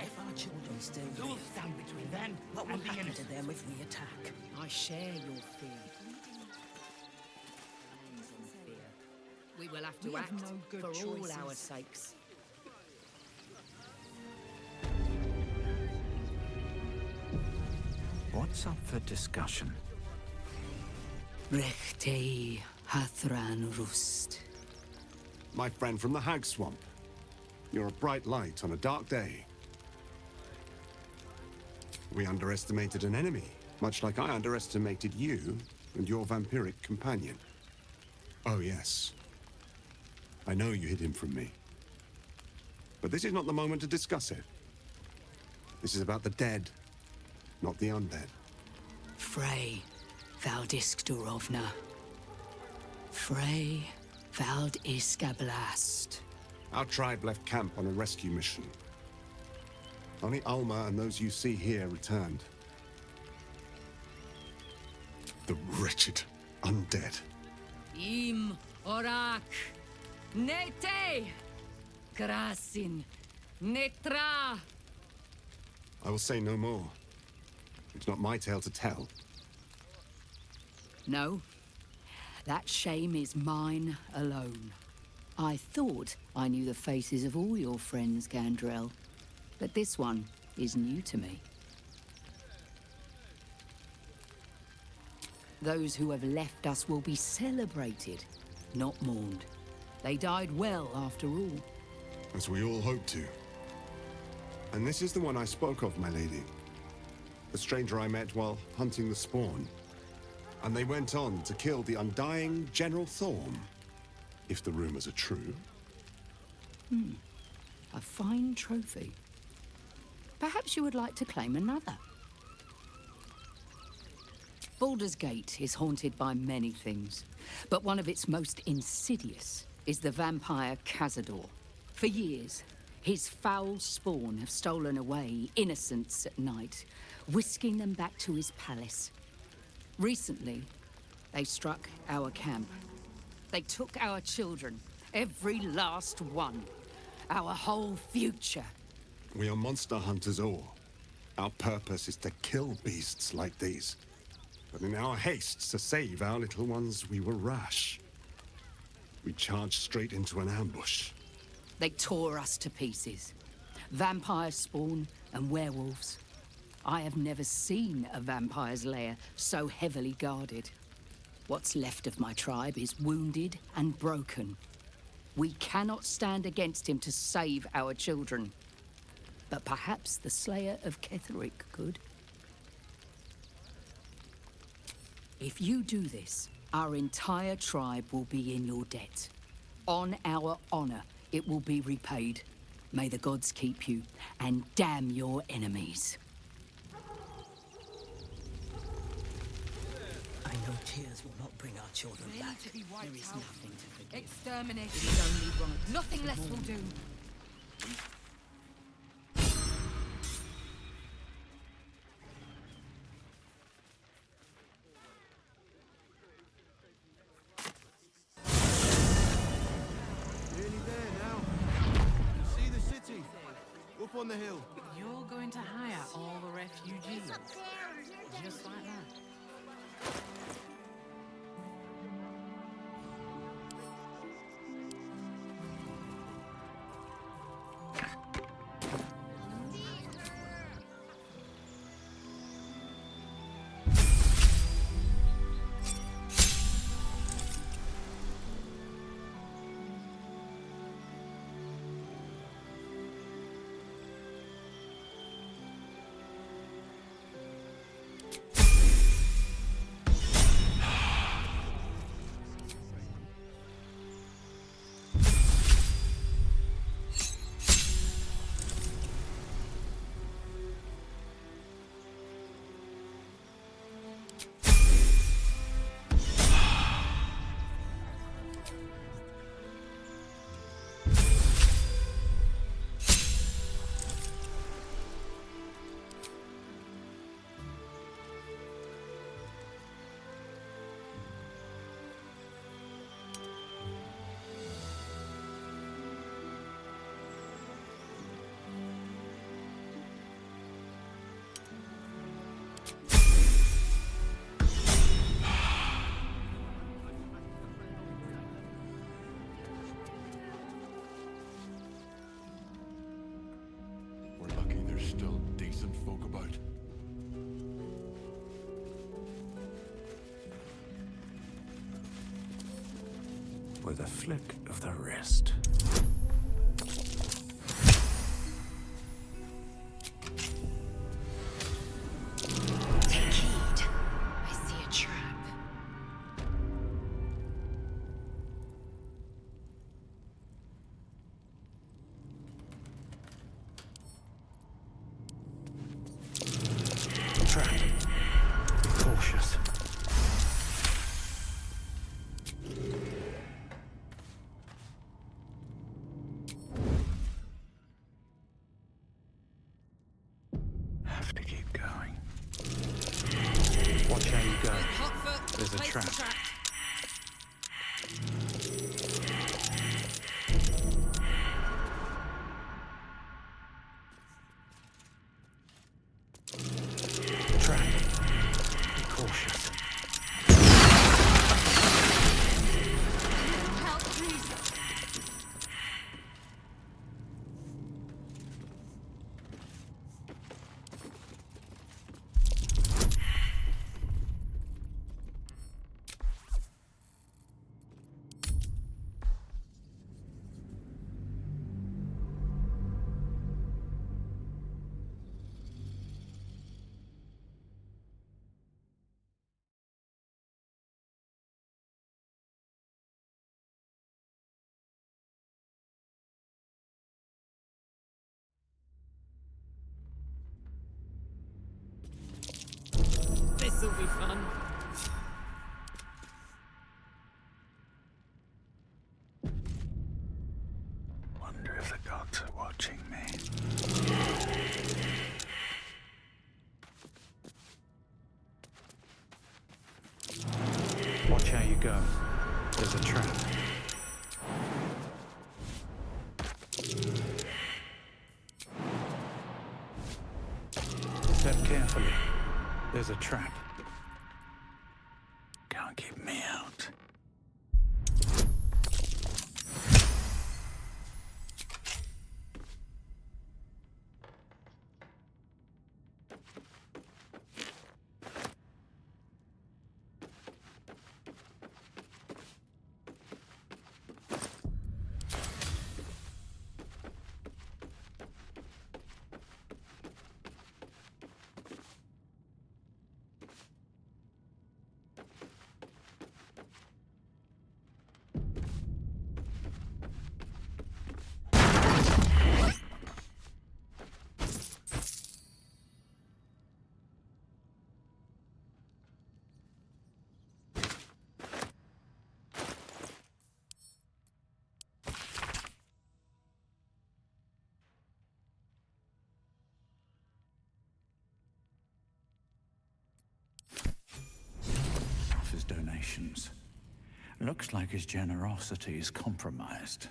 If our children still live, who will stand between them? What will happen to them if we attack? I share your fear. We will have to act for all our sakes. What's up for discussion? Rechtei Hathran Rust. My friend from the Hag Swamp. You're a bright light on a dark day. We underestimated an enemy, much like I underestimated you and your vampiric companion. Oh, yes. I know you hid him from me. But this is not the moment to discuss it. This is about the dead, not the undead. Frey Valdiskdorovna. Frey Valdiskablast. Our tribe left camp on a rescue mission. Only Alma and those you see here returned. The wretched undead. Im Orak. Nete. Krasin. Netra. I will say no more. It's not my tale to tell. No. That shame is mine alone. I thought I knew the faces of all your friends, Gandrel. But this one is new to me. Those who have left us will be celebrated, not mourned. They died well, after all. As we all hope to. And this is the one I spoke of, my lady. The stranger I met while hunting the spawn. And they went on to kill the undying General Thorm. If the rumors are true. A fine trophy. Perhaps you would like to claim another. Baldur's Gate is haunted by many things, but one of its most insidious is the vampire Cazador. For years, his foul spawn have stolen away innocents at night, whisking them back to his palace. Recently, they struck our camp. They took our children, every last one, our whole future. We are monster hunters all. Our purpose is to kill beasts like these. But in our haste to save our little ones, we were rash. We charged straight into an ambush. They tore us to pieces. Vampire spawn and werewolves. I have never seen a vampire's lair so heavily guarded. What's left of my tribe is wounded and broken. We cannot stand against him to save our children. But perhaps the Slayer of Ketheric could. If you do this, our entire tribe will be in your debt. On our honor, it will be repaid. May the gods keep you, and damn your enemies. I know tears will not bring our children back. To be wiped There is out. nothing to forgive. Exterminate. It is only right. Nothing less will do. Nearly there now. See the city? Up on the hill. You're going to hire all the refugees. Just like that. We're lucky there's still decent folk about. With a flick of the wrist. Take heed. I see a trap. Trap. Be cautious. Have to keep going. Watch how you go. There's a trap. Trap. Be cautious. Help, please. This'll be fun. Wonder if the gods are watching me. Watch how you go. There's a trap. Step carefully. There's a trap. Can't keep me out. His donations. Looks like his generosity is compromised.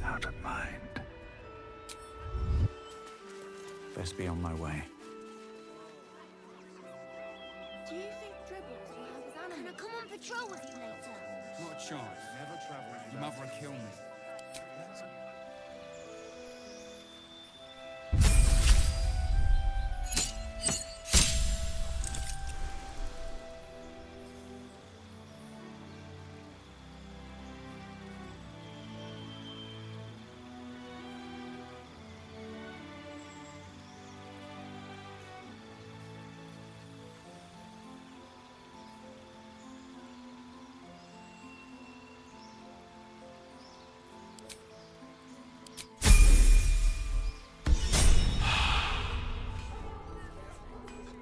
Out of mind. Best be on my way. Do you think Dribbles will help his animals? Can I come on patrol with you later? Not a chance. Never travel. Your mother will kill me.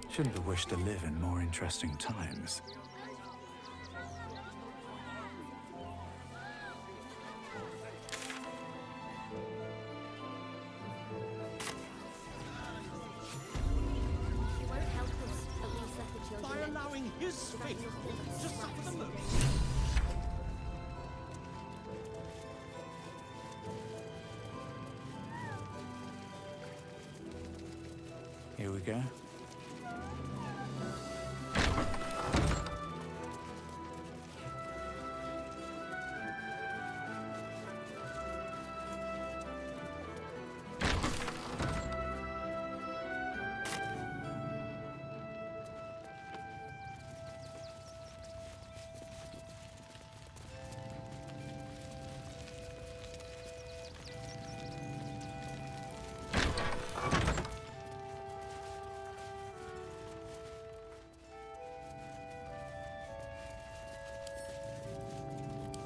Shouldn't have wished to live in more interesting times. He won't help us, at least let the children. By allowing his faithful to suffer the most. Here we go.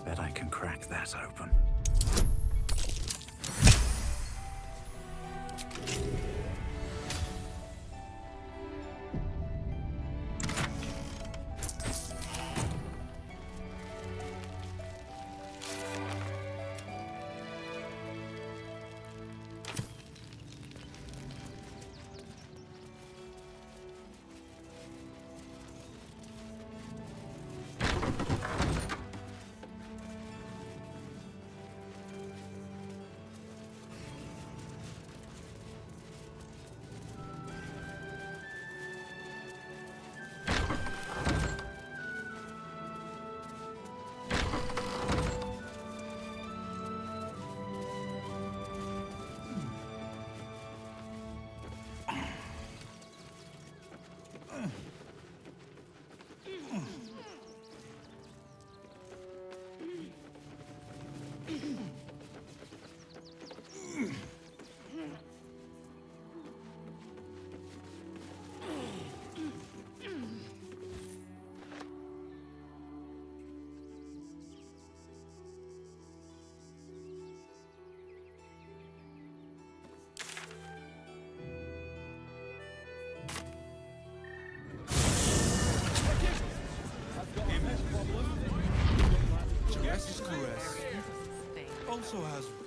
Bet I can crack that open. also has